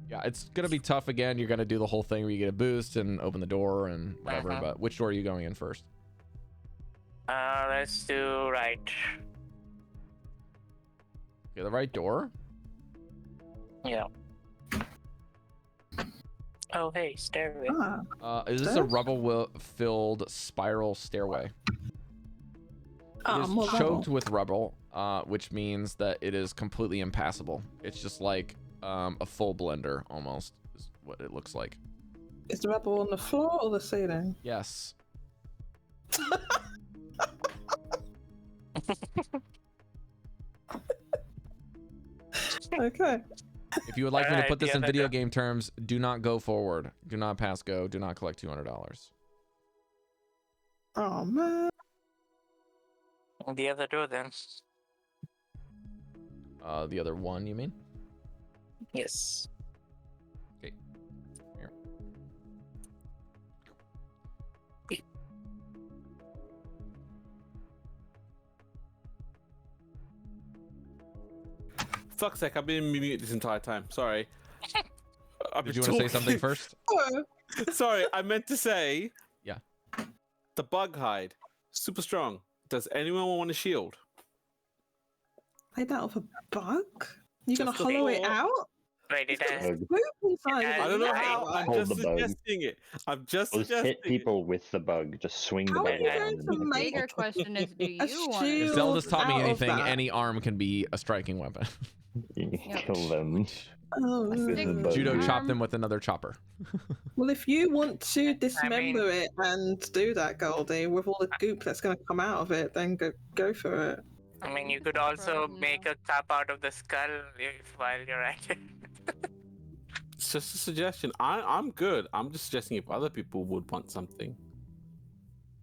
Yeah, it's gonna be tough again. You're gonna do the whole thing where you get a boost and open the door and whatever, but which door are you going in first? Let's do right. Okay, the right door? Yeah. Oh, hey, stairway. Is this a rubble-filled spiral stairway? It more is rubble. choked with rubble, which means that it is completely impassable. It's just like a full blender, almost, is what it looks like. Is the rubble on the floor or the ceiling? Yes. Okay. If you would like me to Alright, put this yeah, in that video go- game terms, do not go forward. Do not pass go. Do not collect $200. Oh man. The other two, then. The other one, you mean? Yes. Okay. Here. Fuck's sake, I've been muted this entire time. Sorry. Did you want to say something first? Sorry, I meant to say. Yeah. The bug hide, super strong. Does anyone want a shield? Hide out of a bug? You're gonna Just a hollow it thought. out? Wait, it has. Bug. Poop inside I of I it. don't know Yeah, how. I'm hold just the bug. suggesting it. I'm just Just suggesting hit people with the bug. Just swing the How are bug you Yeah. going around. to and hit make Bigger people. question is, do you want shield. If it? Zelda's taught me out of anything, that. any arm can be a striking weapon. You Yep. kill them. Oh, With the Stick- bug. Judo chop Arm. them with another chopper. well, if you want to dismember it and do that, Goldy, with all the goop that's going to come out of it, then go for it. I mean, you could also Frozen make now. a cup out of the skull while you're at it. It's just a suggestion. I'm good. I'm just suggesting if other people would want something.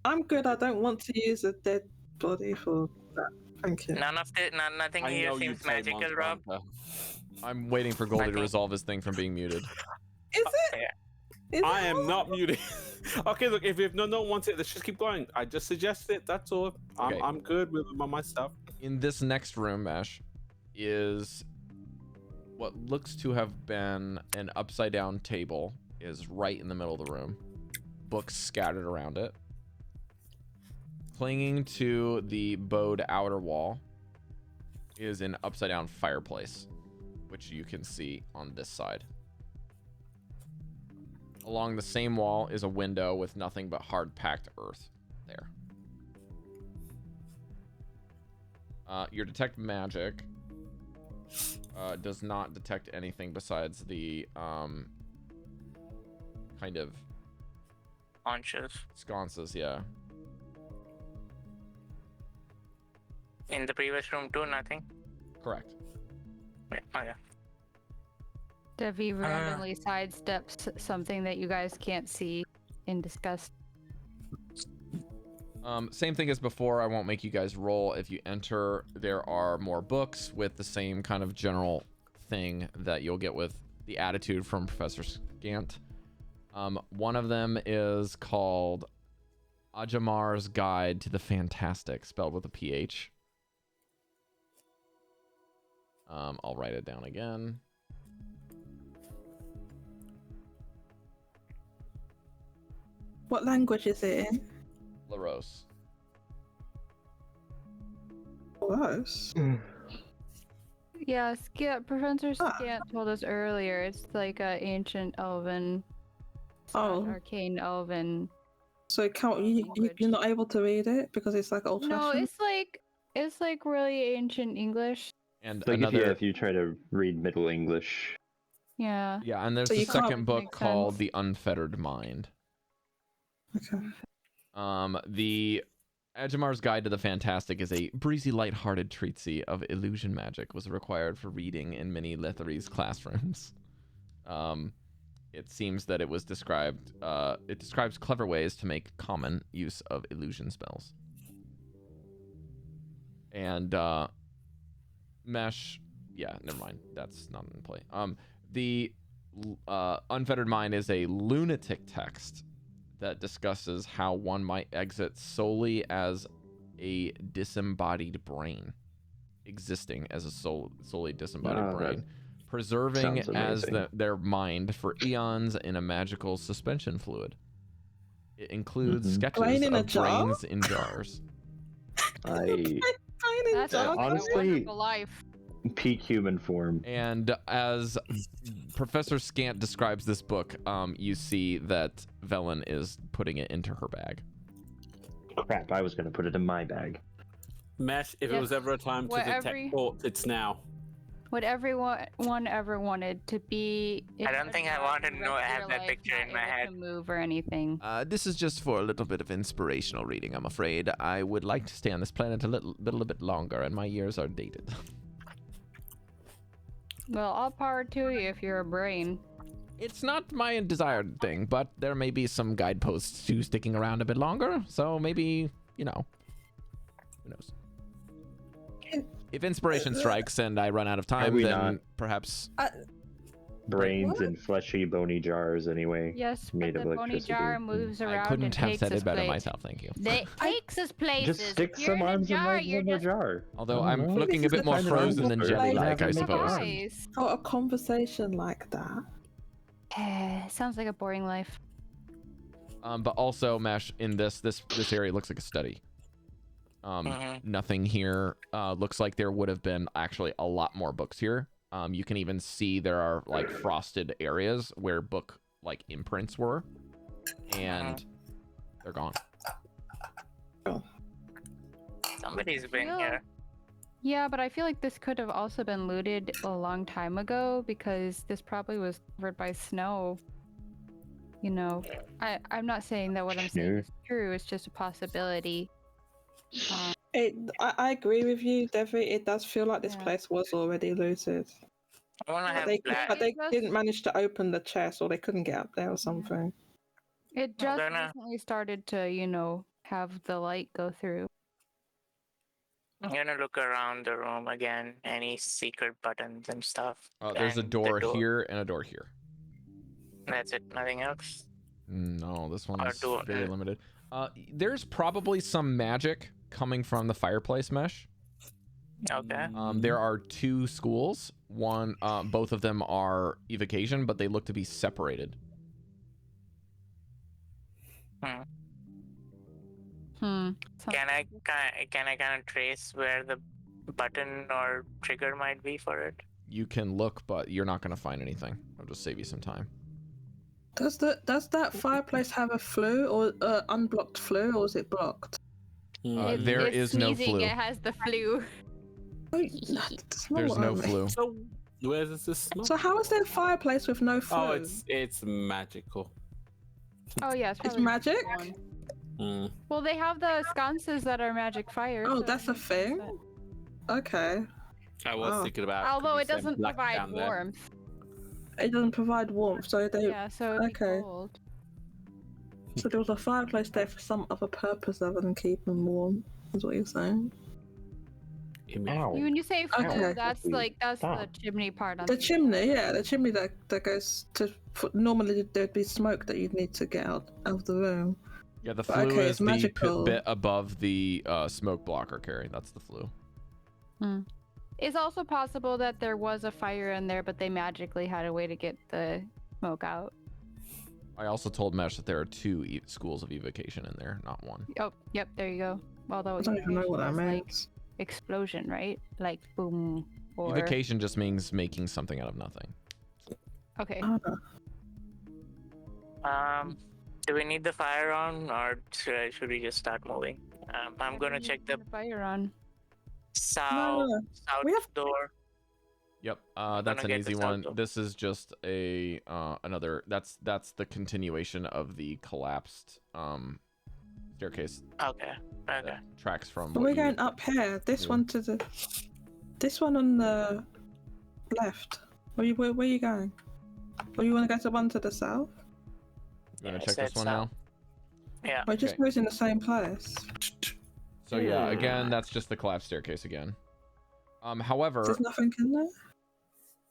I'm good. I don't want to use a dead body for that. Thank you. Nothing I here know you seems play magical, Monster Rob. Hunter. I'm waiting for Goldy to think- resolve his thing from being muted. Is it? Yeah. Is I it am all? not muted. Okay, look, if no one wants it, let's just keep going. I just suggested it. That's all. Okay. I'm good with my stuff. In this next room, Mesh, is what looks to have been an upside down table is right in the middle of the room. Books scattered around it. Clinging to the bowed outer wall is an upside down fireplace, which you can see on this side. Along the same wall is a window with nothing but hard packed earth there. Your detect magic does not detect anything besides the kind of Haunches. sconces, yeah. In the previous room too, nothing. Correct. Wait, oh yeah. Devii randomly sidesteps something that you guys can't see in disgust. Same thing as before. I won't make you guys roll. If you enter, there are more books with the same kind of general thing that you'll get with the attitude from Professor Scant. One of them is called Ajamar's Guide to the Fantastic, spelled with a PH. I'll write it down again. What language is it in? LaRose. Gross. Yeah, Professor Ah. Scant told us earlier. It's like a ancient elven, Oh. arcane elven. So you're not able to read it because it's like old No, fashioned? it's like really ancient English. And Like another, if you try to read Middle English. Yeah. yeah, and there's So a you can't- second book Makes called sense. The Unfettered Mind. Okay. The Ajamar's Guide to the Fantastic is a breezy, light-hearted treatise of illusion magic. Was required for reading in many Lethary's classrooms. It seems that it was described. It describes clever ways to make common use of illusion spells. And Mesh, yeah, never mind. That's not in play. The Unfettered Mind is a lunatic text that discusses how one might exit solely as a disembodied brain, existing as a solely disembodied Oh, that brain, preserving sounds as amazing. their mind for eons in a magical suspension fluid. It includes Mhm. sketches Brain in a of jar? brains in jars. That's dog. like honestly- a wonderful life. Peak human form. And as Professor Scant describes this book, you see that Velen is putting it into her bag. Crap, I was going to put it in my bag. Mesh, if Yeah. it was ever a time to What detect every- thoughts, it's now. What everyone ever wanted to be. I don't think I want to know. I have that Like, picture not in my able head. to move or anything. This is just for a little bit of inspirational reading, I'm afraid. I would like to stay on this planet a little bit longer, and my years are dated. Well, all power to you if you're a brain. It's not my desired thing, but there may be some guideposts to sticking around a bit longer, so maybe, who knows. If inspiration strikes and I run out of time, we then not? perhaps Brains What? and fleshy, bony jars anyway. Yes, Made but of the bony electricity. jar moves I around couldn't and have takes said us it better place. myself. Thank you. They takes us places. Just stick If you're some in a arms and jar, legs you're in the just jar. Although I I'm don't know. looking a This bit is more the kind of frozen than like- jelly-like, I like- suppose. Guys. Oh, a conversation like that. Sounds like a boring life. But also, Mesh, in this area looks like a study. Nothing here. Looks like there would have been actually a lot more books here. You can even see there are like frosted areas where book like imprints were, and they're gone. Somebody's been Yeah. here. Yeah, but I feel like this could have also been looted a long time ago because this probably was covered by snow. You know, I'm not saying that what I'm saying Sure. is true. It's just a possibility. I agree with you, Devii. It does feel like this Yeah. place was already looted. I want to have They, black. but they Just- didn't manage to open the chest, or they couldn't get up there or something. It Well, just then, recently started to, you know, have the light go through. I'm gonna look around the room again. Any secret buttons and stuff. There's a And the door here and a door here. That's it. Nothing else. No, this one's door- very limited. There's probably some magic coming from the fireplace, Mesh. Okay. There are two schools. One, both of them are evocation, but they look to be separated. Sounds- Can I kind of trace where the button or trigger might be for it? You can look, but you're not going to find anything. I'll just save you some time. Does that fireplace have a flue or unblocked flue, or is it blocked? There it's is no sneezing, flu. It has the flu. Oh, that's not There's what I no mean. flu. So where does this smoke? So how is there a fireplace with no flue? Oh, it's magical. Oh yeah, it's, It's probably magic? one. Mm. Well, they have the sconces that are magic fire. Oh, so that's a thing? Okay. I was Oh. thinking about. Although could it we send doesn't black provide down there? warmth. It doesn't provide warmth, so they Yeah, so it'd be okay. cold. So there was a fireplace there for some other purpose other than keeping warm, is what you're saying? Ow. When you say flue, Okay. that's Please the stop. chimney part on The the chimney, yeah, the chimney that goes to. Normally there'd be smoke that you'd need to get out of the room. Yeah, the But flu okay, is it's the magical. bit above the smoke blocker, Cari. That's the flu. It's also possible that there was a fire in there, but they magically had a way to get the smoke out. I also told Mesh that there are two schools of evocation in there, not one. Oh, yep, there you go. Although I don't even know what that evocation is, like, means. explosion, right? Like boom. Or Evocation just means making something out of nothing. okay. Do we need the fire on, or should we just start moving? I'm gonna check the fire on. south We have- door. Yep, I'm that's gonna an get the easy south one. door. This is just a another. That's the continuation of the collapsed staircase. Okay. Okay. That tracks from. But what we're you- going up here. This Yeah. one to the. This one on the left. Where are you going? Or you want to go to the one to the south? You want I to check said this one south. now? Yeah. We're just Okay. using the same place. So yeah, again, that's just the collapsed staircase again. However, There's nothing in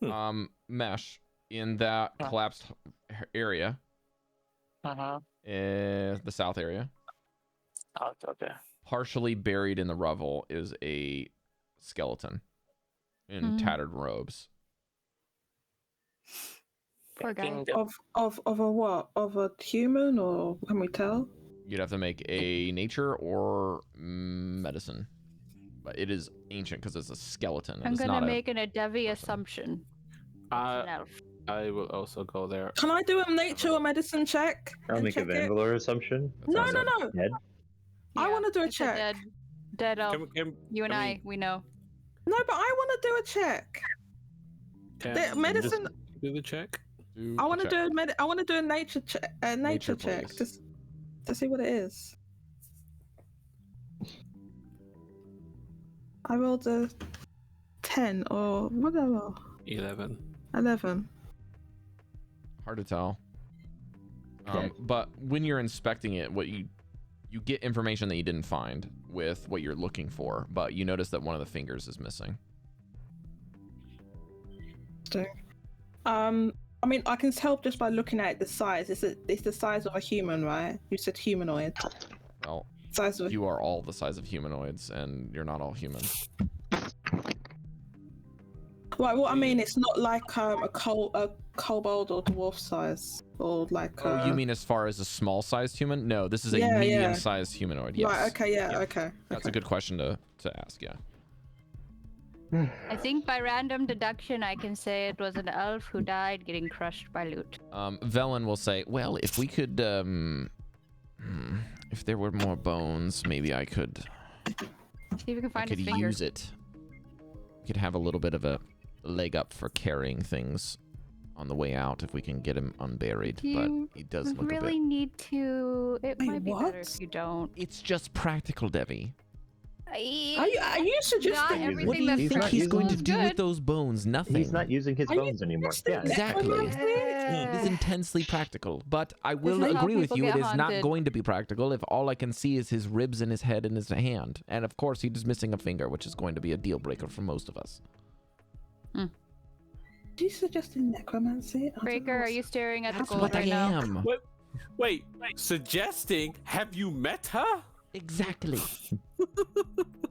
there. Mesh in that Huh. collapsed area, Uh-huh. the south area, Oh, okay. partially buried in the rubble, is a skeleton in tattered robes. Poor guy. Checking the- Of a what? Of a human, or can we tell? You'd have to make a nature or medicine, but it is ancient because it's a skeleton. I'm It's gonna not make an Devii person. assumption. Uh, An elf. I will also go there. Can I do a nature or medicine check? I'll and make a check it? Vanvalor assumption. That No, sounds no, like- no. Dead. I Yeah, wanna do a it's check. Dead elf. You and I mean- we know. No, but I want to do a check. Can The medicine. do the check? Do I a want to check. do I want to do a nature check. A nature check. please. Just to see what it is. I rolled a 10 or whatever. 11. 11. Hard to tell. Okay. But when you're inspecting it, what you You get information that you didn't find with what you're looking for, but you notice that one of the fingers is missing. I mean, I can tell just by looking at the size. It's the size of a human, right? You said humanoid. Well, Size of you are all the size of humanoids, and you're not all human. Right, what I mean, it's not like a kobold or dwarf size, or like. Oh, you mean as far as a small-sized human? No, this is a medium-sized humanoid. Yes. Right. Okay. Okay. That's a good question to ask. Yeah. I think by random deduction, I can say it was an elf who died getting crushed by loot. Velen will say, well, if we could, if there were more bones, maybe I could. See if we can find I could his finger. use it. We could have a little bit of a leg up for carrying things on the way out if we can get him unburied. But he does look really a bit. need to. It Wait, might be better what? if you don't. It's just practical, Devii. Are you Not suggesting? everything What do you that's think not he's using going to practical do is with good. those bones? Nothing. He's not using his Are you bones anymore. suggesting Yeah. Exactly. Yeah. It is intensely practical, but I will is how agree with people you. It get is not haunted. going to be practical if all I can see is his ribs and his head and his hand. And of course, he's missing a finger, which is going to be a deal breaker for most of us. Are you suggesting necromancy? I don't Breker, know are what's- you staring at the That's gold What I right now? am. Wait, suggesting? Have you met her? Exactly.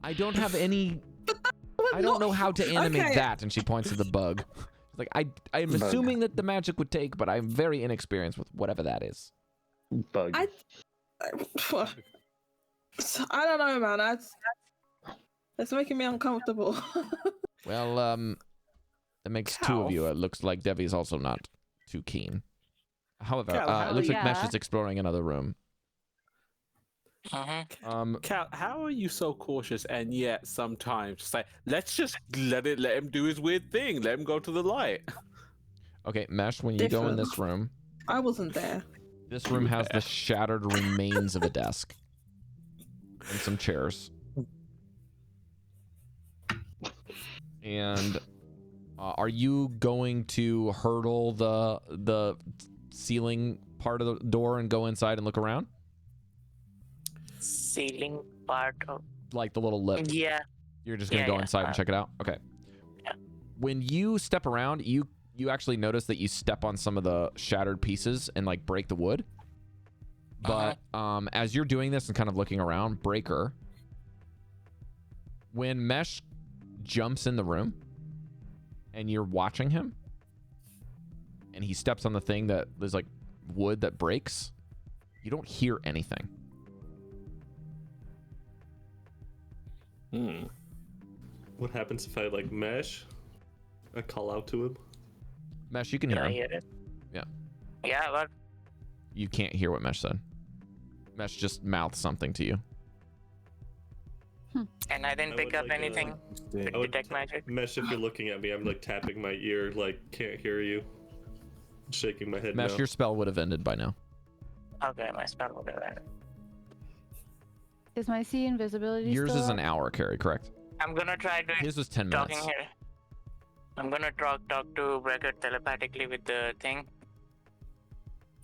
I don't have any. I don't not- know how to animate Okay. that. And she points to the bug. Like I'm Bug. assuming that the magic would take, but I'm very inexperienced with whatever that is. Bug. I don't know, man. It's making me uncomfortable. Well, that makes two of you. It looks like Devi's also not too keen. However, Cal, it looks like Mesh yeah. is exploring another room. Cal, how are you so cautious and yet sometimes just like, let's just let him do his weird thing. Let him go to the light. Okay, Mesh, when you go in Different. this room, I wasn't there. this room has the shattered remains of a desk and some chairs. And are you going to hurdle the ceiling part of the door and go inside and look around? Ceiling part of. Like the little lip. Yeah. You're just gonna Yeah, go yeah. inside and check it out? Okay. Yeah. When you step around, you actually notice that you step on some of the shattered pieces and like break the wood. But as you're doing this and kind of looking around, Breker, when Mesh jumps in the room and you're watching him and he steps on the thing that there's like wood that breaks, you don't hear anything. What happens if I like Mesh? I call out to him. Mesh, you can Can hear I him. hear it? Yeah. Yeah, but You can't hear what Mesh said. Mesh just mouthed something to you. and I didn't I pick would up like, anything with I would detect magic. Mesh, if you're looking at me, I'm like tapping my ear, like can't hear you. Shaking my head. Mesh, no. your spell would have ended by now. Okay, my spell will do that. Is my see invisibility Yours still is an up? hour, Cari, correct? I'm gonna try to His was 10 talking minutes. here. I'm gonna talk to Breker telepathically with the thing.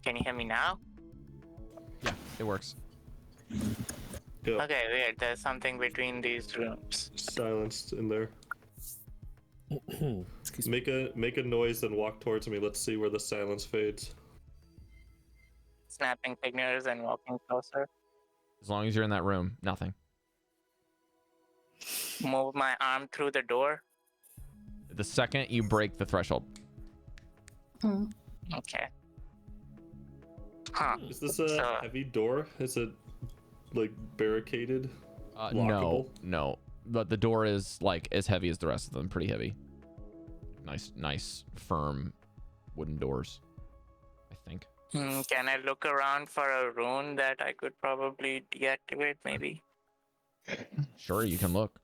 Can you hear me now? Yeah, it works. Go. Okay, weird. There's something between these rooms. Silenced in there. Make a noise and walk towards me. Let's see where the silence fades. Snapping fingers and walking closer. As long as you're in that room, nothing. Move my arm through the door. The second you break the threshold. Okay. Huh. Is this a So- heavy door? Is it like barricaded? No, Lockable? no. But the door is like as heavy as the rest of them. Pretty heavy. Nice, firm wooden doors, I think. Can I look around for a rune that I could probably deactivate, maybe? Sure, you can look.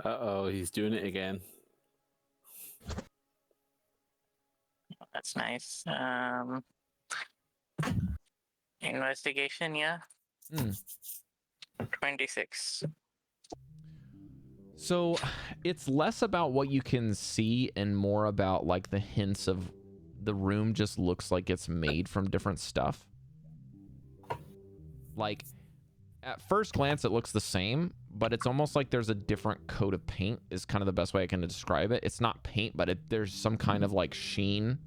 Uh-oh, he's doing it again. That's nice. Investigation, yeah. 26. So it's less about what you can see and more about like the hints of the room just looks like it's made from different stuff. like at first glance it looks the same, but it's almost like there's a different coat of paint is kind of the best way I can describe it. It's not paint, but there's some kind of like sheen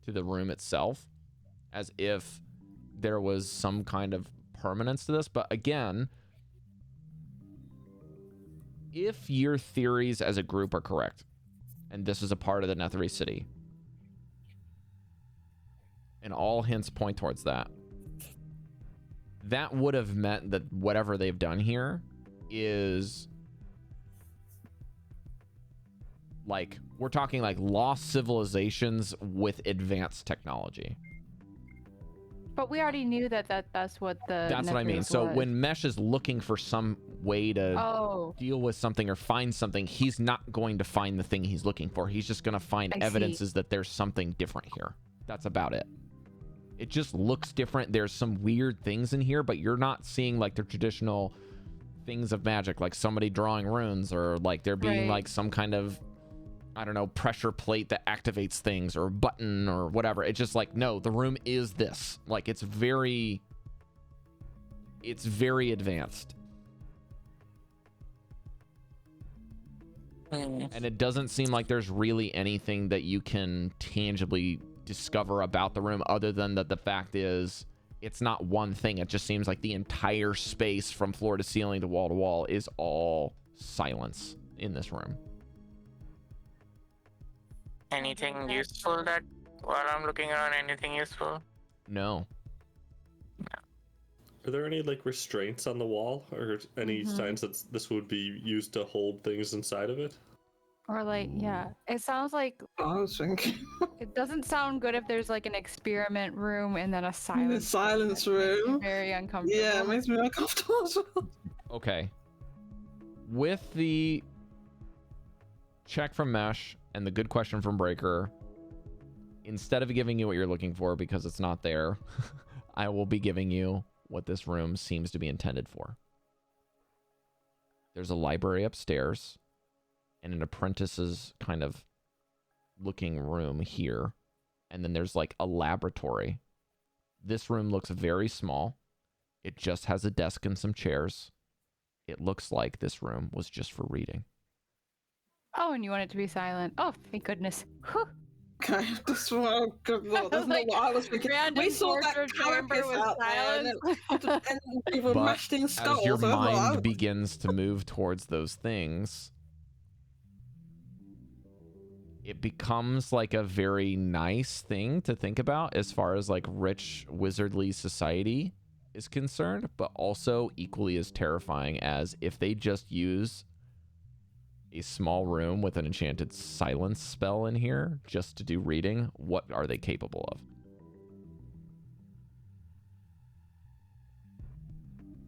to the room itself, as if there was some kind of permanence to this. But again, if your theories as a group are correct, and this is a part of the Netherese city, and all hints point towards that, that would have meant that whatever they've done here is like, we're talking like lost civilizations with advanced technology. But we already knew that's what the That's what I mean. Netherese So was. when Mesh is looking for some way to deal with something or find something, he's not going to find the thing he's looking for. He's just going to find evidences that there's something different here. That's about it. It just looks different. There's some weird things in here, but you're not seeing like the traditional things of magic, like somebody drawing runes, or like there being like some kind of, I don't know, pressure plate that activates things, or button or whatever. It's just like, no, the room is this. Like it's very advanced. And it doesn't seem like there's really anything that you can tangibly discover about the room, other than that the fact is it's not one thing. It just seems like the entire space from floor to ceiling to wall is all silence in this room. Anything useful that while I'm looking around, anything useful? No. Are there any like restraints on the wall, or any signs that this would be used to hold things inside of it? Or like, yeah, it sounds like, I was thinking. it doesn't sound good if there's like an experiment room and then a silence room. Very uncomfortable. Yeah, it makes me uncomfortable as well. Okay. With the check from Mesh and the good question from Breker, instead of giving you what you're looking for because it's not there, I will be giving you what this room seems to be intended for. There's a library upstairs and an apprentice's kind of looking room here. And then there's like a laboratory. This room looks very small. It just has a desk and some chairs. It looks like this room was just for reading. Oh, and you want it to be silent. Oh, thank goodness. Whew. Okay, this one, good lord, that's not what I was thinking. We saw that carapace out there, and people But mashed in skulls. as your I was like, mind begins to move towards those things, it becomes like a very nice thing to think about as far as like rich wizardly society is concerned, but also equally as terrifying as if they just use a small room with an enchanted silence spell in here just to do reading. What are they capable of?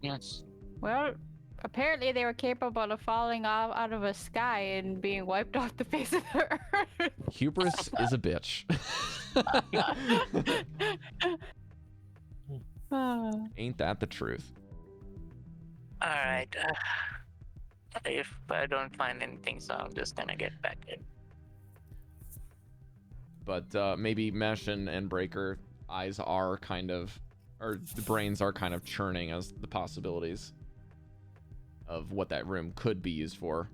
Yes. Well, apparently they were capable of falling off out of a sky and being wiped off the face of the earth. Hubris is a bitch. Ain't that the truth? All right. If I don't find anything, so I'm just gonna get back in. But maybe Mesh and Breker eyes are kind of, or the brains are kind of churning as the possibilities of what that room could be used for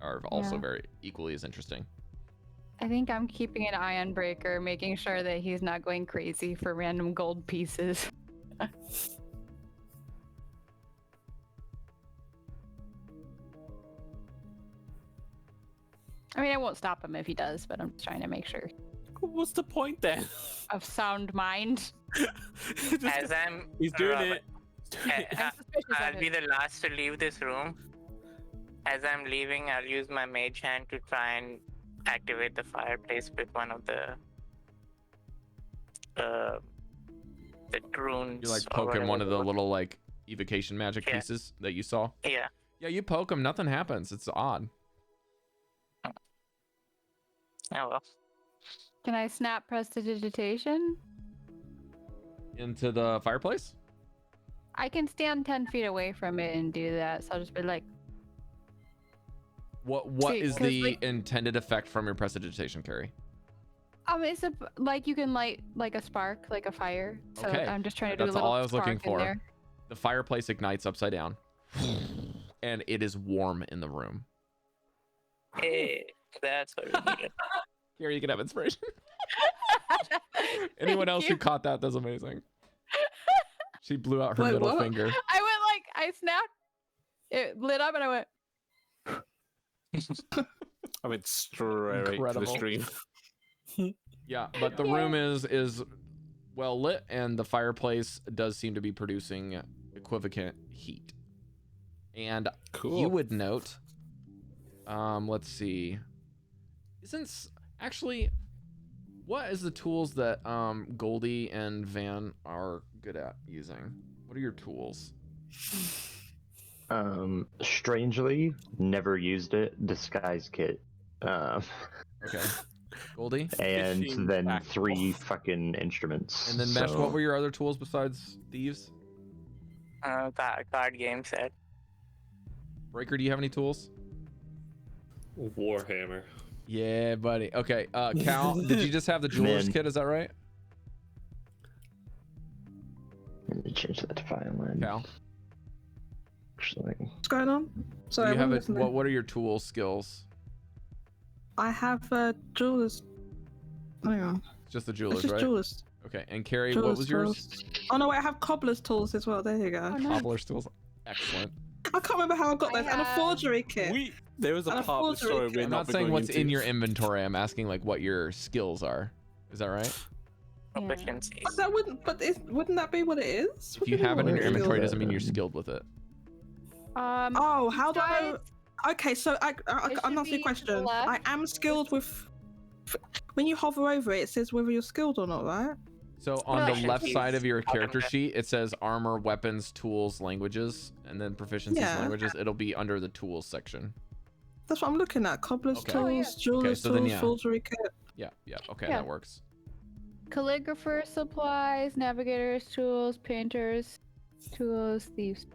are also very equally as interesting. I think I'm keeping an eye on Breker, making sure that he's not going crazy for random gold pieces. I mean, I won't stop him if he does, but I'm just trying to make sure. What's the point then? Of sound mind. As I'm, He's doing it. I'll be the last to leave this room. As I'm leaving, I'll use my mage hand to try and activate the fireplace with one of the runes. You're like poking one of the little like evocation magic pieces that you saw. Yeah. Yeah, you poke them, nothing happens. It's odd. Oh well. Can I snap prestidigitation? Into the fireplace? I can stand 10 feet away from it and do that, so I'll just be like... What See, is 'cause, the like- intended effect from your prestidigitation, Cari? It's like you can light like a spark, like a fire. So Okay. I'm just trying to do a That's little all I was looking spark in for. there. The fireplace ignites upside down, and it is warm in the room. Hey, that's what we needed. Here, you can have inspiration. Anyone else who caught that, that's amazing. She blew out her Wait, middle what? finger. I went like, I snapped. It lit up and I went, I went straight to the Incredible. stream. Yeah, but the room is well lit, and the fireplace does seem to be producing equivalent heat. And Cool. you would note, let's see, actually, what is the tools that Goldy and Van are good at using? What are your tools? Strangely, never used it. Disguise kit. Okay, Goldy, And Fishing then tackle. 3 fucking instruments. and then Mesh. so- What were your other tools besides thieves? Card game set. Breker, do you have any tools? Warhammer. Yeah, buddy. Okay, Cal, did you just have the jeweler's Man. kit? Is that right? Let me change that to violin. Cal, Actually, What's going on? do Sorry, you have I'm it? What are your tool skills? I have jewelers. Hang on. Just the It's jewelers, just right? jewelers. Okay, and Cari, what Jewelers was yours? tools. Oh no, wait, I have cobbler's tools as well. There you go. oh, nice. Cobbler's tools. Excellent. I can't remember how I got I those. And a have- forgery kit. There was a And a part of the forgery story kit. we're I'm not not saying going what's into. in your inventory. I'm asking like what your skills are. Is that right? Yeah. Proficiencies. But that wouldn't that be what it is? If you have it in your What is inventory, it? doesn't mean you're skilled with it. Oh, how do I know? Guys, Okay, so It I'm should answering your be to the question. left. I am skilled with. When you hover over it, it says whether you're skilled or not, right? So on No, the it should left be side of your bottom character left. sheet, it says armor, weapons, tools, languages, and then proficiencies Yeah. languages. It'll be under the tools section. That's what I'm looking at. Cobbler's Okay. tools, Oh, yeah. jeweler's so then, tools, yeah. forgery kit. Yeah, yeah. Okay, Yeah. that works. calligrapher supplies, navigators tools, painters tools, thieves.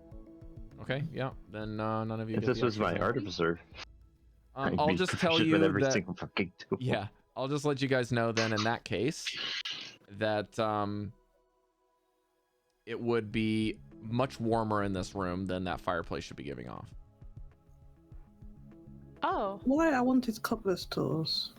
Okay, yeah. Then none of you. if get this the was my extras. artificer, I'd I'll be just tell proficient you with every that. single fucking tool. Yeah, I'll just let you guys know then in that case that it would be much warmer in this room than that fireplace should be giving off. Oh, Why I wanted cobbler's tools.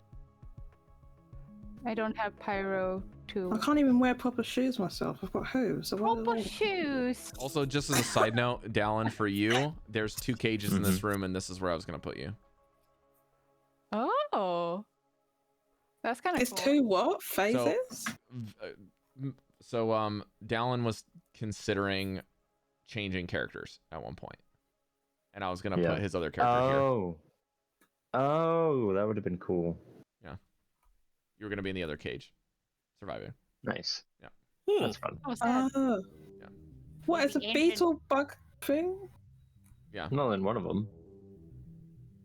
I don't have pyro I tools. can't even wear proper shoes myself. I've got hooves. So why do Proper I- shoes. Also, just as a side note, Dallan, for you, there's 2 cages in this room, and this is where I was gonna put you. Oh, that's kind of It's cool. 2 what? Phases? So Dallan was considering changing characters at one point, and I was gonna Yeah. put his other character here. Oh, that would have been cool. You were gonna be in the other cage, surviving. Nice. Hmm. That's fun. Oh, sad. Yeah. What is a The engine. beetle bug thing? No, then one of them.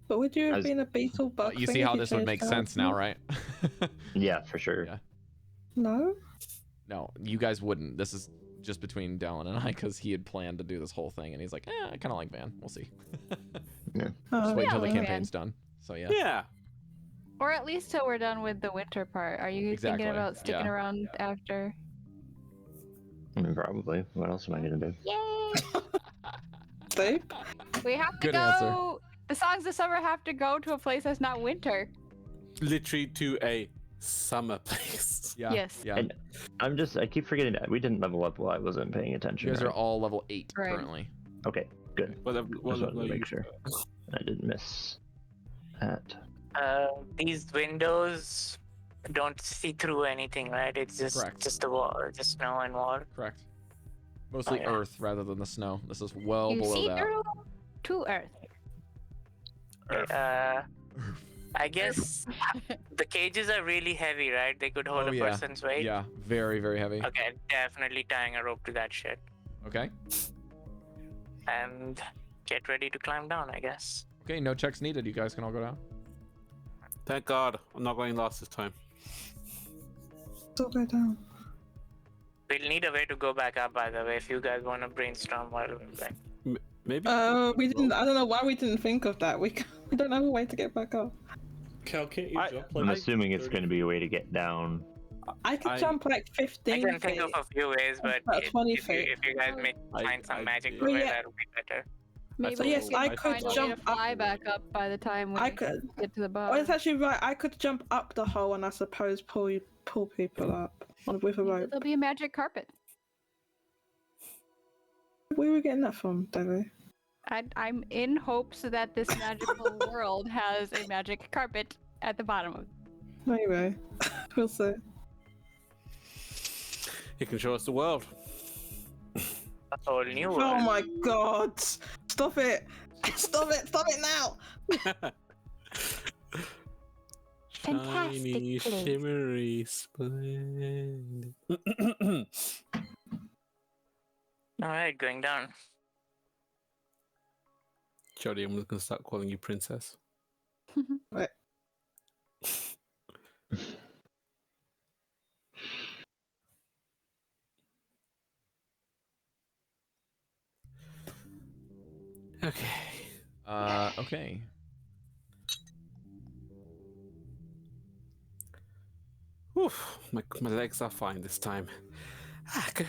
But would you have As- been a beetle bug You thing see if how you this would changed make sense now, right? Yeah, for sure. Yeah. No? No, you guys wouldn't. This is just between Dallan and I, because he had planned to do this whole thing, and he's like, I kind of like Van. We'll see. Just Oh, wait Yeah, until the we campaign's done. So yeah. Yeah. Or at least till we're done with the winter part. Are you Exactly, thinking about sticking yeah. around after? I mean, probably. What else am I gonna do? Yay! Steve? We have to Good go. answer. The songs of summer have to go to a place that's not winter. Literally to a summer place. Yeah. Yes. Yeah. And I keep forgetting that we didn't level up while I wasn't paying attention. You guys are right? all level 8 Right. currently. Okay, good. Whatever. Just wanted to make sure I didn't miss that. These windows don't see through anything, right? It's Correct. just a wall, just snow and wall. Correct. Mostly yeah. earth rather than the snow. This is well You below see that. through to Earth. I guess the cages are really heavy, right? They could hold Oh, a yeah. person's weight. Yeah, very, very heavy. Okay, definitely tying a rope to that shit. Okay. And get ready to climb down, I guess. Okay, no checks needed. You guys can all go down. Thank God, I'm not going last this time. Don't go down. We'll need a way to go back up, by the way, if you guys want to brainstorm while we're back. Maybe. We didn't. I don't know why we didn't think of that. We don't have a way to get back up. Cal, can't you I- jump I'm like assuming it's 30? going to be a way to get down. I could I- jump like I 15 can think feet. of a few ways, but About 20 if feet. you guys find some I magic do. to it, Yeah. that would be better. Maybe So we yes, can I could find a way to jump up. fly back up by the time we I could. get to the Oh, bar. it's actually right. I could jump up the hole and I suppose pull people up with a Maybe rope. there'll be a magic carpet. Where are we getting that from, Devii? I'm in hopes that this magical world has a magic carpet at the bottom of it. Maybe. We'll see. You can show us the world. A whole new world. Oh my god! Stop it! Stop it! Stop it now! Shiny, Fantastically. shimmery, splendid. Alright, going down. Jodie, I'm just gonna start calling you princess. Right. Okay. Okay. Oof, my legs are fine this time. Ah, good.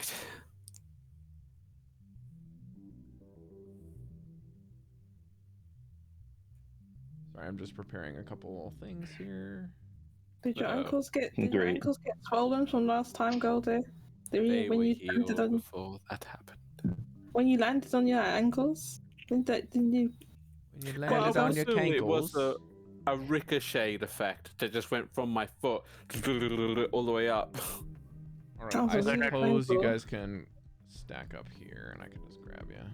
Sorry, I'm just preparing a couple things here. Did your Uh, ankles get Great. swollen from last time, Goldy? They When were you healed landed on before that happened. when you landed on your ankles? Didn't you? When you Well, landed I on your assume it was cankles. a ricocheted effect that just went from my foot all the way up. All right, Sounds I really suppose you painful. guys can stack up here, and I can just grab you.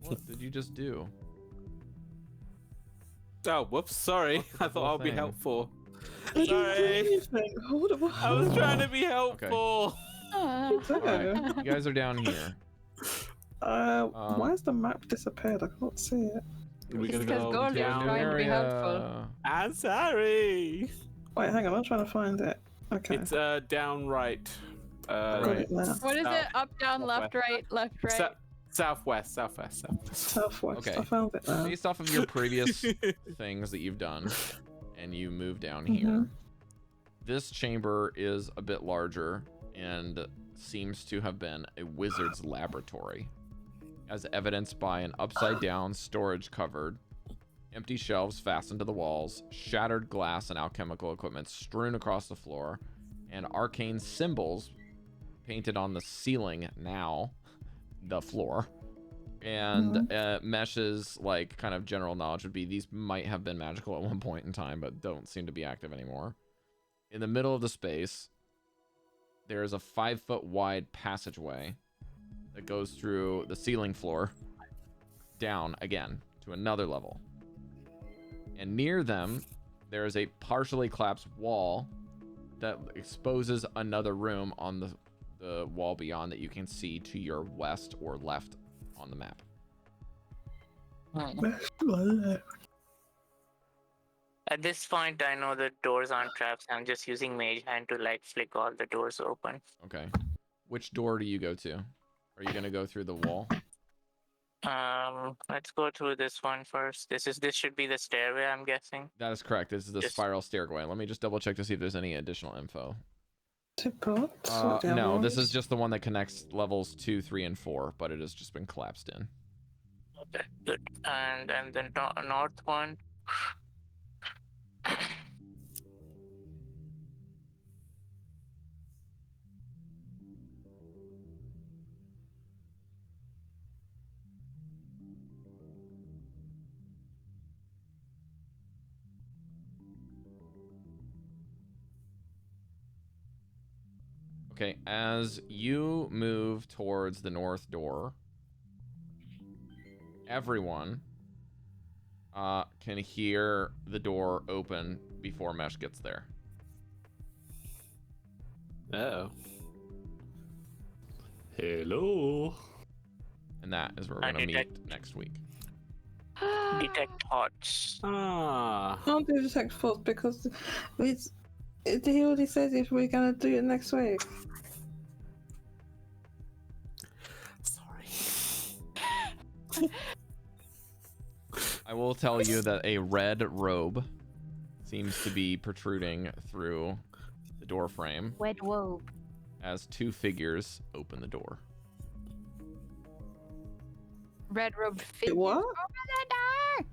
What did you just do? Oh, whoops, sorry. What's the I thought whole I'll be thing? helpful. Did you do Sorry. anything? I was trying to be helpful. All right, you guys are down here. Why's the map disappeared? I can't see it. We're It's gonna because go Goldy's down. trying to be helpful. I'm sorry. Wait, hang on. I'm trying to find it. Okay. It's down right. Got it now. What is it? Up, down, left, Southwest. right, left, right. Southwest. Southwest. Okay. I found it now. Based off of your previous things that you've done, and you move down here, Mhm. this chamber is a bit larger and seems to have been a wizard's laboratory, as evidenced by an upside-down storage cupboard, empty shelves fastened to the walls, shattered glass and alchemical equipment strewn across the floor, and arcane symbols painted on the ceiling, now the floor. And Mesh's like kind of general knowledge would be these might have been magical at one point in time, but don't seem to be active anymore. In the middle of the space, there is a 5-foot wide passageway that goes through the ceiling floor down again to another level. And near them, there is a partially collapsed wall that exposes another room on the wall beyond that you can see to your west or left on the map. At this point, I know the doors aren't traps. I'm just using Mage Hand to like flick all the doors open. Okay. Which door do you go to? Are you gonna go through the wall? Let's go through this one first. This should be the stairway, I'm guessing. That is correct. This is the Yes. spiral stairway. Let me just double check to see if there's any additional info. No, No, this is just the one that connects levels 2, 3, and 4, but it has just been collapsed in. Okay, good. And then north one. Okay, as you move towards the north door, everyone can hear the door open before Mesh gets there. Oh. Hello. And that is where we're I going to meet detect- next week. Detect thoughts. Ah. Can't do detect force because he already said if we're gonna do it next week. Sorry. I will tell you that a red robe seems to be protruding through the door frame Red robe. as two figures open the door. Red robed figure. What? Open the door!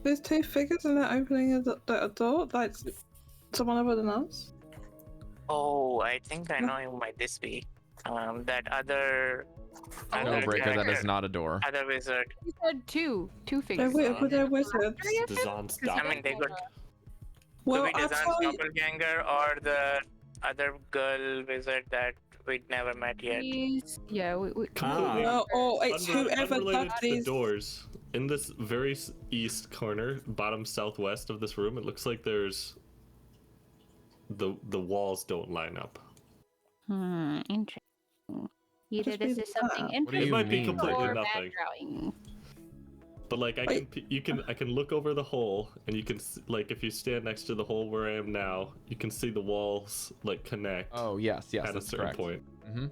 There's two figures and they're opening a door? Like someone other than us? Oh, I think I know who might this be. That other. No, other Breker, that is character, not a door. Other wizard. You said two They're, figures. they're wizards. Dazan's I mean, they could Well, be I'll Dazan's tell you. doppelganger or the other girl wizard that we'd never met yet. Yeah, we Well, or it's whoever Unrelated does to the these. doors. In this very east corner, bottom southwest of this room, it looks like there's the walls don't line up. Interesting. Either Just this be is something that. What do interesting you might be mean? completely or bad nothing. drawing. But like I can look over the hole and you can like if you stand next to the hole where I am now, you can see the walls like connect Oh, yes, at a that's certain correct. point. Mm-hmm.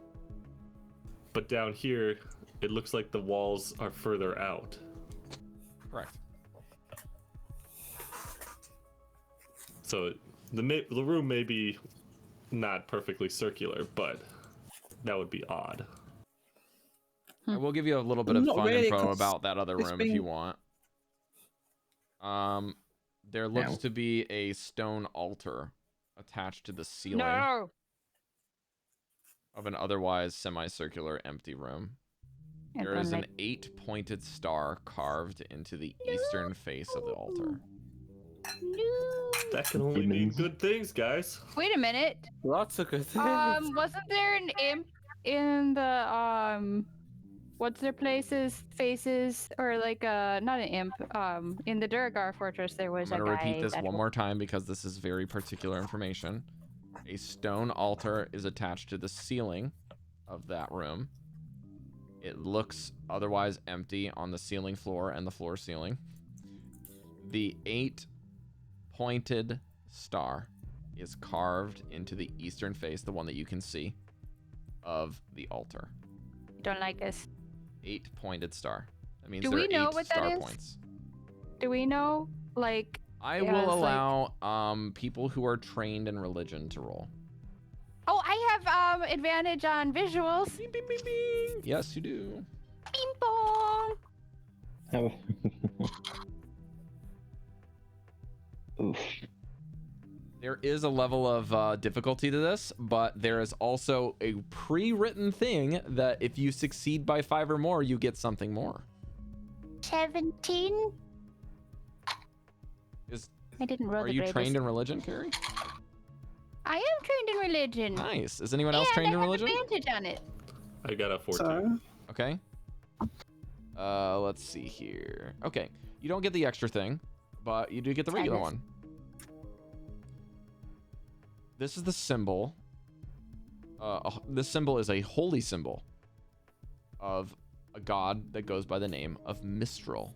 But down here, it looks like the walls are further out. Correct. So the room may be not perfectly circular, but that would be odd. I will give you a little bit of Not fun really, info 'cause about that other it's room if been- you want. There looks to be a stone altar attached to the ceiling No. of an otherwise semicircular empty room. There is an 8-pointed star carved into the eastern face of the altar. No. That can only mean Humans. good things, guys. Wait a minute. Lots of good things. Wasn't there an imp in the what's their places faces or like not an imp in the Duragar fortress there was I'm a going guy to repeat this that one more time because this is very particular information. A stone altar is attached to the ceiling of that room. It looks otherwise empty on the ceiling floor and the floor ceiling. The 8-pointed star is carved into the eastern face, the one that you can see, of the altar. don't like us. 8-pointed star. That means Do there we are know 8 what that star is? points. Do we know like I Yeah, will it's like- allow people who are trained in religion to roll. Oh, I have advantage on visuals. Bing, bing, bing, bing. Yes, you do. Bing bong. Oh. Oof. There is a level of difficulty to this, but there is also a pre-written thing that if you succeed by 5 or more, you get something more. 17. I didn't roll Are the you greatest. trained in religion, Cari? I am trained in religion. Nice. Is anyone else and trained in I have religion? advantage on it. I got a 14. So, Okay. Let's see here. Okay. You don't get the extra thing, but you do get the regular Sadness. one. This is the symbol. This symbol is a holy symbol of a god that goes by the name of Mistral.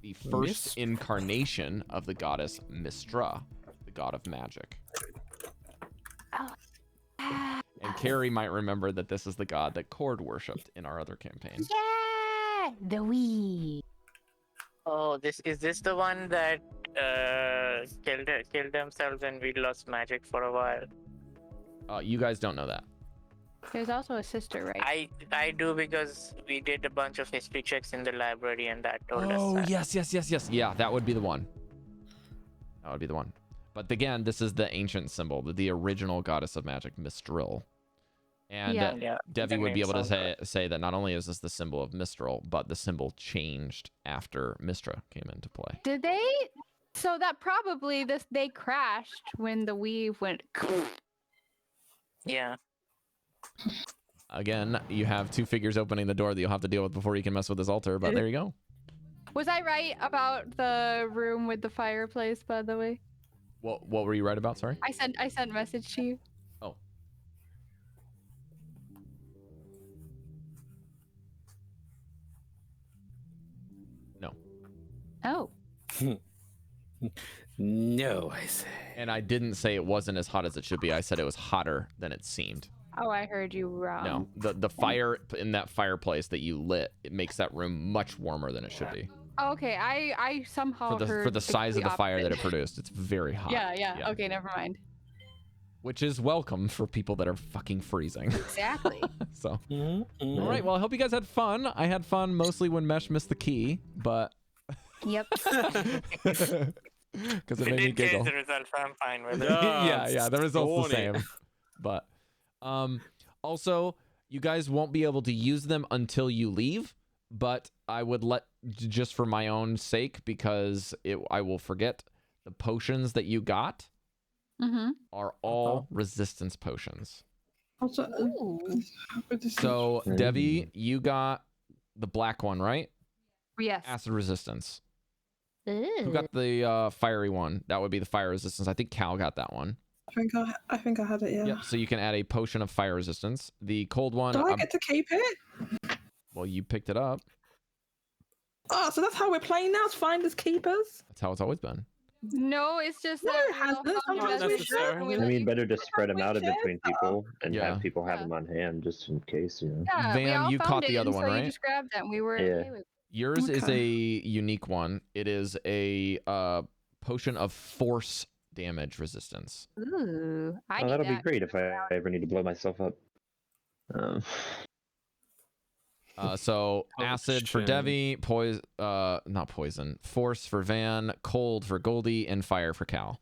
The first incarnation of the goddess Mistra, the god of magic. And Cari might remember that this is the god that Cord worshipped in our other campaign. Yeah, the Wii. Oh, this the one that killed themselves and we lost magic for a while. You guys don't know that. There's also a sister, right? I do because we did a bunch of history checks in the library and that told us Oh, that. yes. Yeah, that would be the one. That would be the one. But again, this is the ancient symbol, the original goddess of magic, Mistral. And Yeah. Yeah, Devi the would be name able to sounds say that not only is this the symbol of Mistral, but the symbol changed after Mistra came into play. Did they? So that probably they crashed when the weave went. Yeah. Again, you have 2 figures opening the door that you'll have to deal with before you can mess with this altar, but there you go. Was I right about the room with the fireplace? By the way, What were you right about? Sorry. I sent message to you. Oh. No. Oh. No, I say. And I didn't say it wasn't as hot as it should be. I said it was hotter than it seemed. Oh, I heard you wrong. No, the fire in that fireplace that you lit, it makes that room much warmer than it should be. Okay, I somehow heard for the size of the fire that it opposite. produced. It's very hot. Yeah. Okay, never mind. Which is welcome for people that are fucking freezing. Exactly. So, Mm-hmm. all right. Well, I hope you guys had fun. I had fun mostly when Mesh missed the key, but Yep. because it If made me it did change giggle. the result, I'm fine with it. Yeah, the result's the Darn it. same. But also, you guys won't be able to use them until you leave. But I would just for my own sake, because I will forget, the potions that you got are all resistance potions. Also, So, Devii, you got the black one, right? Yes. Acid resistance. Ooh. Who got the fiery one? That would be the fire resistance. I think Cal got that one. I think I had it. Yeah. Yep. So you can add a potion of fire resistance. The cold one. Do I get to keep it? Well, you picked it up. Oh, so that's how we're playing now? It's finders keepers? That's how it's always been. No, it's just No, that it hasn't. Sometimes Not we necessarily. share. we I let mean, you- better to spread them out in between people and Yeah. have people have them on hand just in case, you know. Yeah, we Van, all you found caught it, the other and one, so right? You just grabbed them. We were Yeah. okay with it. Yours is a Okay. unique one. It is a potion of force damage resistance. Ooh, I Oh, need that'll that. be great if I ever need to blow myself up. So Oh, acid for shit. Devii, not poison, force for Van, cold for Goldy, and fire for Cal.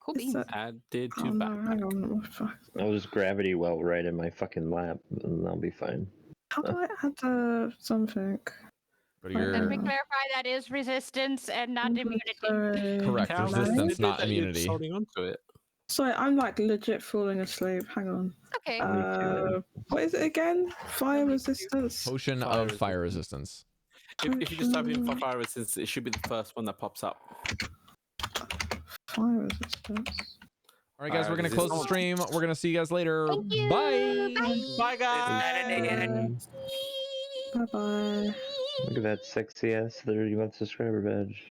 Cool It's beans. a- Added Oh to no, back. hang on. What the fuck? I'll just gravity well right in my fucking lap and I'll be fine. How do I add something? Go to Let your Let me clarify, that is resistance and not immunity. correct Cal, resistance, did not that, you're immunity. just holding on to it. Sorry, I'm like legit falling asleep. Hang on. Okay. What is it again? Fire resistance. Potion Fire of fire resistance. If you just type in fire resistance, it should be the first one that pops up. Fire resistance. All right, guys, we're gonna close the resistance. stream. We're gonna see you guys later. Thank you. Bye. Bye, guys. Bye bye. Look at that sexy ass 30-month subscriber badge.